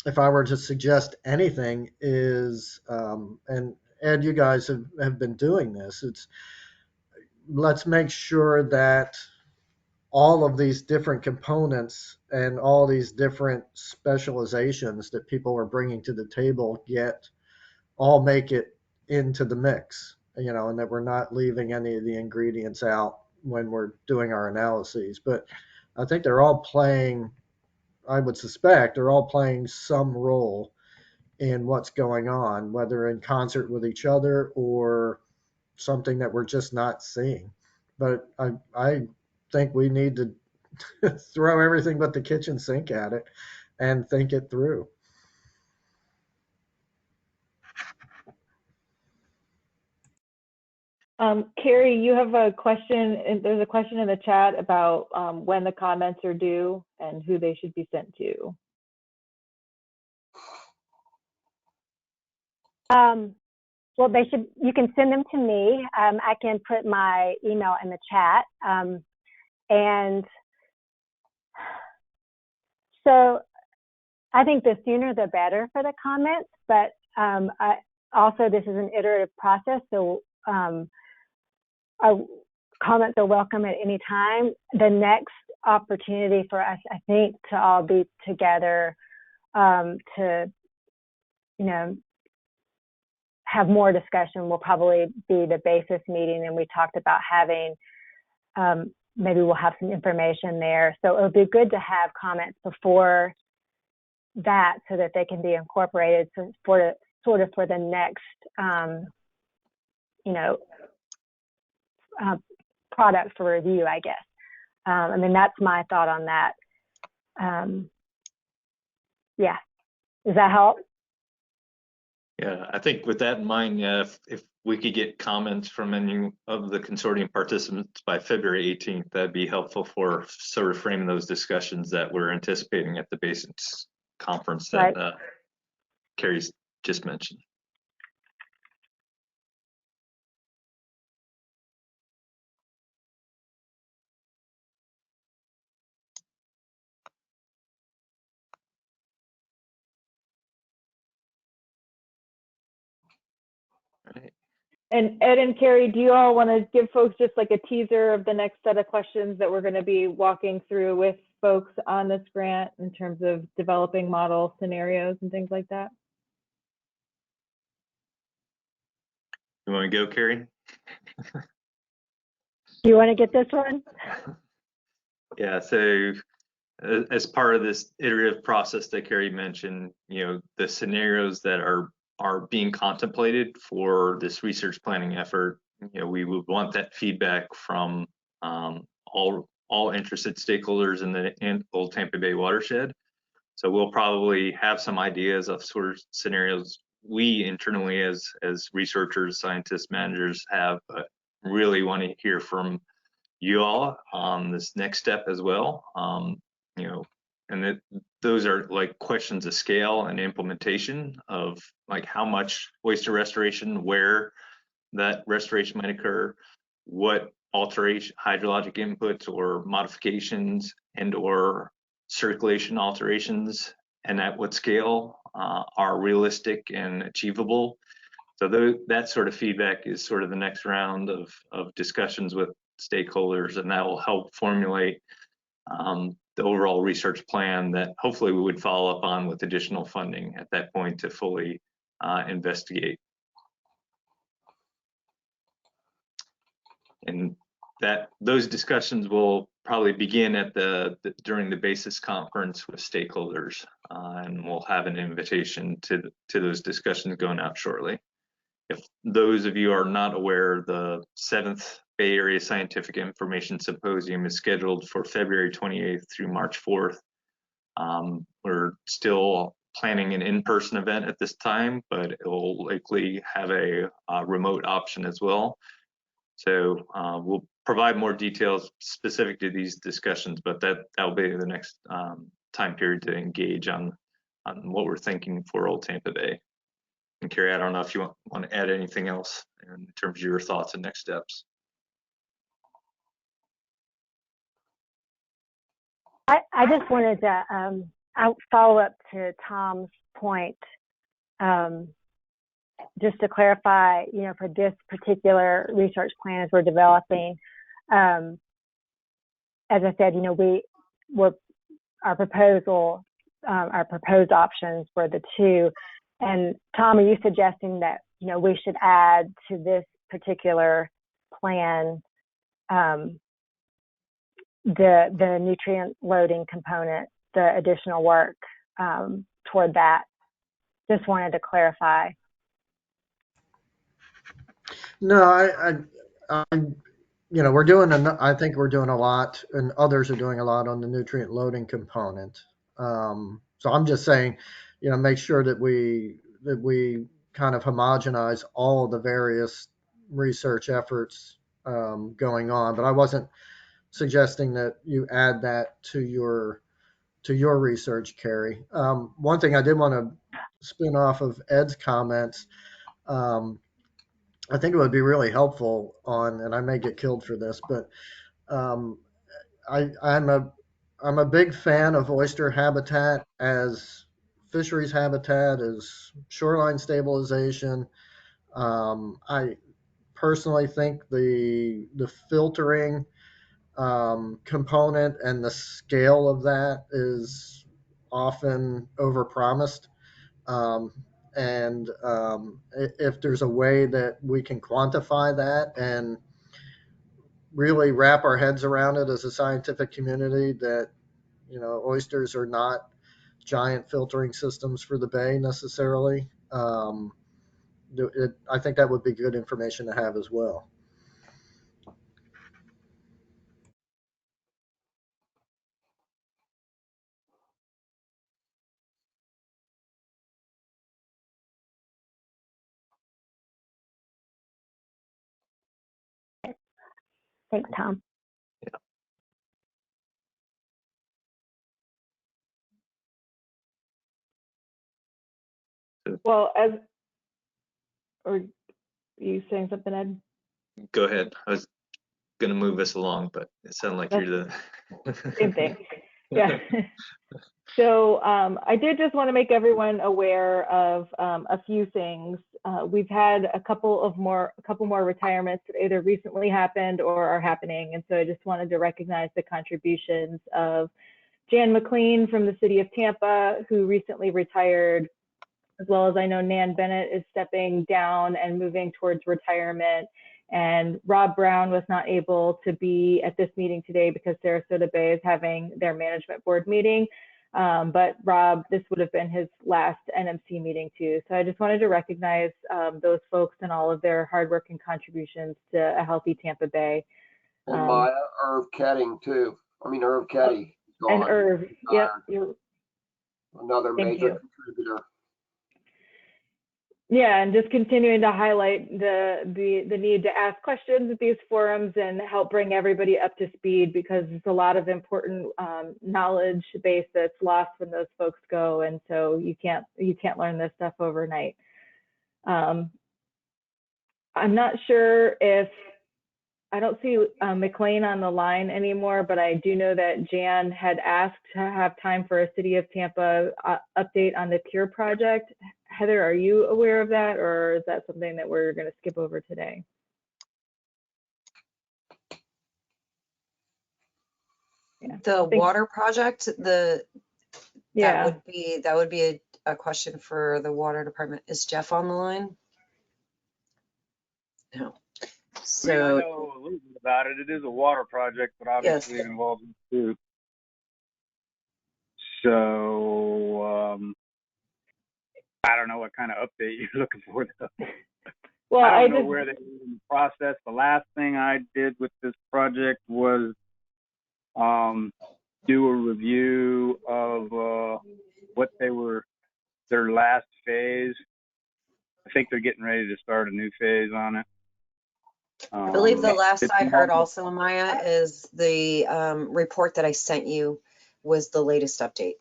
if I were to suggest anything is, and Ed, you guys have been doing this, let's make sure that all of these different components and all these different specializations that people are bringing to the table all make it into the mix, and that we're not leaving any of the ingredients out when we're doing our analyses. But I think I would suspect they're all playing some role in what's going on, whether in concert with each other or something that we're just not seeing. But I think we need to throw everything but the kitchen sink at it and think it through. Carrie, you have a question, and there's a question in the chat about when the comments are due and who they should be sent to. Well, you can send them to me. I can put my email in the chat. And so I think the sooner the better for the comments, but also this is an iterative process. So our comments are welcome at any time. The next opportunity for us, I think, to all be together to, have more discussion will probably be the basis meeting, and we talked about having, maybe we'll have some information there. So it would be good to have comments before that so that they can be incorporated for the next, product for review, I guess. I mean, that's my thought on that. Yeah, does that help? Yeah, I think with that in mind, if we could get comments from any of the consortium participants by February 18th, that'd be helpful for sort of framing those discussions that we're anticipating at the Basics conference that Carrie's just mentioned. Right. And Ed and Carrie, do you all want to give folks just like a teaser of the next set of questions that we're going to be walking through with folks on this grant in terms of developing model scenarios and things like that? You want to go, Carrie? Do you want to get this one? Yeah, so as part of this iterative process that Carrie mentioned, the scenarios that are being contemplated for this research planning effort, we would want that feedback from all interested stakeholders in the Old Tampa Bay watershed. So we'll probably have some ideas of sort of scenarios we internally as researchers, scientists, managers have, but really want to hear from you all on this next step as well. And those are like questions of scale and implementation of like how much oyster restoration, where that restoration might occur, what alteration, hydrologic inputs or modifications and or circulation alterations, and at what scale are realistic and achievable. So that sort of feedback is sort of the next round of discussions with stakeholders, and that will help formulate the overall research plan that hopefully we would follow up on with additional funding at that point to fully investigate. And those discussions will probably begin during the basis conference with stakeholders, and we'll have an invitation to those discussions going out shortly. If those of you are not aware, the 7th Bay Area Scientific Information Symposium is scheduled for February 28th through March 4th. We're still planning an in-person event at this time, but it will likely have a remote option as well. So we'll provide more details specific to these discussions, but that'll be the next time period to engage on what we're thinking for Old Tampa Bay. And Carrie, I don't know if you want to add anything else in terms of your thoughts and next steps. I just wanted to follow up to Tom's point, just to clarify, for this particular research plan as we're developing, as I said, our proposed options were the two. And Tom, are you suggesting that, we should add to this particular plan the nutrient loading component, the additional work toward that? Just wanted to clarify. No, I think we're doing a lot, and others are doing a lot on the nutrient loading component. So I'm just saying, make sure that we kind of homogenize all of the various research efforts going on. But I wasn't suggesting that you add that to your research, Carrie. One thing I did want to spin off of Ed's comments. I think it would be really helpful and I may get killed for this, but I'm a big fan of oyster habitat as fisheries habitat, as shoreline stabilization. I personally think the filtering component and the scale of that is often overpromised. If there's a way that we can quantify that and really wrap our heads around it as a scientific community, that oysters are not giant filtering systems for the bay necessarily, I think that would be good information to have as well. Thanks, Tom. Well, are you saying something, Ed? Go ahead. I was going to move us along, but it sounded like you're the same thing. Yeah. So I did just want to make everyone aware of a few things. We've had a couple more retirements that either recently happened or are happening, and so I just wanted to recognize the contributions of Jan McLean from the city of Tampa, who recently retired, as well as I know Nan Bennett is stepping down and moving towards retirement. And Rob Brown was not able to be at this meeting today because Sarasota Bay is having their management board meeting. But Rob, this would have been his last NMC meeting too. So I just wanted to recognize those folks and all of their hard work and contributions to a healthy Tampa Bay. And Maya, Irv Ketting too. I mean, Irv Ketty. And Irv, yep. Another major contributor. Yeah, and just continuing to highlight the need to ask questions at these forums and help bring everybody up to speed, because there's a lot of important knowledge base that's lost when those folks go, and so you can't learn this stuff overnight. I'm not sure if I don't see McLean on the line anymore, but I do know that Jan had asked to have time for a City of Tampa update on the Cure project. Heather, are you aware of that, or is that something that we're going to skip over today? Yeah. The water project, that would be a question for the water department. Is Jeff on the line? No. So I know a little bit about it. It is a water project, but obviously it involves food. So I don't know what kind of update you're looking for, though. Well, I don't know where they are in the process. The last thing I did with this project was do a review of what their last phase. I think they're getting ready to start a new phase on it. I believe the last I heard also, Maya, is the report that I sent you was the latest update.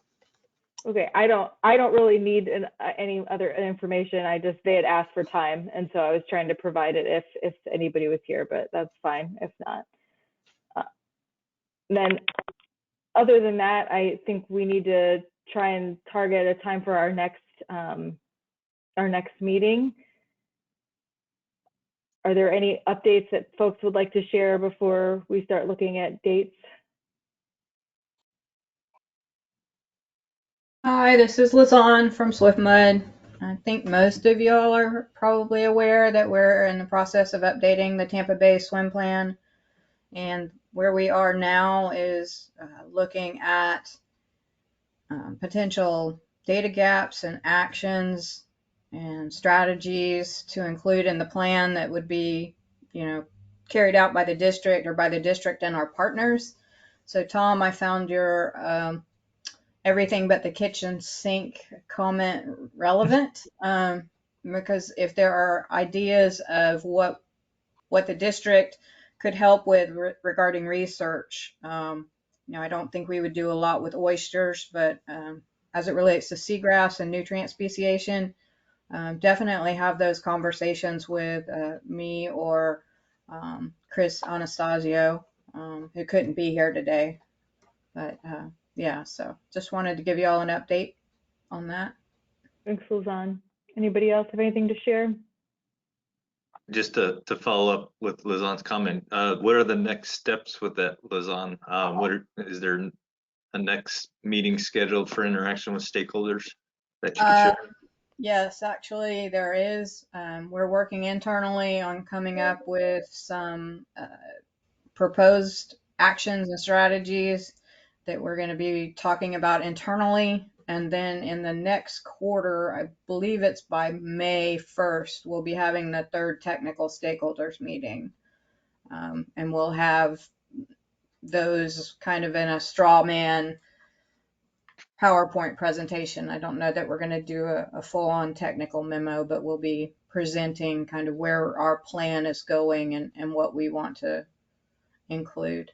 Okay, I don't really need any other information. They had asked for time, and so I was trying to provide it if anybody was here, but that's fine if not. Then other than that, I think we need to try and target a time for our next meeting. Are there any updates that folks would like to share before we start looking at dates? Hi, this is Lizanne from Swift Mud. I think most of y'all are probably aware that we're in the process of updating the Tampa Bay swim plan. And where we are now is looking at potential data gaps and actions and strategies to include in the plan that would be, carried out by the district or by the district and our partners. So Tom, I found your everything but the kitchen sink comment relevant, because if there are ideas of what the district could help with regarding research, I don't think we would do a lot with oysters, but as it relates to seagrass and nutrient speciation, definitely have those conversations with me or Chris Anastasio, who couldn't be here today, but yeah, so just wanted to give you all an update on that. Thanks, Lizanne. Anybody else have anything to share? Just to follow up with Lizanne's comment, what are the next steps with that, Lizanne? Is there a next meeting scheduled for interaction with stakeholders that you can share? Yes, actually there is. We're working internally on coming up with some proposed actions and strategies that we're going to be talking about internally. And then in the next quarter, I believe it's by May 1st, we'll be having the third technical stakeholders meeting. And we'll have those kind of in a straw man PowerPoint presentation. I don't know that we're going to do a full-on technical memo, but we'll be presenting kind of where our plan is going and what we want to include.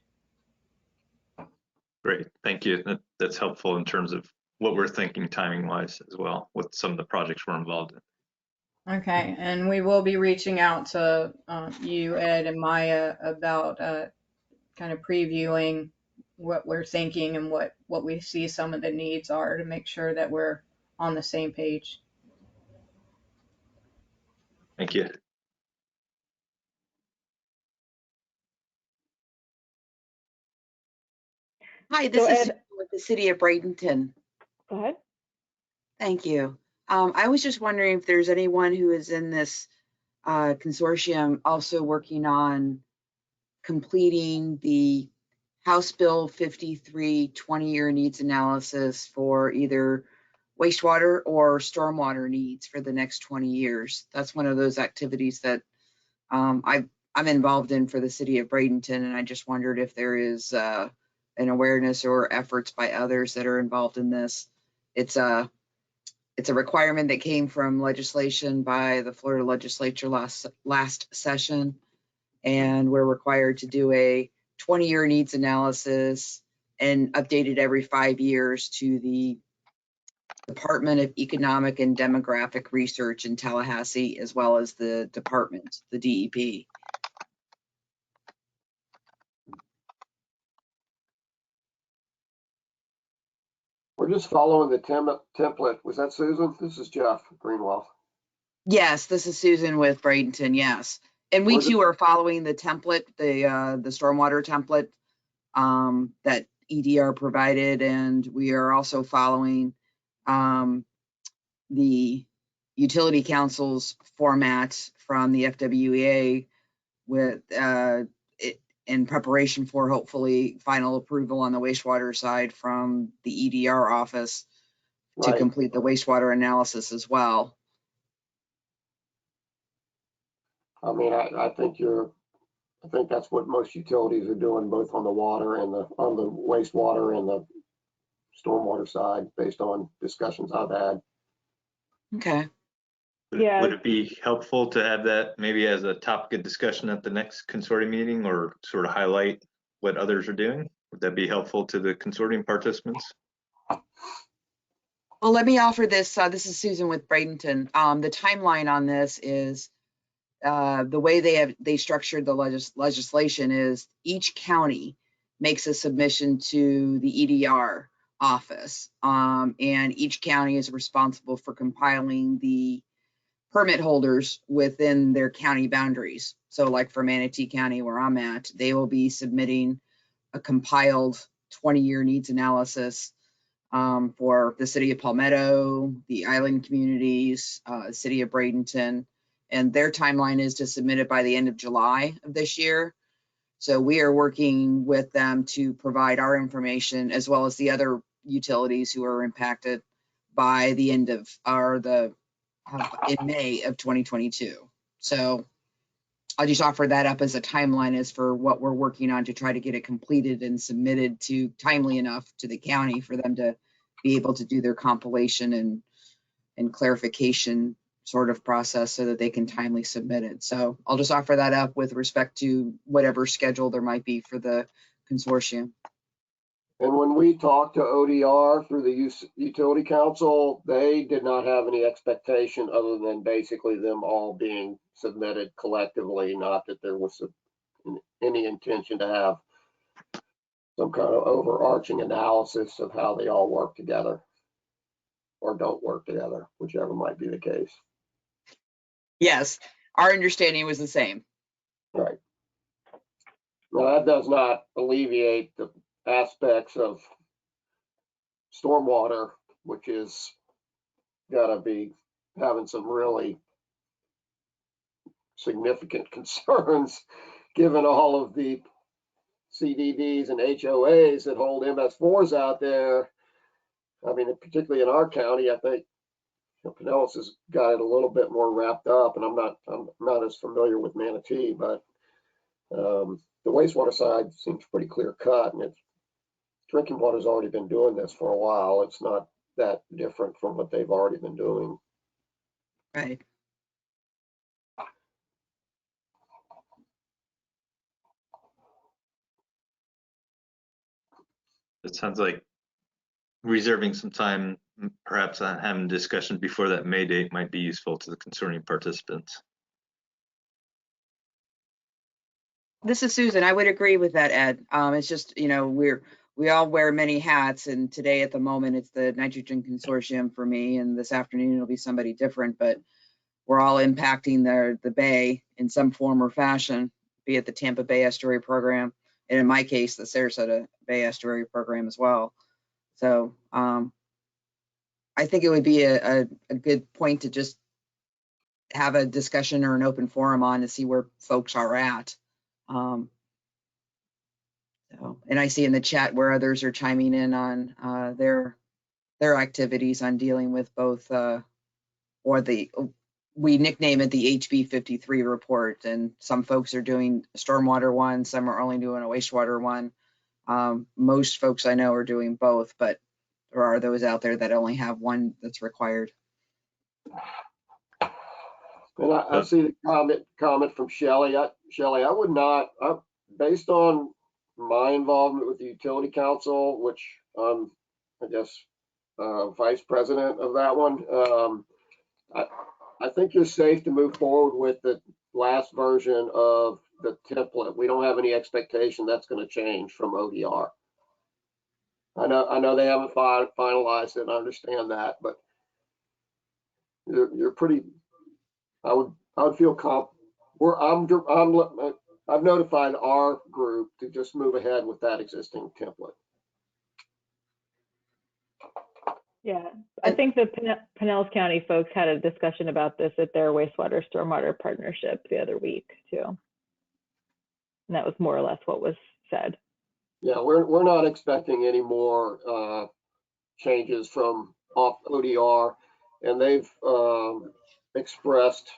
Great, thank you. That's helpful in terms of what we're thinking timing-wise as well with some of the projects we're involved in. Okay, and we will be reaching out to you, Ed, and Maya about kind of previewing what we're thinking and what we see some of the needs are to make sure that we're on the same page. Thank you. Hi, this is with the City of Bradenton. Go ahead. Thank you. I was just wondering if there's anyone who is in this consortium also working on completing the House Bill 53 20-year needs analysis for either wastewater or stormwater needs for the next 20 years. That's one of those activities that I'm involved in for the city of Bradenton, and I just wondered if there is an awareness or efforts by others that are involved in this. It's a requirement that came from legislation by the Florida legislature last session, and we're required to do a 20-year needs analysis and update it every 5 years to the Department of Economic and Demographic Research in Tallahassee, as well as the department, the DEP. We're just following the template. Was that Susan? This is Jeff Greenwell. Yes, this is Susan with Bradenton, yes. And we too are following the template, the stormwater template that EDR provided, and we are also following the Utility Council's format from the FWEA with in preparation for hopefully final approval on the wastewater side from the EDR office to complete the wastewater analysis as well. I mean, I think that's what most utilities are doing, both on the water and on the wastewater and the stormwater side, based on discussions I've had. Okay. Yeah. Would it be helpful to have that maybe as a topic of discussion at the next consortium meeting, or sort of highlight what others are doing? Would that be helpful to the consortium participants? Well, let me offer this. This is Susan with Bradenton. The timeline on this is the way they structured the legislation is each county makes a submission to the EDR office, and each county is responsible for compiling the permit holders within their county boundaries. So like for Manatee County, where I'm at, they will be submitting a compiled 20-year needs analysis for the city of Palmetto, the island communities, city of Bradenton, and their timeline is to submit it by the end of July of this year. So we are working with them to provide our information as well as the other utilities who are impacted by the end of in May of 2022. So I'll just offer that up as a timeline as for what we're working on to try to get it completed and submitted to timely enough to the county for them to be able to do their compilation and clarification sort of process so that they can timely submit it. So I'll just offer that up with respect to whatever schedule there might be for the consortium. And when we talked to ODR through the Utility Council, they did not have any expectation other than basically them all being submitted collectively, not that there was any intention to have some kind of overarching analysis of how they all work together or don't work together, whichever might be the case. Yes, our understanding was the same. Right. Now, that does not alleviate the aspects of stormwater, which is gotta be having some really significant concerns given all of the CDDs and HOAs that hold MS4s out there. I mean, particularly in our county, I think Pinellas has got it a little bit more wrapped up, and I'm not as familiar with Manatee, but the wastewater side seems pretty clear cut, and drinking water's already been doing this for a while. It's not that different from what they've already been doing. Right. It sounds like reserving some time, perhaps on having a discussion before that May date, might be useful to the consortium participants. This is Susan. I would agree with that, Ed. It's just, you know, we all wear many hats, and today at the moment it's the nitrogen consortium for me, and this afternoon it'll be somebody different, but we're all impacting the Bay in some form or fashion, be it the Tampa Bay Estuary Program, and in my case, the Sarasota Bay Estuary Program as well. So I I think it would be a good point to just have a discussion or an open forum on to see where folks are at. So, and I see in the chat where others are chiming in on their activities on dealing with both, we nickname it the HB 53 report, and some folks are doing a stormwater one, some are only doing a wastewater one. Most folks I know are doing both, but there are those out there that only have one that's required. And I see the comment from Shelley. Shelley, I would not, based on my involvement with the Utility Council, which I'm, I guess, vice president of that one, I think you're safe to move forward with the last version of the template. We don't have any expectation that's going to change from ODR. I know they haven't finalized it. I understand that, but you're pretty. I would feel I've notified our group to just move ahead with that existing template. Yeah, I think the Pinellas County folks had a discussion about this at their wastewater stormwater partnership the other week too. And that was more or less what was said. Yeah, we're not expecting any more changes from off ODR, and they've expressed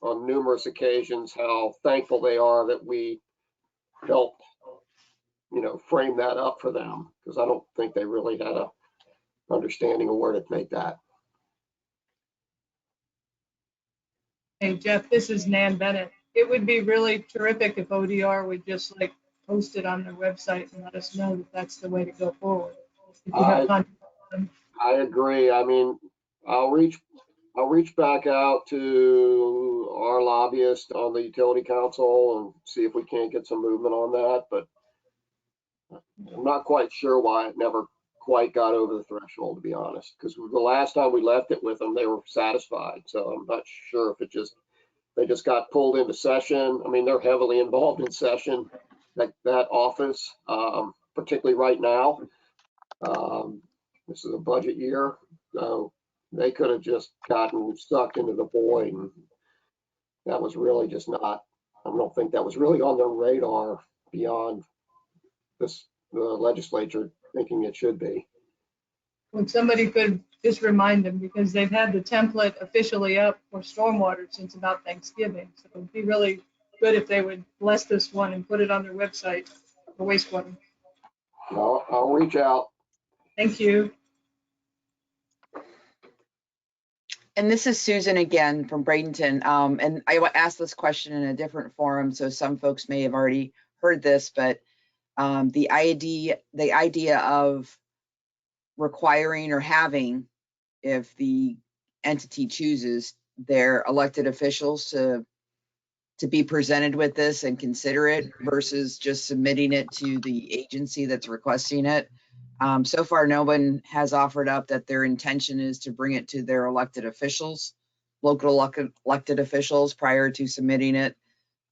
on numerous occasions how thankful they are that we helped, frame that up for them, because I don't think they really had a understanding of where to take that. Hey Jeff, this is Nan Bennett. It would be really terrific if ODR would just post it on their website and let us know that that's the way to go forward. If you have I agree. I mean, I'll reach back out to our lobbyist on the Utility Council and see if we can't get some movement on that, but I'm not quite sure why it never quite got over the threshold, to be honest, because the last time we left it with them, they were satisfied. So I'm not sure if they just got pulled into session. I mean, they're heavily involved in session, that office, particularly right now. This is a budget year, so they could have just gotten sucked into the void, and that was really just not. I don't think that was really on their radar beyond the legislature thinking it should be. When somebody could just remind them, because they've had the template officially up for stormwater since about Thanksgiving. So it'd be really good if they would bless this one and put it on their website for wastewater. I'll reach out. Thank you. And this is Susan again from Bradenton. And I asked this question in a different forum, so some folks may have already heard this, but the idea of requiring or having, if the entity chooses, their elected officials to be presented with this and consider it versus just submitting it to the agency that's requesting it. So far, no one has offered up that their intention is to bring it to their elected officials, local elected officials, prior to submitting it.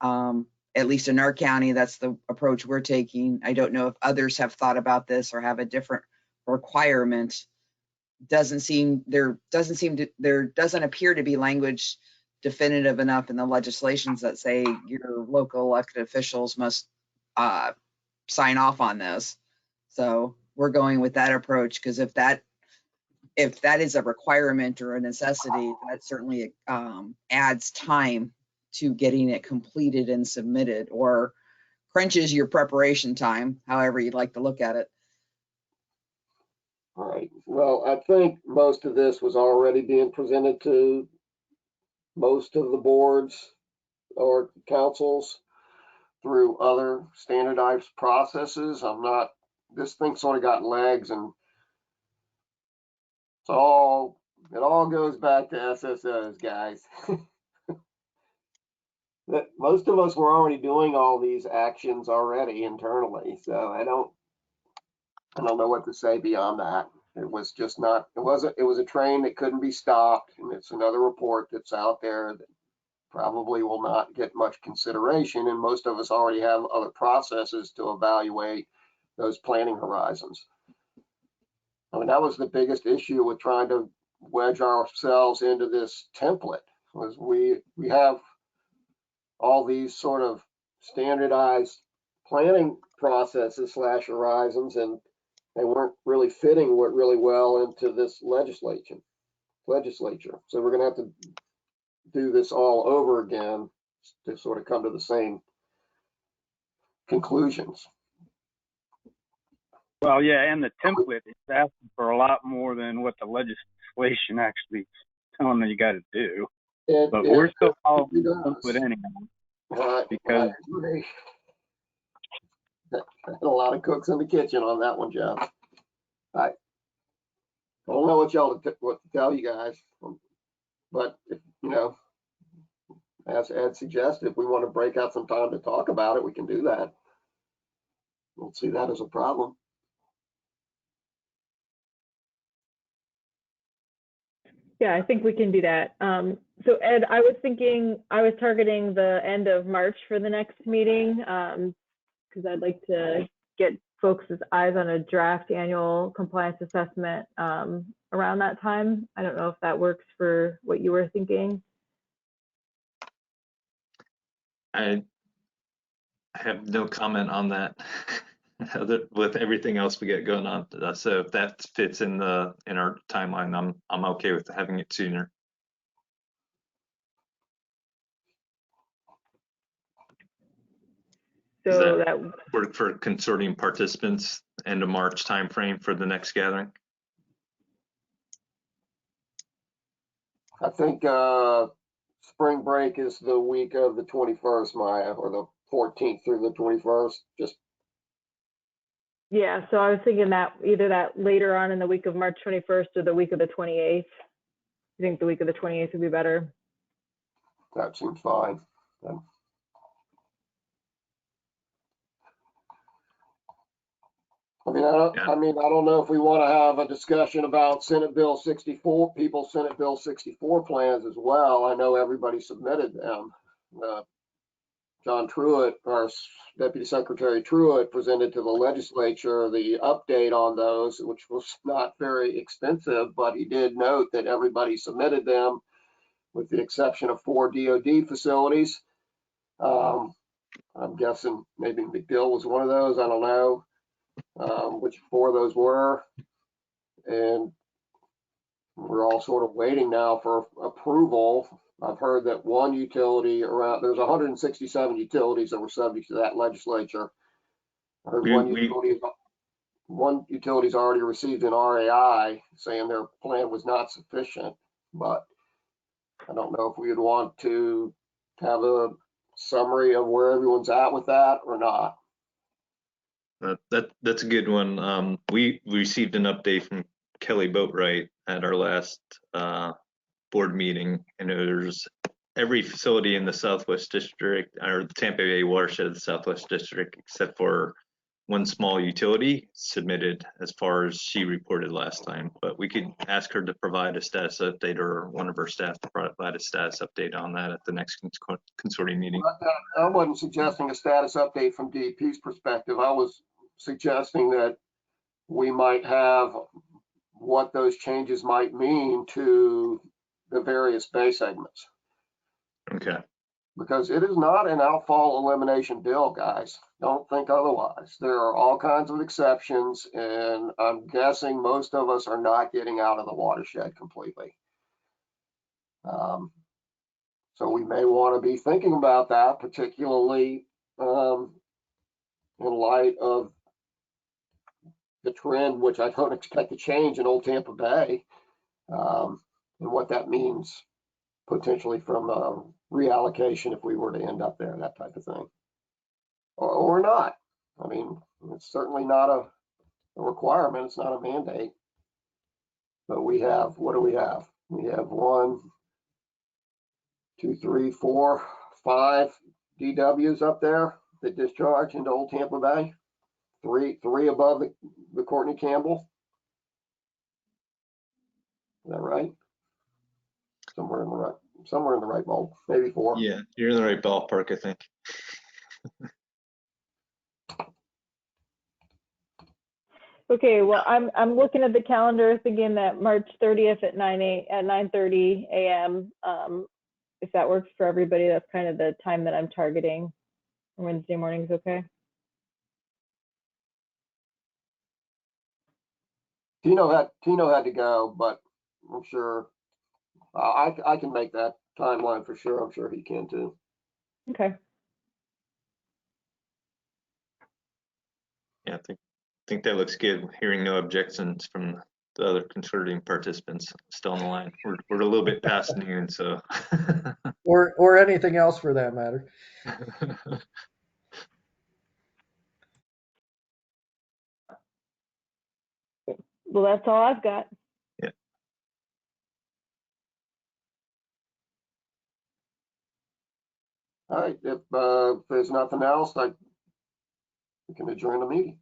At least in our county, that's the approach we're taking. I don't know if others have thought about this or have a different requirement. There doesn't appear to be language definitive enough in the legislations that say your local elected officials must sign off on this. So we're going with that approach, because if that is a requirement or a necessity, that certainly adds time to getting it completed and submitted, or crunches your preparation time, however you'd like to look at it. All right. Well, I think most of this was already being presented to most of the boards or councils through other standardized processes. This thing sort of got legs, and it all goes back to SSOs, guys. That most of us were already doing all these actions already internally, so I don't know what to say beyond that. It was just not. It was a train that couldn't be stopped, and it's another report that's out there that probably will not get much consideration, and most of us already have other processes to evaluate those planning horizons. I mean, that was the biggest issue with trying to wedge ourselves into this template, was we have all these sort of standardized planning processes / horizons, and they weren't really fitting really well into this legislature. So we're going to have to do this all over again to sort of come to the same conclusions. Well, yeah, and the template is asking for a lot more than what the legislation actually telling you got to do. But we're still following the template anyhow. Because a lot of cooks in the kitchen on that one, Jeff. I don't know what to tell you guys, but if, you know, as Ed suggested, if we want to break out some time to talk about it, we can do that. Don't see that as a problem. Yeah, I think we can do that. So Ed, I was targeting the end of March for the next meeting, because I'd like to get folks' eyes on a draft annual compliance assessment around that time. I don't know if that works for what you were thinking. I have no comment on that. With everything else we get going on, so if that fits in our timeline, I'm okay with having it sooner. So that work for consortium participants, end of March timeframe for the next gathering? I think spring break is the week of the 21st, Maya, or the 14th through the 21st. Yeah, so I was thinking that either that later on in the week of March 21st or the week of the 28th. I think the week of the 28th would be better. That seems fine. I don't know if we want to have a discussion about Senate Bill 64, Senate Bill 64 plans as well. I know everybody submitted them. John Truitt, our Deputy Secretary Truitt, presented to the legislature the update on those, which was not very extensive, but he did note that everybody submitted them with the exception of 4 DOD facilities. I'm guessing maybe McDill was one of those. I don't know which 4 of those were. And we're all sort of waiting now for approval. I've heard that one utility there's 167 utilities that were subject to that legislature. I heard one utility's already received an RAI saying their plan was not sufficient, but I don't know if we would want to have a summary of where everyone's at with that or not. That's a good one. We received an update from Kelly Boatwright at our last board meeting, and there's every facility in the Southwest District, or the Tampa Bay watershed of the Southwest District, except for one small utility, submitted as far as she reported last time. But we could ask her to provide a status update, or one of her staff to provide a status update on that at the next consortium meeting. I wasn't suggesting a status update from DEP's perspective. I was suggesting that we might have what those changes might mean to the various bay segments. Okay. Because it is not an outfall elimination bill, guys. Don't think otherwise. There are all kinds of exceptions, and I'm guessing most of us are not getting out of the watershed completely. So we may want to be thinking about that, particularly in light of the trend, which I don't expect to change in Old Tampa Bay, and what that means potentially from reallocation if we were to end up there, that type of thing, or not. I mean, it's certainly not a requirement. It's not a mandate. But we have, what do we have? We have 1, 2, 3, 4, 5 DWs up there that discharge into Old Tampa Bay. Three above the Courtney Campbell. Is that right? Somewhere in the right ball, maybe 4. Yeah, you're in the right ballpark, I think. Okay, well, I'm looking at the calendar thinking that March 30th at 9:30 a.m. If that works for everybody, that's kind of the time that I'm targeting. Wednesday morning's okay. Tino had to go, but I'm sure I can make that timeline for sure. I'm sure he can too. Okay. Yeah, I think that looks good. Hearing no objections from the other consortium participants still on the line. We're a little bit past noon, so. or anything else for that matter. Well, that's all I've got. Yeah. All right. If there's nothing else, we can adjourn the meeting.